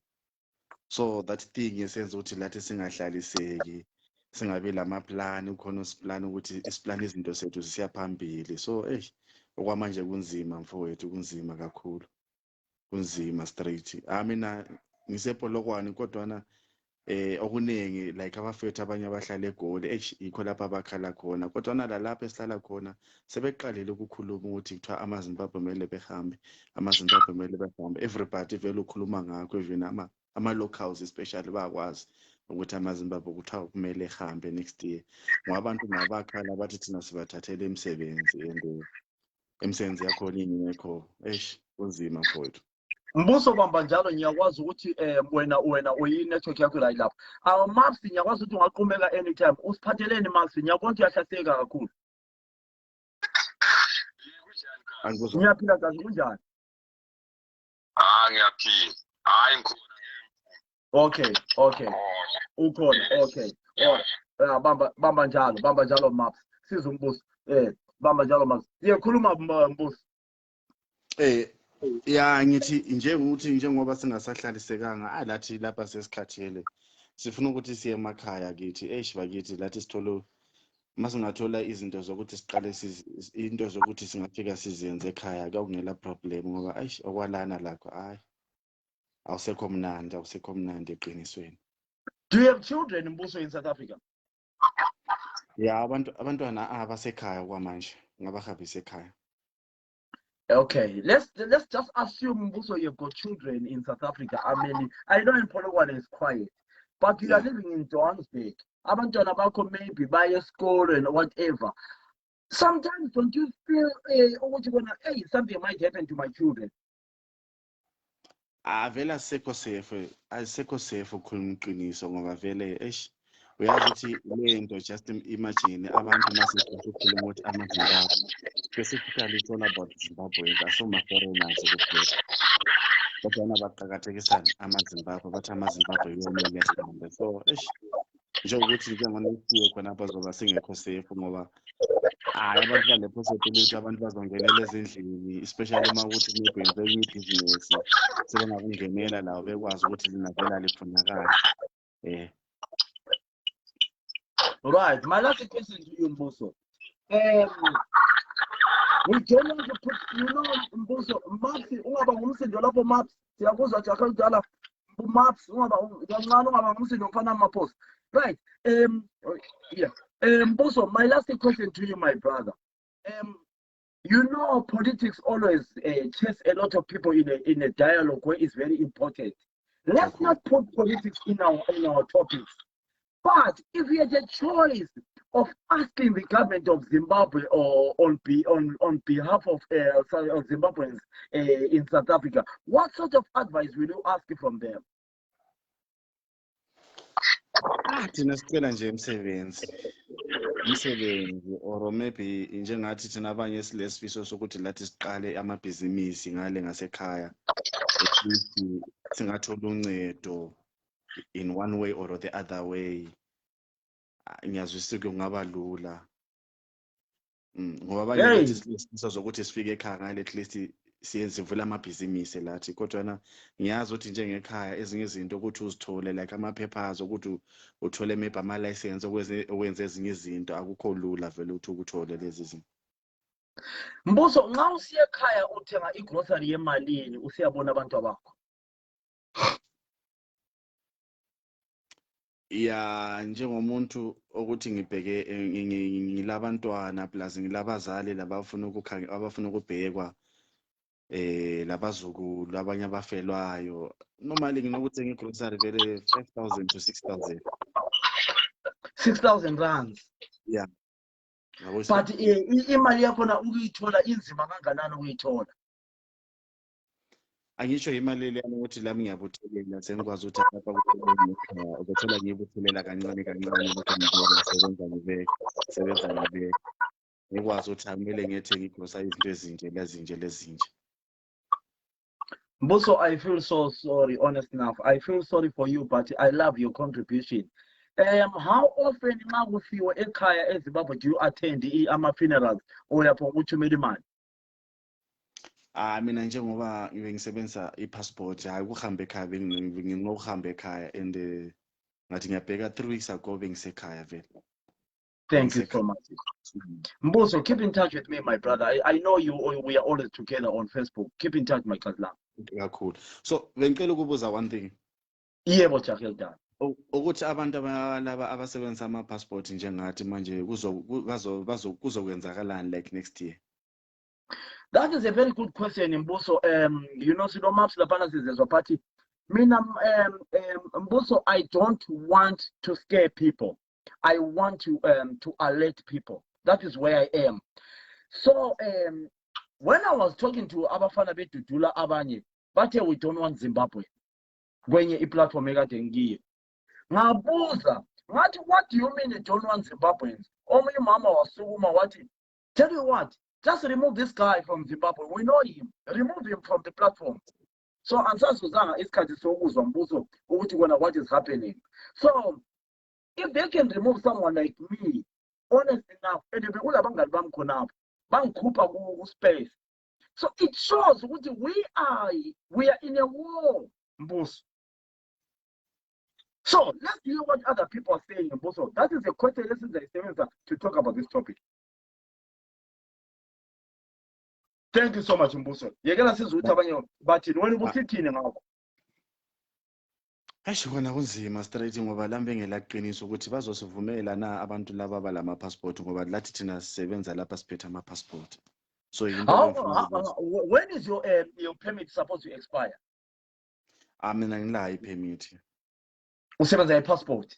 So that thing yesenza ukuthi lathi singahlaliseki singabe lamaplan ukhona usiplan ukuthi isiplan izinto sethu sisiya phambili. So okwamanje kunzima mfowethu, kunzima kakhulu, kunzima straight. Mina ngisepolokwane kodwa okuningi like abafethu abanye abahlala eGoli ikho lapha abakhala khona kodwa nalapha esihlala khona sebeqalile ukukhuluma ukuthi kuthiwa amaZimbabwe kumele behambe, amaZimbabwe kumele behambe. Everybody vele ukhuluma ngakho, even ama locals especially bayakwazi ukuthi amaZimbabwe kuthiwa kumele ehambe next year ngoba abantu nabakhala bathi thina sibathathele imisebenzi and imisebenzi yakhona ingekho kunzima mfowethu. Mbuso bamba njalo ngiyakwazi ukuthi wena uyi-network yakho la ilapha. Maps ngiyakwazi ukuthi ungaqhumeka anytime. Usiphatheleni Maps ngiyabona ukuthi uyahlaseleka kakhulu. Ngiyaphila kahle kunjani? Ngiyaphila. Hayi ngikhona. Okay. Ukhona. Okay. Bamba njalo Maps. Siza umbuso. Bamba njalo Maps. Khuluma mbuso. Ya ngithi njengoba singasahlalisekanga lathi lapha sesikhathele sifuna ukuthi siye emakhaya kithi bakithi lathi sithole masingathola izinto zokuthi siqale into zokuthi singafika sizenze ekhaya akungela problem ngoba okwalana lakho awusekho mnandi eqinisweni. Do you have children mbuso in South Africa? Ya abantwana abasekhaya kwamanje ngabahambisa ekhaya. Okay, let's just assume also you've got children in South Africa. I mean, I know in Polokwane is quiet, but you are living in Johannesburg. Abantwana bakho maybe by a school and whatever. Sometimes don't you feel something might happen to my children? Vele asekho safe ukukhuluma iqiniso ngoba vele uyazi ukuthi lento just imagine abantu masekukhuluma ukuthi amaZimbabwe specifically it's all about Zimbabweans asoma-foreigners kuphela kodwa baqakathekisana amaZimbabwe bathi amaZimbabwe yomele ehambe so njengokuthi njengonesiye khonapha zoba singekho safe ngoba abantu bale possibility abantu bazongenela ezindlini especially uma ukuthi nibenze ibhizinesi sebengakungenela lawo bekwazi ukuthi linavela lifunakala. Right, my last question to you, Mbuso. We don't want to put, Mbuso, Maps, ungaba ngumsindo lapho Maps, siyakuzwa nje akudala Maps, ungaba ngumsindo mfana amapost. Right, Mbuso, my last question to you, my brother. Politics always chase a lot of people in a dialogue where it's very important. Let's not put politics in our topics. But if we had a choice of asking the government of Zimbabwe or on behalf of Zimbabweans in South Africa, what sort of advice will you ask from them? Thina sicela nje imisebenzi or maybe njengathi thina abanye silesifiso sokuthi lathi siqale amabhizinisi ngale ngasekhaya at least singathola uncedo in one way or the other way. Ngiyazwisisa kungaba lula ngoba abanye bathi silesifiso zokuthi sifike ekhaya ngale at least sivula amabhizinisi lathi kodwa ngiyazi ukuthi njengekhaya ezinye izinto ukuthi uzithole like ama-papers ukuthi uthole maybe ama-license okwenza ezinye izinto akukho lula vele ukuthi ukuthole lezi zinto. Mbuso, nxa usiya ekhaya uthenga igrocery yemalini usiyabona abantu abakho? Ya njengomuntu ukuthi ngibheke ngilabantwana plus ngilabazali labafuna ukubhekwa labazukulu abanye abafelwayo normally nginokuthenga igrocery vele 5,000 to 6,000. 6,000 rands. Yeah. But imali yakhona ukuyithola inzima kanganani ukuyithola? Angisho imali le ukuthi lami ngiyabuthelela sengikwazi ukuthi lapha kuthelela ukuthola ngiyibuthelela kancane ukuthi sebenza ngikwazi ukuthi kumele ngiyethenge igrocery izinto ezinje. Mbuso, I feel so sorry, honest enough. I feel sorry for you, but I love your contribution. How often nxa kufiwe ekhaya eZimbabwe do you attend ama-funerals or uyapho ukuthumela imali? Mina njengoba ngisebenza i-passport hayi ukuhamba ekhaya nginokuhamba ekhaya and ngathi ngiyabheka 3 weeks ago bengisekhaya vele. Thank you so much. Mbuso, keep in touch with me, my brother. I know we are always together on Facebook. Keep in touch, my cousin. Yeah, cool. So bengicela ukubuza one thing. Yebo Jahilda. Ukuthi abantu laba abasebenzisa ama-passport njengathi manje kuzokwenzakalani like next year? That is a very good question, Mbuso. Silomaps lapana sizezwa party Mina, Mbuso, I don't want to scare people. I want to alert people. That is where I am. So when I was talking to Abafana Betudula Abanye, but we don't want Zimbabwe. When you platform Megatengi. Ngabuza, what do you mean you don't want Zimbabweans? Only Mama was Suguma what? Tell you what, just remove this guy from Zimbabwe. We know him. Remove him from the platform. So answer Susanna is what is happening. So if they can remove someone like me, honest enough, and if space. So it shows what we are in a war. So let's hear what other people are saying. That is the question to talk about this topic. Thank you so much, Mbuso. You're gonna say but when you sit in now. Asho kona kunzima straight ngoba lambe ngelaqiniso ukuthi bazosivumela na abantu laba abalama passport ngoba lathi thina sisebenza lapha siphethe ama passport. So when is your permit supposed to expire? Mina ngila permit. Usebenza passport.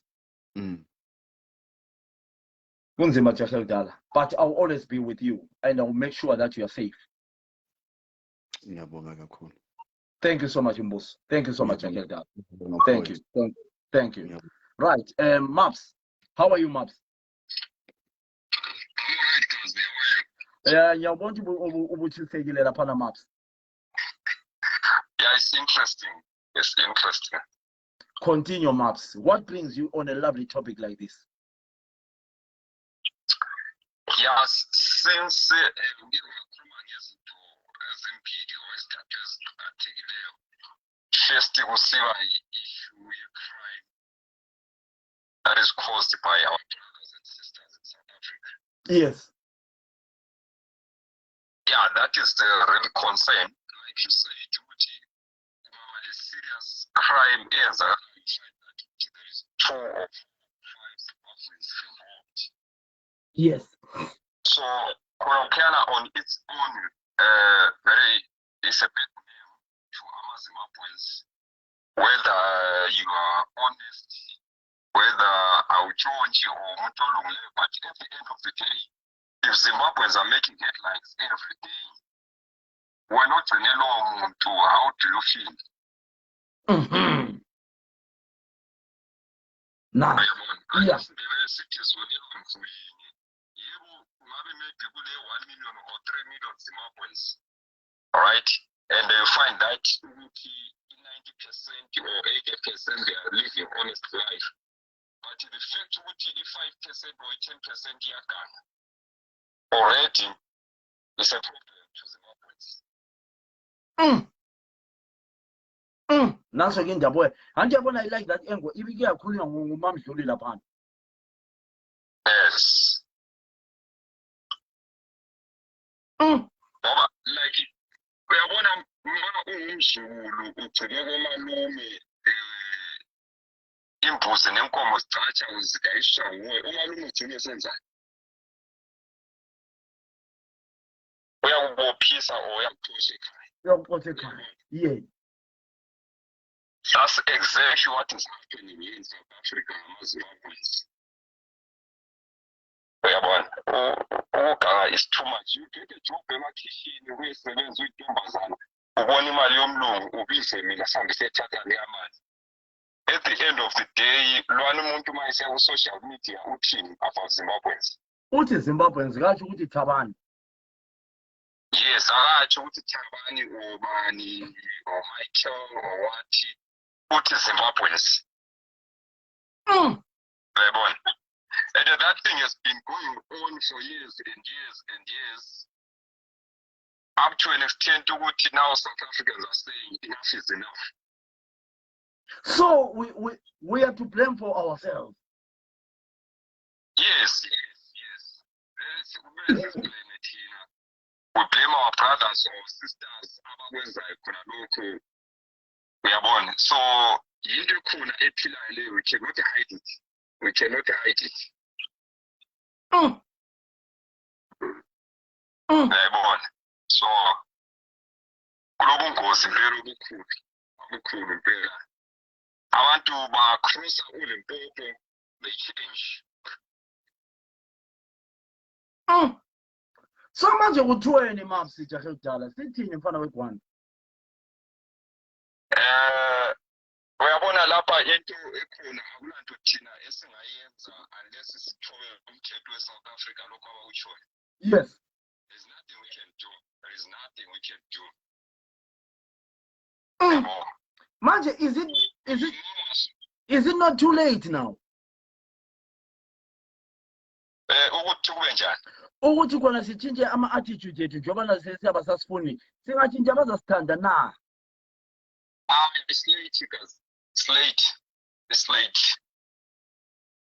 Kunzima Yolanda, but I'll always be with you and I'll make sure that you are safe. Ngiyabonga kakhulu. Thank you so much, Mbuso. Thank you so much, Yolanda. Thank you. Thank you. Right. Maps. How are you, Maps? Yeah, you want to say Maps. Yeah, it's interesting. It's interesting. Continue, Maps. What brings you on a lovely topic like this? Yes, since first we see an issue with crime that is caused by our brothers and sisters in South Africa. Yes. Yeah, that is the real concern. Like you said, the serious crime is that there is 2 or 5 Zimbabweans involved. Yes. So Kolokana on its own, it's a bit new to our Zimbabweans. Whether you are honest, whether Auchonji or Mutolungle, but at the end of the day, if Zimbabweans are making headlines every day, we're not any long to how do you feel? Nah. Yeah. Maybe 1 million or 3 million Zimbabweans. Alright? And they find that 90% or 80% they are living honest life. But the fact that if 5% or 10% already is a problem to Zimbabweans. Naso again, the boy. And I like that angle. If you get a cooling on Mam's Yolanda. Yes. Like uyabona umshulu ugcine komalume imbuzi nenkomo zicatsha uzigayisha nguwe umalume ugcine senzani uyakubophisa or uyakuphosha ekhaya. Yeah. That's exactly what is happening in South Africa Zimbabweans. Is too much. You get a job in a kitchen, we seven with Dumbazan, one Malium, Ubise, Milasam, at the end of the day, Luanum to myself social media routine about Zimbabweans. What is Zimbabweans? Rajuti Taban. Yes, Rajuti Tabani or Bani or Michael or what is Zimbabweans? And that thing has been going on for years and years and years, up to an extent to what now South Africans are saying enough is enough. So we have to blame for ourselves. Yes. We blame our brothers or sisters. We are born. So we cannot hide it. We cannot hide it. So, okukhulu impela. Abantu bacrossa uLimpopo, they change. So manje kuthiweni Mapsi jahe kudala sithini mfana wegwanda? Uyabona lapha into ekhona akulanto thina esingayenza unless sithobe umthetho weSouth Africa lokho abawutshoyo. Yes. There's nothing we can do. There is nothing we can do. Manje, is it not too late now? Ukuthi kube njani? Ukuthi kona sitshintshe ama-attitude ethu njengoba sesiyaba sasifuni singatshintsha bazasithanda na? It's late, guys. It's late. It's late.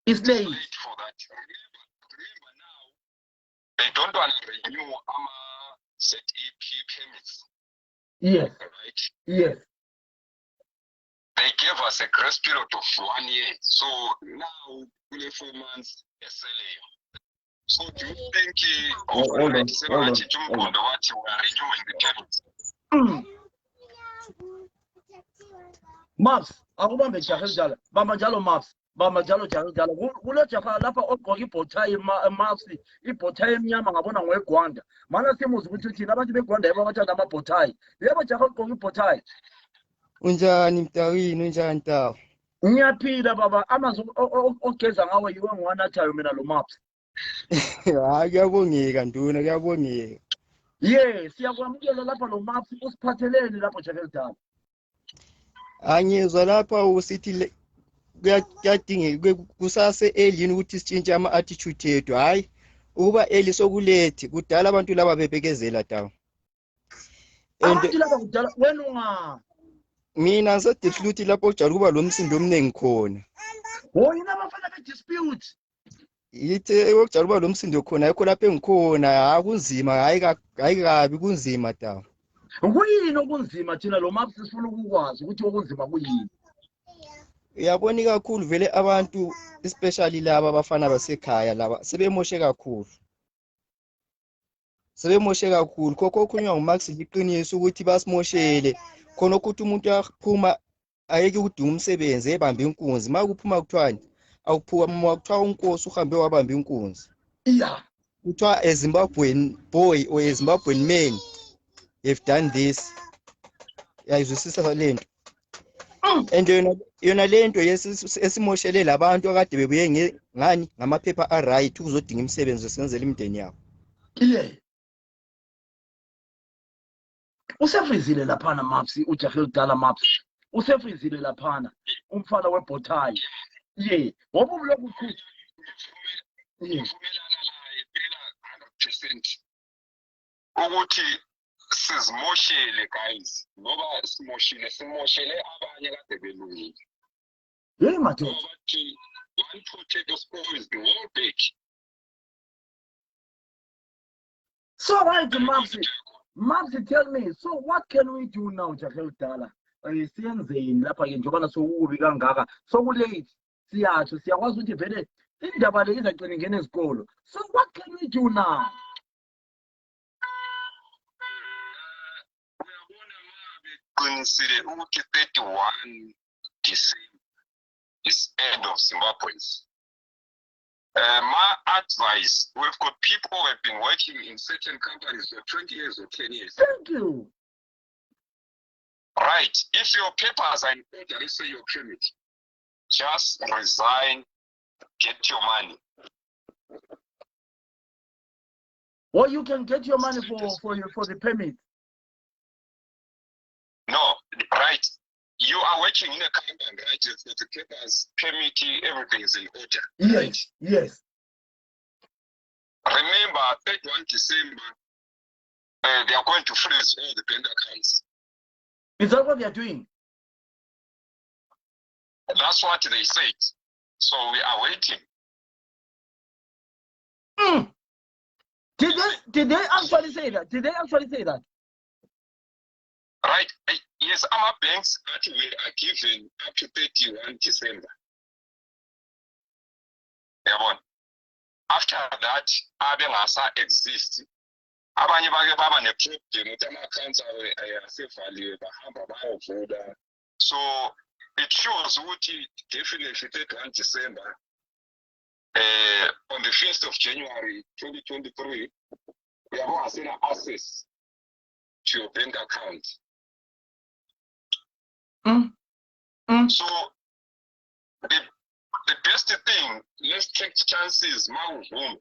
It's late. It's late for that. Remember now, they don't want to renew ZEP permits. Yes. Right? Yes. They gave us a grace period of 1 year. So now, only 4 months, SLA. So do you think overnight, we are renewing the permits? Maps, akubambe jahe kudala. Bamba njalo Maps. Bamba njalo jahe kudala. Kule jaha lapha ogqoka ibhotayi Maps, ibhotayi emnyama ngabona ngwegwanda. Mana simuzi ukuthi thina abantu begwanda yebo abathanda amabhotayi. Yebo jaha ogqoka ibhotayi. Unjani Mtawini, unjani Tawu? Ngiyaphila baba, amazwi ogeza ngawe yiwe ngiwanathayo mina lo Maps. Hayi kuyabongeka nduna, kuyabongeka. Yes, siyakwamukela lapha lo Maps usiphatheleni lapho jahe kudala. Angizwa lapha usithi kuyadingeka kusase elini ukuthi sitshintshe ama-attitude ethu. Hayi ukuba eli sokulethi kudala abantu laba bebekezela Tawu. Abantu laba kudala wena unga Mina ngisadehluthi lapho kujala kuba lo msindo omningi khona. yina abafana be-dispute. Yithe okujala kuba lo msindo khona ayikho lapho engikhona, kunzima, hayi kabi kunzima Tawu. Kuyini okunzima thina lo Maps sifuna ukukwazi ukuthi okunzima kuyini? Uyabona kakhulu vele abantu especially laba abafana basekhaya laba sebemoshe kakhulu. Sebemoshe kakhulu kokho okunywa nguMax liqiniso ukuthi basimoshele khona ukuthi umuntu uyaphuma ayeke ukudinga umsebenzi ebambe inkunzi makuphuma kuthwani awuphuma kuthiwa unkosi uhambe wabamba inkunzi. Yeah. Kuthiwa a Zimbabwean boy or a Zimbabwean man have done this. Yayizwisisa lento. And yona lento esimoshele labantu akade bebuye ngani ngamaphepha aright ukuzodinga imisebenzi senzele imndeni yabo. Yeah. Usefrizile laphana Maps, ujahe kudala Maps. Usefrizile laphana umfana webhotayi. Yeah. Ngoba ubuloku ukuthi Uvumelana naye phela 100% ukuthi sizimoshele guys ngoba simoshele abanye kade belungile. hey madoda. Bathi one potato spoils the whole bag. So right Maps, tell me, so what can we do now jahe kudala? Siyenzeni lapha ke njengoba sokubi kangaka sokulate siyatsho siyakwazi ukuthi vele indaba le izagcina ingene ezikolo. So what can we do now? Uyabona mabeqinisile ukuthi 31 December is end of Zimbabweans. My advice, we've got people who have been working in certain companies for 20 years or 10 years. Thank you. Right. If your papers are in order, let's say your permit, just resign, get your money. Or you can get your money for the permit. No, right. You are working in a company, right? The papers, permit, everything is in order. Yes, right? yes. Remember, 31 December, they are going to freeze all the bank accounts. Is that what they are doing? That's what they said. So we are waiting. Did they actually say that? Did they actually say that? Right. Yes, our banks actually are given up to 31 December. After that, abengasa exist. Abanye bake baba ne problem ukuthi ama accounts awe asevaliwe bahamba bayovuka So it shows what definitely 31 December, on the 1st of January 2023, we are going to send access to your bank account. So the best thing, let's take chances, home,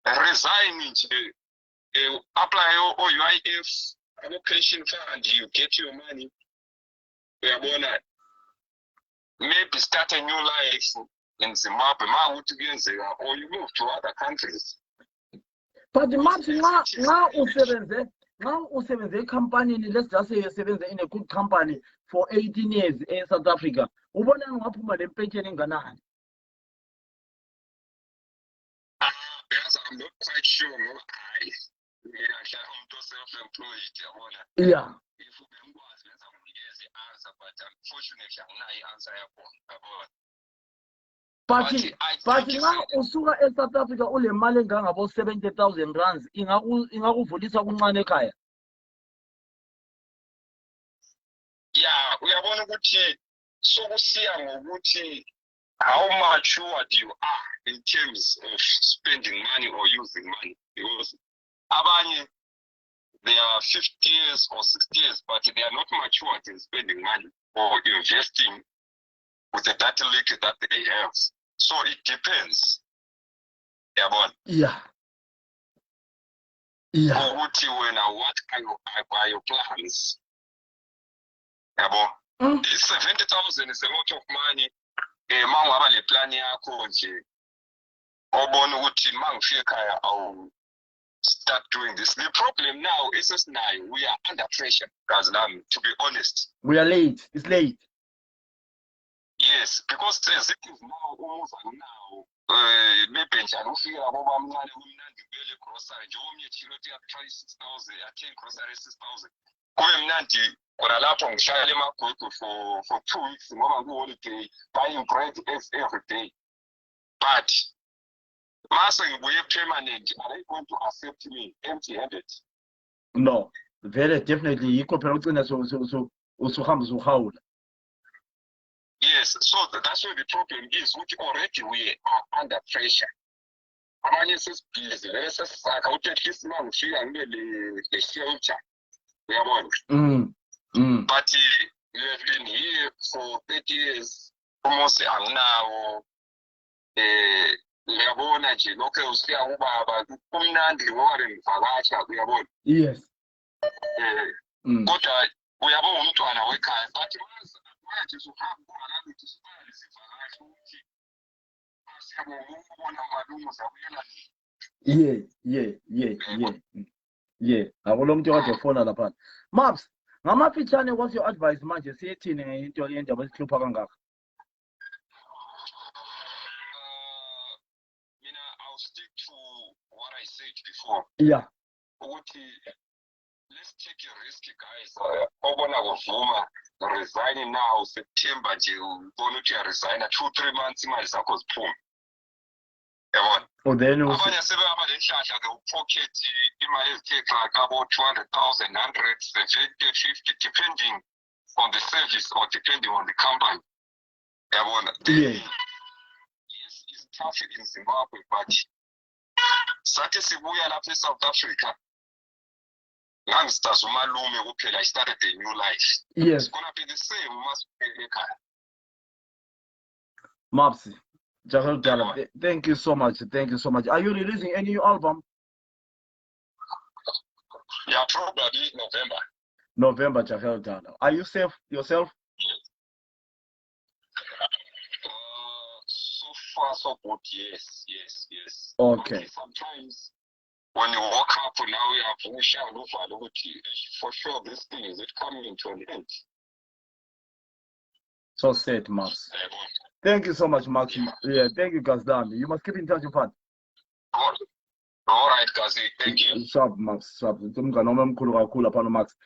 resign, apply your UIF, your pension fund, you get your money. We are going to maybe start a new life in Zimbabwe, or you move to other countries. But the maps now usebenze company, let's just say usebenze in a good company for 18 years in South Africa. Ubona ngaphuma le pension enganani? Because I'm not quite sure. I'm self-employed. Yeah. If you the answer, but unfortunately, I'm not answering. But now usuka eSouth Africa ule mali engangabo 70,000 rands ingakuvulisa kuncane ekhaya. Yeah, we are going to see how mature you are in terms of spending money or using money. Because they are 50 years or 60 years, but they are not mature in spending money or investing with the data leak that they have. So it depends. Yeah. What are your plans? Yeah. 70,000 is a lot of money. I'll start doing this. The problem now is we are under pressure, to be honest. We are late. It's late. Yes, because it is now almost now. Maybe I don't feel about money. Grocery. I try 6,000. I take grocery 6,000. For 2 weeks, holiday, buying bread every day. But we permanent, are they going to accept me empty-handed? No, very definitely. Yes, so that's where the problem is, which already we are under pressure. The shelter. But you have been here for 30 years, almost now. Yes. We have Yeah. Akulomntu kade fona lapha. Maps, ngamafitshane what's your advice manje siyethini into yendaba esihlupha kangaka? I'll stick to what I said before. Yeah. Let's take a risk, guys. Resigning now, September, resign 2-3 months, my circles boom. Oh, then they'll pocket take like about 200,000, 100, 50, depending on the service or depending on the company. Yes, it's tough in Zimbabwe, but South Africa. I started a new life. Yes. It's gonna be the same. Maps, thank you so much. Thank you so much. Are you releasing any new album? Yeah, probably November. November, Jahel Dala. Are you safe yourself? So far, so good. Yes. Okay. Sometimes when you walk up now, we have for sure this thing is coming to an end. So sad, Max. Thank you so much, Max. Yeah, thank you, Gazdan. You must keep in touch with us. All right, Gazi. Thank you. Sharp, Max. Sharp. Max.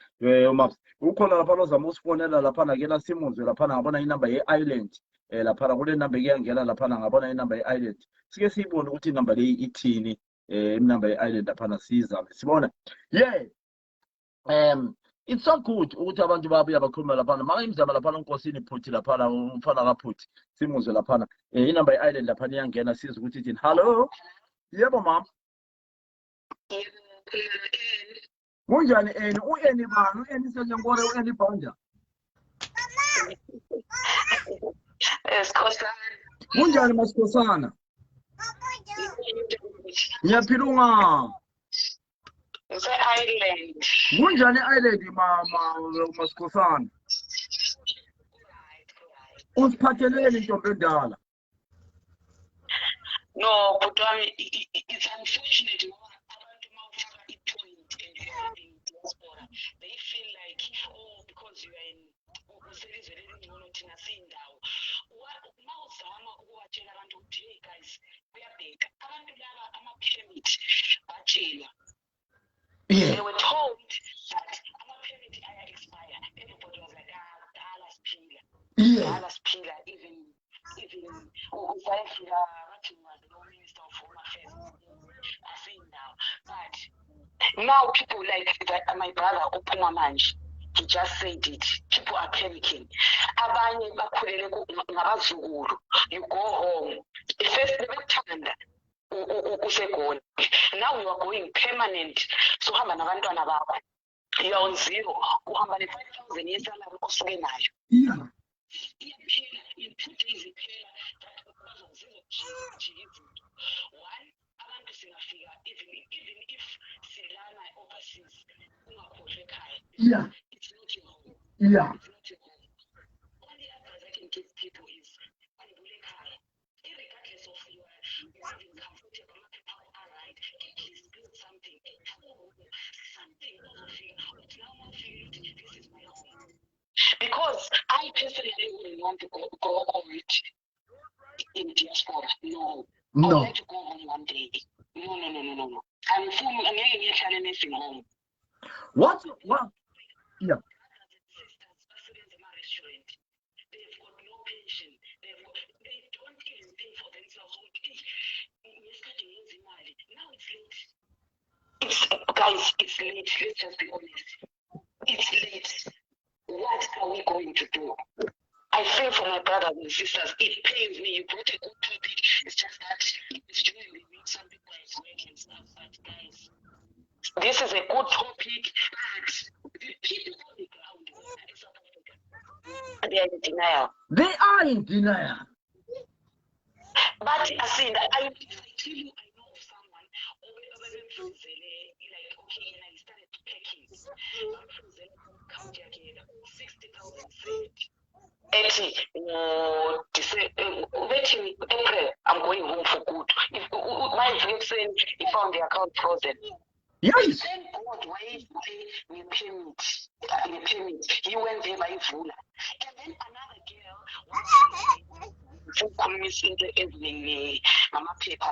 Max. Ukhona lapha ozama usifonela lapha ngena Simonzi lapha ngabona inamba ye-Island. Lapha kule number ngiyangena lapha ngabona inamba ye-Island. Sike siyibone ukuthi inamba le ithini. Inamba ye-Island lapha sizame. Sibona. Yeah. it's so good ukuthi abantu babuya bakhuluma laphana maka imizama laphana unkosini phuthi laphana umfana kaphuthi simuzwe laphana inamba ye-island laphana iyangena siza ukuthi ithini hallo yebo mama kunjani eni u-eni bani u-eni senyankore u-eni banja kunjani masikhosana ngiyaphila unga Island. kunjani i-island masikhosana usiphatheleni ntombi endala No, but it's unfortunate. They feel like, oh, because you are in hey guys, they were told that permit expire. Everybody was like, even was the Minister of Home Affairs. I think now, but now people like my brother Opuma Manj, he just said it. People are panicking. You go home. First, now you are going permanent. So you are on zero. You have 5,000 years salary. yeah. In 2 days, even if Silana overseas, Yeah. it's not your home. Yeah. It's not your home. Only advice I can give people is regardless of your living comfortable, all right, at least build something, something over here. This is my home. Because I personally wouldn't want to go over it in diaspora. No. I would like to go home one day. No. I'm anything home. What? Yeah. They've got no pension. They don't even pay for themselves. Now it's late. Guys, it's late. Let's just be honest. It's late. What are we going to do? I feel for my brothers and sisters. It pains me. You brought a good topic. It's just that it's during the week. Some people are working and stuff. But guys, this is a good topic. But the people on the ground in South Africa, they are in denial. They are in denial. But I say that if I tell you I know of someone, like okay, and I started packing. 60,000 saved. 80 April, I'm going home for good. If my vexen, he found the account frozen. Yes. Thank God why we payment. He went there by Vula. And then another girl was in the evening, Mama paper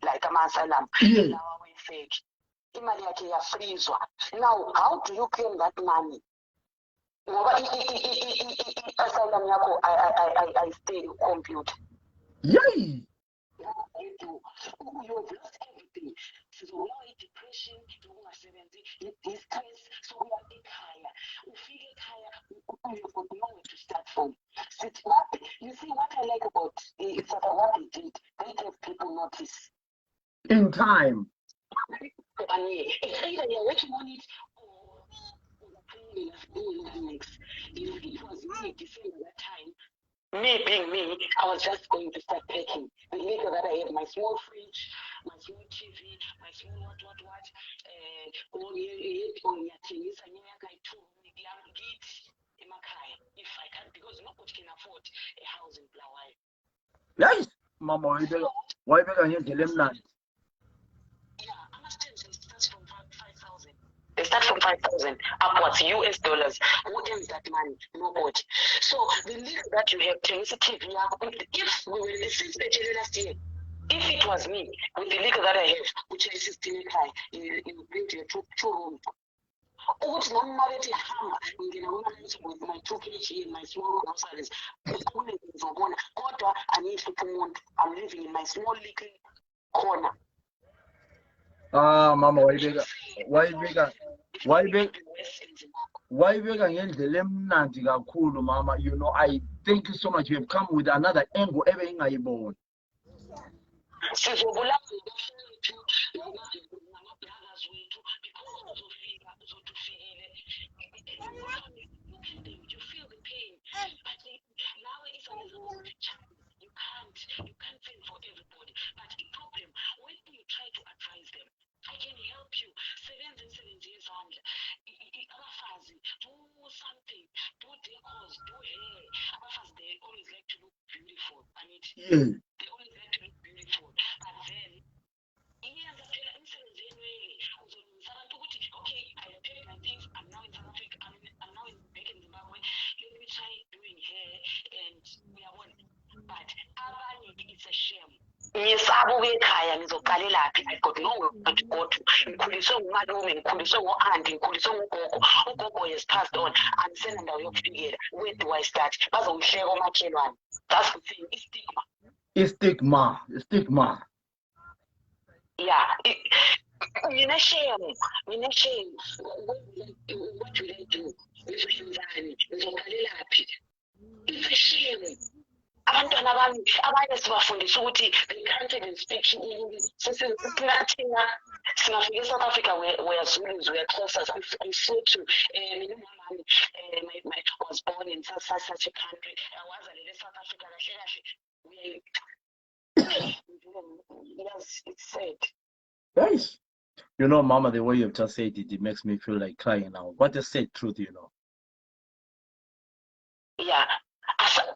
like a masalam. Now we fake. Now, how do you claim that money? I stay computer. Yay! You've lost everything. So now depression, distress, so we are big higher. We feel it higher, you've got nowhere to start from. You see what I like about it's about what they did. They gave people notice. In time. And it's either you're working on it or next. If it was me December that time, me being me, I was just going to start packing. The later that I had my small fridge, my small TV, my small what, if I can, because nobody can afford a house in Blawayo. Yes, Mama, why better you tell him that? They start from 5,000 upwards, US dollars. Who earns that money? Nobody. So the link that you have, if we were since the last year, if it was me, with the link that I have, which is 16 high, you build your two rooms. With my 2 kg, my small groceries, I need to promote. I'm living in my small little corner. Ah, mama, I'm just saying, it will be worse in Zimbabwe. wayibeka ngendlela emnandi kakhulu mama. You know, I thank you so much. You have come with another angle ebengingayiboni. Sizobulawa ngabafowethu nama-brothers wethu because uzotufikile. Look at them, you feel the pain. But now it's another child. You can't feel for everybody. But the problem, when you try to advise them, I can help you. 7 years on. Abafazi, do something, do decors, do hair. Abafazi, they always like to look beautiful. I mean, Yeah. they always like to look beautiful. But then, iyenza phela emsebenzini uzolungisa abantu ukuthi okay, I have paid my things, I'm now in South Africa, I'm now back in Zimbabwe, let me try doing hair and uyabona. But abanye it's a shame. Ngiyesaba ukuyekhaya ngizoqalelaphi. I got nowhere to go to. Ngikhuliswe ngumalume, ngikhuliswe ngo-aunty, ngikhuliswe ngugogo. Ugogo has passed on. Andisena ndawo yokufikela. Where do I start? Bazongihleka omakhelwane. That's the thing. Stigma. Yeah. Ngine shame. What will I do? Ngizoyenzani? Ngizoqalelaphi? It's a shame. Abantwana bami abanye sibafundisa ukuthi they can't even speak English. Thina singafika eSouth Africa, we are Zulus, we are Xhosas. I'm Sotho. Mina umamami was born in such a country. Wazalelwe eSouth Africa kahle. Yes, it's sad. Yes. You know, mama, the way you've just said it, it makes me feel like crying now. What a sad truth, you know. Yeah.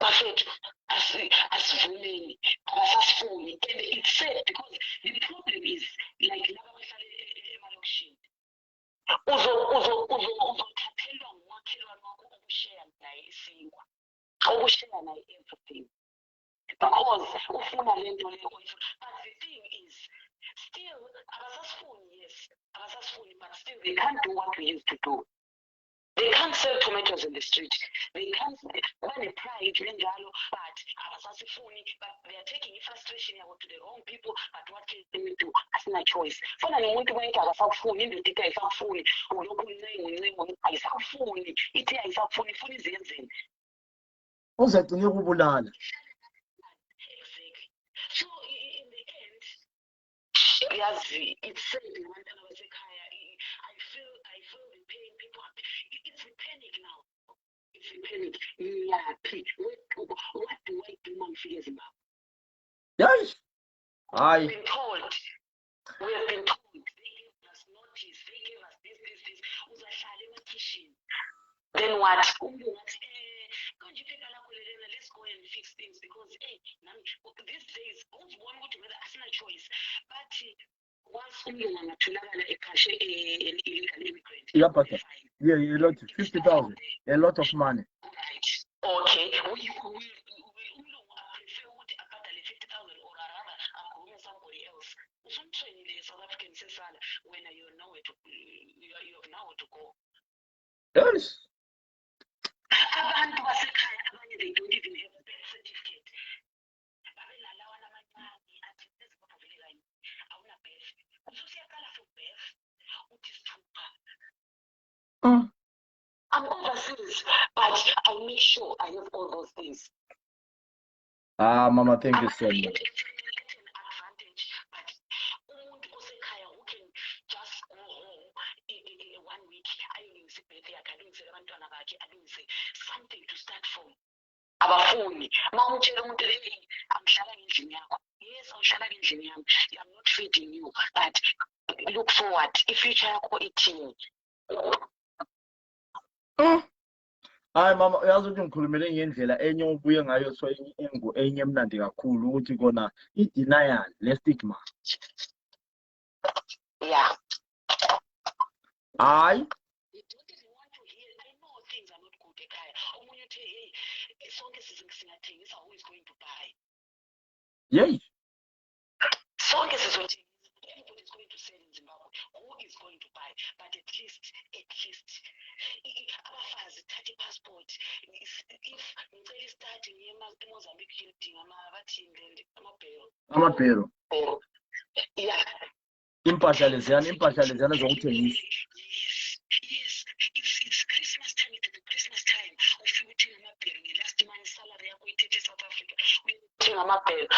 Bafethu asivuleni abasasifuni, and it's sad because the problem is like laba bahlala emalokishini uzothathelwa ngumakhelwane wakho okusheya naye isinkwa, okusheya naye everything because ufuna le nto leyo oyifuna. But the thing is still abasasifuni, yes, abasasifuni, but still they can't do what we used to do. They can't sell tomatoes in the street. They can't run a pride, but they are taking frustration to the wrong people. But what can we do? That's not choice. For the moment when I was phone, in the data is a phone, or local name, I saw phone, it is a phone, phone is in. Exactly. So in the end, yes, it's said I feel the pain. People, it's a panic now. It's a panic. What do I do, man? Figures about. yes. We have been told. They gave us notice. They gave us this. Uzahlala emakitchen. Then what? Let's go and fix things because these days, one would whether as a choice. But once someone atholakala ekhashe illegal immigrant. Yeah, but yeah, a lot, 50,000, a lot of money. Right. Okay. We prefer what abadale 50,000 or rather I'm somebody else. Sometimes the South African says when you know where to you have nowhere to go. Yes. Abantu basekhaya abanye they don't even have a birth certificate. Babelalawa namanyani athi ezibavele kanye awuna birth. Usiyaqala for birth uthi sithupha. I'm overseas, but I make sure I have all those things. Mama, thank you so much. Advantage, but umuntu osekhaya who can just go home in 1 week ayolungisa ibirthday yakhe, alungisele abantwana bakhe, alungise something to start from. Abafuni mawutshela umuntu angihlala ngendlini yakho, yes awuhlala ngendlini yami, I'm not feeding you, but look forward, ifuture yakho ithini. Hayi mama, uyazi ukuthi ngikhulumele ngendlela enye ubuye ngayo so enye emnandi kakhulu ukuthi kona i-denial le-stigma. Yeah. Hayi. You don't even want to hear. I know things are not good ekhaya. Omunye uthe hey sonke singathengisa, who is going to buy? Yey. Sonke sizothengisa. Everybody is going to sell in Zimbabwe. Who is going to buy? But at least abafazi thatha passport. If ngicela start eMozambique ngidinga bathini amabhero. Amabhero. Yeah. impahla leziyana zokuthengisa. Yes, it's Christmas time, it's Christmas time. Ufika uthenga amabhelu last month salary yakho ithethe South Africa. Uthenga amabhelu.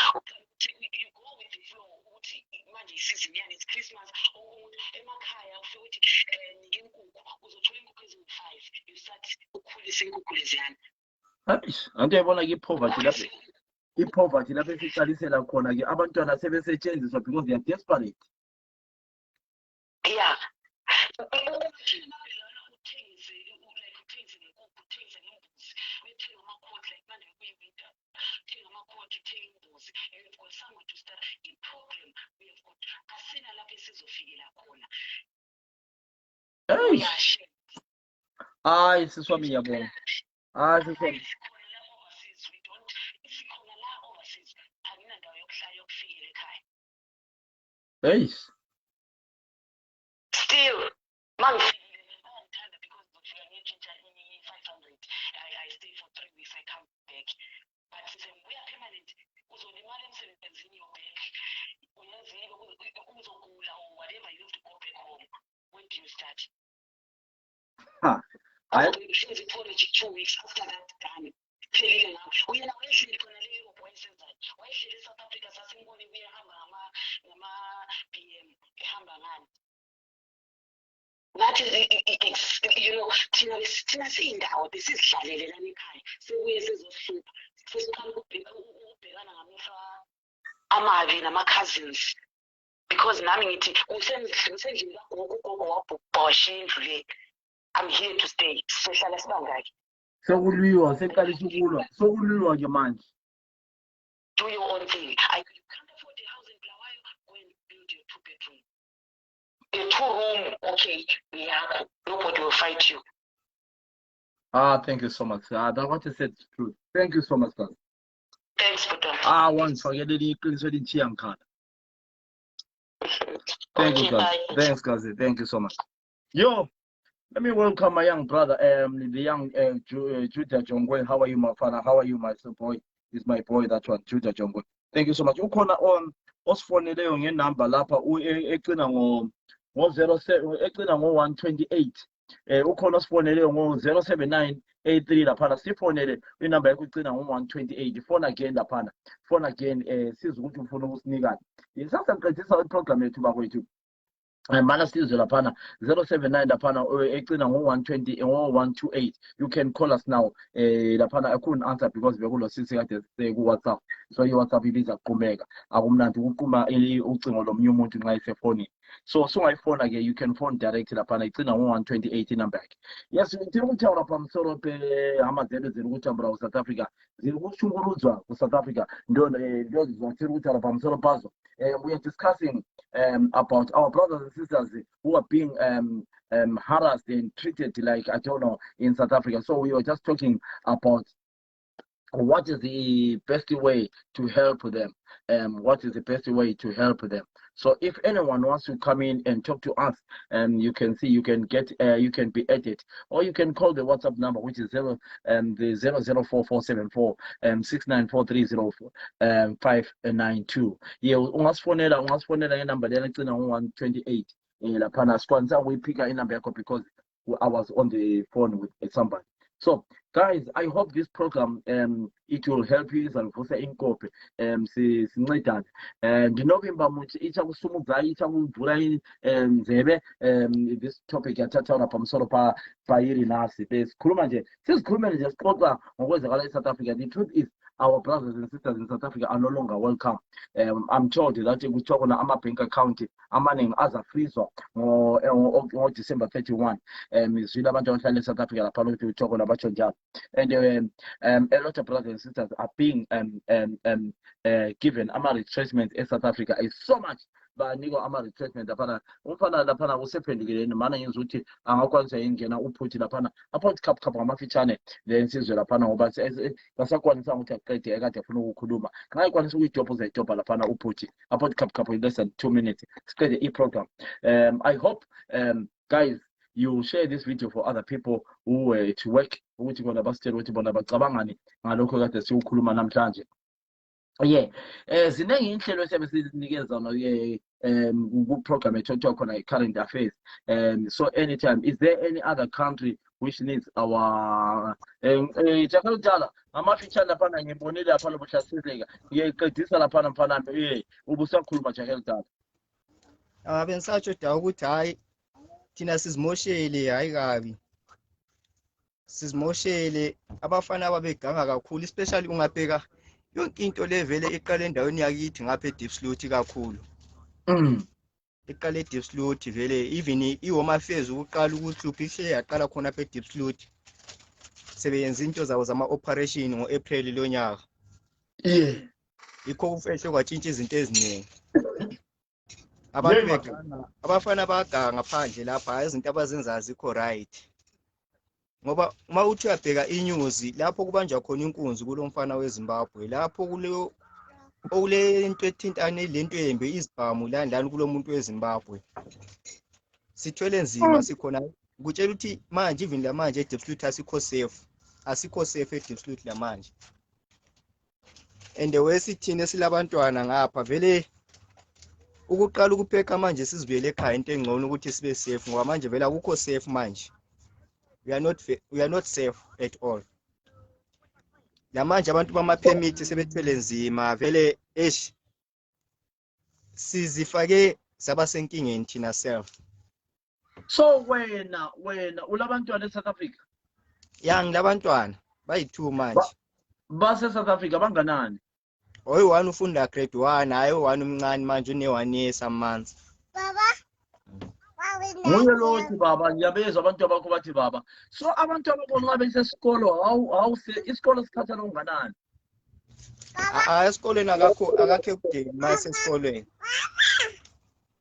You go with the flow ukuthi manje isizini yani it's Christmas. Emakhaya ufika uthi nike inkukhu uzothola inkukhu eziwu5. You start ukhulisa inkukhu leziyana. Hayish, anto yabona ke poverty lapha. I-poverty lapha esiqalisela khona ke abantwana sebesetshenziswa because they are desperate. Yeah. Hayi siswami ngiyabonga. Hayi siswami. Hey. Still, man, because I stay for 3 weeks, I come back. But we are permanent. In your back, or whatever, you have to go back home. When do you start? I should for 2 weeks after that done. We are now actually going to leave why should South Africa sasingoni we ngama PM ehamba ngani? That is, you know, thina siyindawo besizidlalelelana ekhaya sekuye sizohlupha sesiqala ukubhekana ngamehlo amabi nama-cousins because nami ngithi usendlini kagogo wabhosha indlu le. I'm here to stay. Sohlala sibangaki. Sokulwiwa seqalisa ukulwa. Sokulwiwa ke manje. Do your own thing. You can't afford a house in Blawayo, go and build your 2-bedroom. A 2-room, okay, yeah, nobody will fight you. Thank you so much. That what you said is true. Thank you so much, guys. Thanks, Buddha. Once forget the Chiang card. Thank Okay, you, guys. bye. Thanks, guys. Thank you so much. Yo, let me welcome my young brother, the young Judah Jongwe. How are you, my father? How are you, my boy? Is my boy, that one, Judah Jongwe. Thank you so much. Ukona on osfonele nge number lapha ecina ngo 07 ecina ngo 128. Ukhona osfonele ngo 07983 laphana sifonele inumber yakho icina ngo 128. Phone again laphana. Phone again siza ukuthi ufuna ukusinikana. Sasaqedisa iprogram yethu bakwethu. Mana sizwe laphana 079 laphana ecina ngo 120 ngo 128. You can call us now. Laphana I couldn't answer because bekulo sisi kade ku WhatsApp. So your WhatsApp ibiza kuqhubeka. Akumnandi ukuqhuma ucingo lomnye umuntu nxa isefoni. So ungayifona ke you can phone direct laphana icina ngo 128 number yakhe. Yes, ngithe ukuthi lapha msoro pe amazelo zeli ukuthi ambra South Africa. Zili kushunguruzwa ku South Africa. Ndo zizothi ukuthi lapha msoro pazo. We are discussing about our brothers and sisters who are being harassed and treated like, I don't know, in South Africa. So we were just talking about what is the best way to help them. What is the best way to help them? So if anyone wants to come in and talk to us, you can see, you can get, you can be added, or you can call the WhatsApp number, which is the 004474 69430 Yeah, ungasfonela number then it's 128. Lapana sponsor we pick a number because I was on the phone with somebody. So guys, I hope this program it will help you and for saying copy sincedane and November much icha kusumudza icha kuvhura nzeve this topic yathathaura pamusoro pairi nasi besikhuluma nje sizikhulumele nje sixoxa ngokwenzakala eSouth Africa. The truth is our brothers and sisters in South Africa are no longer welcome. I'm told that kuthiwa khona ama-bank account amaningi azafrizwa ngo December 31. Izwile abantu abahlala eSouth Africa lapha ukuthi kuthiwa khona batsho njalo. And a lot of brothers and sisters are being given ama-retrenchment eSouth Africa is so much. Banikwa ama-retrenchment laphana umfana laphana usephendukeleni mana yenza ukuthi angakwanisa ingena uphuthi laphana aphothi khaphu ngamafitshane then sizwe laphana ngoba basakwanisa ukuthi aqede ekade afuna ukukhuluma nxa ekwanisa ukuyidobha uzayidobha laphana uphuthi aphothi khaphu in less than 2 minutes siqede i-program. I hope guys you share this video for other people who were to work ukuthi bona basitshele ukuthi bona bacabangani ngalokho kade siwukhuluma namhlanje. Yeah, ziningi inhlelo esiyabe sizinikeza program at talk on current affairs. So anytime, is there any other country which needs our Jakarta? Amafitha lapha ngibonile lapha lobuhlasizeka ngiyeqedisa lapha mfana ubusakhuluma Jakarta. Bengisatsho da ukuthi hayi thina sizimoshele hayi kabi. Sizimoshele abafana ababeganga kakhulu, especially ungabheka yonke into levele iqala endaweni yakithi ngapha eDeepsloot kakhulu. Iqala eDeepsloot vele even iHome Affairs ukuqala ukuthi uphishe yaqala khona apha eDeepsloot. Sebenza into zawo zama operation ngoApril lo nyaka. Ikho kufehle kwatshintsha izinto eziningi. Abantu beganga abafana baganga ngaphandle lapha izinto abazenza azikho right. Ngoba uma uthi uyabheka inews lapho kubanjwa khona inkunzi kulo mfana weZimbabwe lapho kule into ethintane lento embe izibhamu landani kulo muntu weZimbabwe. Sithwele nzima sikhona kutshela ukuthi manje even la manje eDeepsloot asikho safe eDeepsloot la manje. And wesithini silabantwana ngapha vele ukuqala ukupheka manje sizibuyele ekhaya into engcono ukuthi sibe safe ngoba manje vele akukho safe manje. We are not safe at all. La manje abantu bama permit sebethwele nzima vele sizifake sabasenkingeni thina self. So wena ulabantwana eSouth Africa? Ya ngilabantwana bayi2 manje. Base South Africa banganani? Oyi1 ufunda grade 1 hayi one umncane manje une1 year some months. Baba. Nguye lothi baba ngiyabezwa abantu abakho bathi baba. So abantu ababona ngabe besesikolo isikolo sikhatha longanani? Esikoleni akakho kudeni mase esikoleni.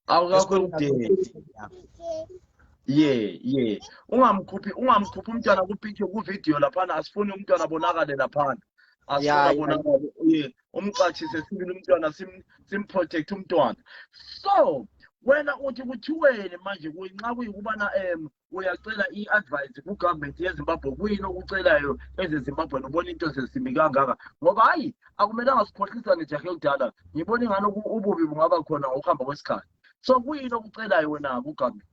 Awukakho kudeni. Yeah. Ungamkhuphi umntwana kupicture ku video lapha asifuni umntwana abonakale lapha. Asifuna bonakale umxathise sibili umntwana simprotect umntwana. So wena uthi kuthiweni manje nxa kuyikubana uyacela iadvice ku government yeZimbabwe kuyini okucelayo ezeZimbabwe ubona into sesimbi kangaka ngoba hayi akumelanga sikhohlisa nejahe elidala ngibona ingane ububi bungaba khona ngokuhamba kwesikhathi. So kuyini okucelayo wena ku government?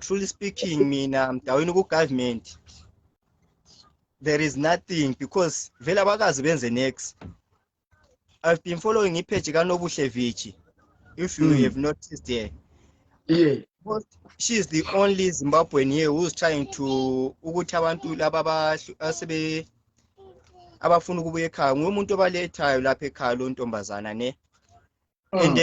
Truly speaking mina mdaweni ku government there is nothing because vele abakazi benze next. I've been following ipage kaNobuhle. If you have noticed there. Yeah. But she is the only Zimbabwean here who's trying to ukuthi abantu laba abafuna ukubuya ekhaya ngumuntu obalethayo lapha ekhaya lo ntombazana ne. And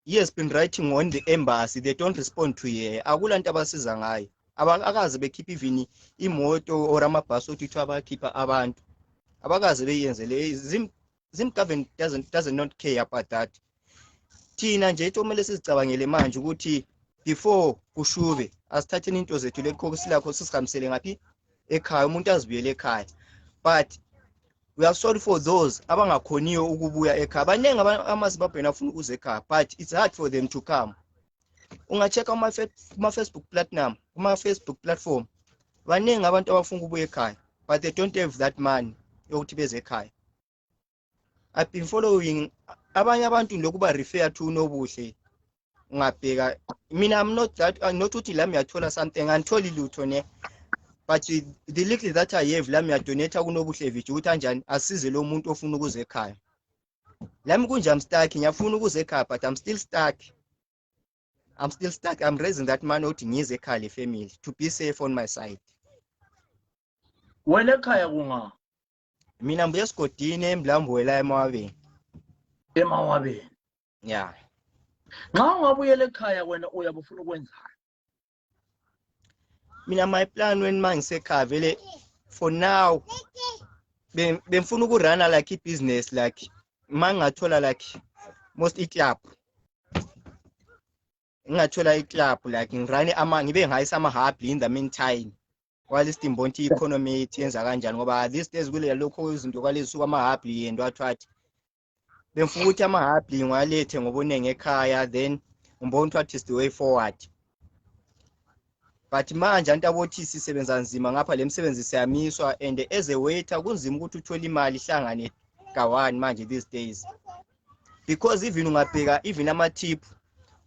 he has been writing on the embassy, they don't respond to her. Akulanto abasiza ngayo. Abakazi bekhipha even imoto or amabhasi othi abakhipha abantu. Abakazi beyenze le Zim government doesn't not care about that. Thina nje itomele sizicabangele manje ukuthi before kushube asithatheni into zethu lekhosi lakho sisikhamisele ngapi ekhaya umuntu azibuyele ekhaya. But we are sorry for those abangakhoniyo ukubuya ekhaya. Banenge amaZimbabwe afuna ukuza ekhaya but it's hard for them to come. Ungacheka kuma Facebook platform. Banenge abantu abafuna ukubuya ekhaya but they don't have that money yokuthi beze ekhaya. I've been following abanye abantu lokuba refer to Nobuhle ngabheka mina I'm not uthi lami yathola something antholi lutho ne but the little that I have lami yadonate kuNobuhle ukuthi kanjani asize lo muntu ofuna ukuze ekhaya. Lami kunje I'm stuck ngiyafuna ukuze ekhaya but I'm still stuck. I'm raising that money uthi ngize ekhaya le family to be safe on my side. Wena ekhaya kunga? Mina mbuye esigodini eMlambo la eMawabeni. Emawabeni. Yeah. Nxa ungabuyela ekhaya wena uyabufuna ukwenzani? Mina my plan when mangisekhaya vele for now bemfuna ukurana like business like mangathola like most club. Ngathola iclub like ngirane ngibe ngayisa ama-hub in the meantime. While istimbonti economy yenza kanjani ngoba these days kule lokho izinto kwalezi suka ama-hub yendo athathi bemfuna ukuthi ama-hub ngiwalethe ngobunenge ekhaya then umbona ukuthi is the way forward. But manje abantu abothi sisebenza nzima ngapha lemsebenzi siyamiswa and as a waiter kunzima ukuthi uthole imali ihlangane ka1 manje these days because even ungabheka even ama tip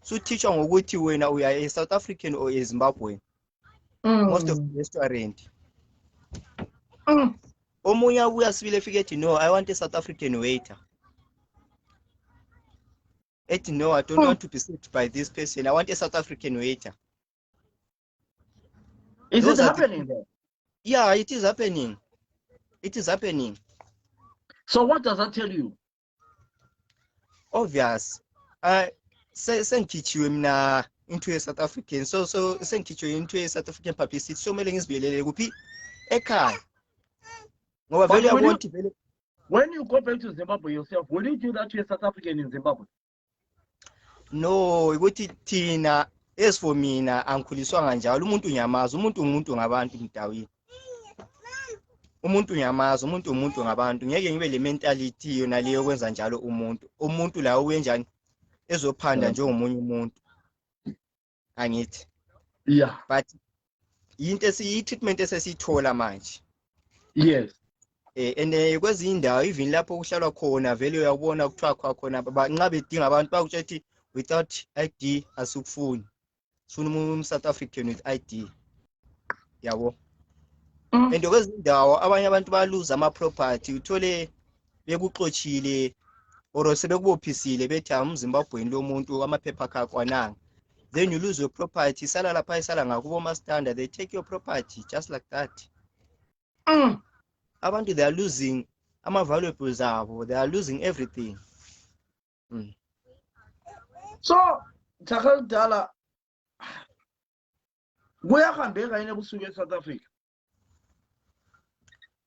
suteachwa ngokuthi wena uya a South African or a Zimbabwean. Most of the restaurant. Omunye ubuya sibile efike ethi no, I want a South African waiter. Ethi no, I don't want to be served by this person. I want a South African waiter. Is Those it are happening there? Yeah, it is happening. It is happening. So what does that tell you? Obvious. Sengikhichiwe mina into a South African. So sengikhichiwe into a South African publicity. So mele ngizibelele kuphi ekhaya. Ngoba But vele will you- uyabona vele When you go back to Zimbabwe yourself, will you do that to a South African in Zimbabwe? no, ukuthi thina as for mina angikhuliswanga njalo. Umuntu uyamazi, umuntu ngabantu mdawini. Umuntu uyamazi, umuntu ngabantu. Ngeke ngibe le mentality yona leyo kwenza njalo umuntu. Umuntu la uyenjani ezophanda njengomunye umuntu. Angithi. Yeah. But into treatment esesithola manje. Yes. And kwezinye indawo even lapho kuhlalwa khona vele uyabona kuthiwa khona nxa bedinga abantu bakuthi without ID asukufuni. Sifuna umuntu South African with ID. Yabo. And kwezinye indawo abanye abantu baluza ama property uthole bekuxochile or sebekubophisile bethi umZimbabwean lo muntu amaphepha akhe akwananga. Then you lose your property, sala lapha isala ngakubo ma standard, they take your property just like that. Abantu they are losing ama valuables abo, they are losing everything. So Takadala, kuyahambeka yini ebusuku eSouth Africa?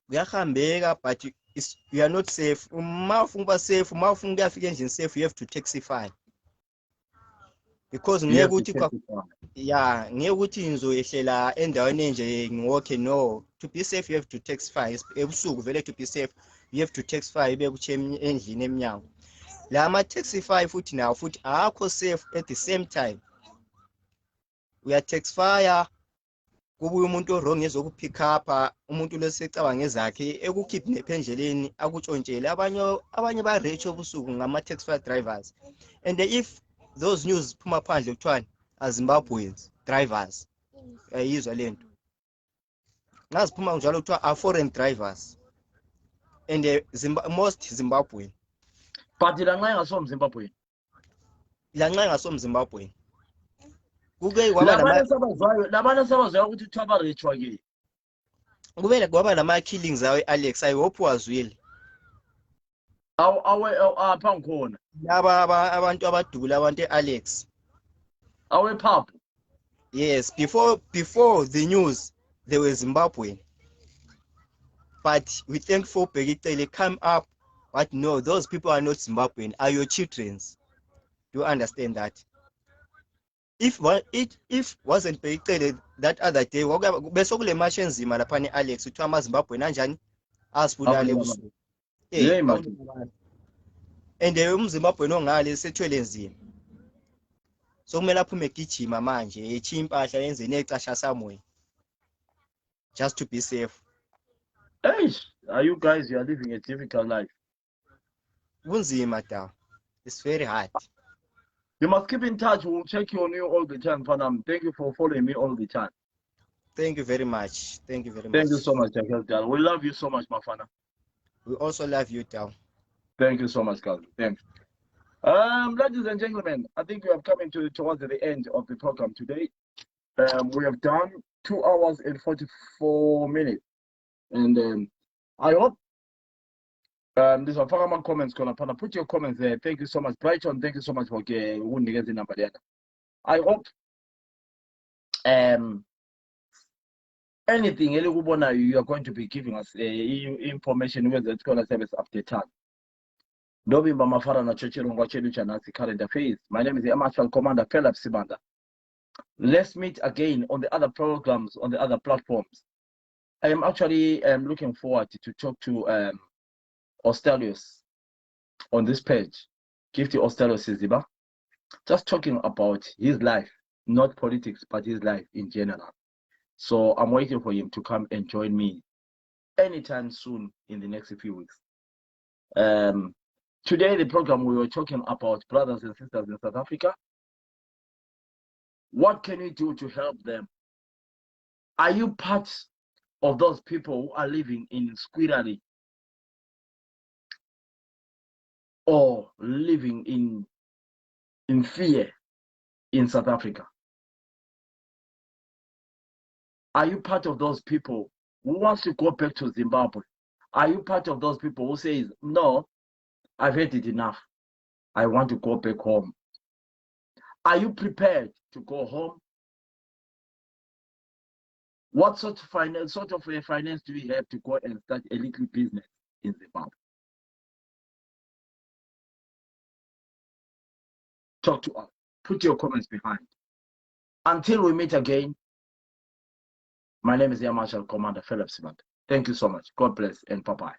Kuyahambeka but you are not safe. Uma ufuna uba safe, uma ufuna ukuyafika endlini safe, you have to taxify. Because ngeke ukuthi ngeke ukuthi ngizoyehlela endaweni enje ngiwalke. No, to be safe you have to taxify. Ebusuku vele to be safe you have to taxify ibe kuche endlini eminyango. La ama taxify futhi nawo futhi akho safe at the same time. We are taxify kubuye umuntu wrong ezokupick up umuntu lesecabanga ezakhe ekukidnap endleleni akutshontshele abanye ba rich obusuku ngama taxify drivers. And if those news phuma phandle kuthiwa Zimbabweans drivers ayizwa lento ngaziphuma njalo kuthiwa are foreign drivers and most Zimbabwean But lanxa engaso Zimbabwe. Lanxa engaso Zimbabwean kuke kwaba labana sabazwayo ukuthi thaba rechwa ke. Kubele kwaba nama killings awe Alex, I hope wazwile. Apha ngikhona. Abantu abadubula abantu Alex. Awe pub. Yes, before the news there was Zimbabwe. But we thankful Begitele come up, but no, those people are not Zimbabwean, are your children's. Do you understand that? If wasn't Begitele that other day, besokule march enzima lapha ni Alex uthiwa amaZimbabwe kanjani asibulale usuku. And umZimbabwe nongale sethwele nzima. So kumele aphume egijima manje echi impahla yenze necasha somewhere just to be safe. Hey, you guys are living a difficult life. Kunzima da. It's very hard. You must keep in touch. We'll check you on you all the time, Panam. Thank you for following me all the time. Thank you very much. Thank you so much, Dal. We love you so much, my father. We also love you, Dal. Thank you so much, Dal. Thanks. Ladies and gentlemen, I think we have come towards the end of the program today. We have done 2 hours and 44 minutes. And I hope there's a few comments gonna put your comments there. Thank you so much, Brighton. Thank you so much for the number there. I hope anything you are going to be giving us information whether it's gonna service update time. Dobimba Mafara na Chochirongwa Chedu Chanasi current affairs. My name is the Marshal Commander Philip Sibanda. Let's meet again on the other programs, on the other platforms. I am actually looking forward to talk to Ostelius on this page. Gifty Ostelius Ziba. Just talking about his life, not politics, but his life in general. So I'm waiting for him to come and join me anytime soon in the next few weeks. Today, the program we were talking about brothers and sisters in South Africa. What can you do to help them? Are you part of those people who are living in squirrelly or living in fear in South Africa? Are you part of those people who wants to go back to Zimbabwe? Are you part of those people who says, no, I've had it enough. I want to go back home? Are you prepared to go home? What sort of finance do we have to go and start a little business in Zimbabwe? Talk to us. Put your comments behind. Until we meet again, my name is Air Marshal Commander Philip Simant. Thank you so much. God bless and bye-bye.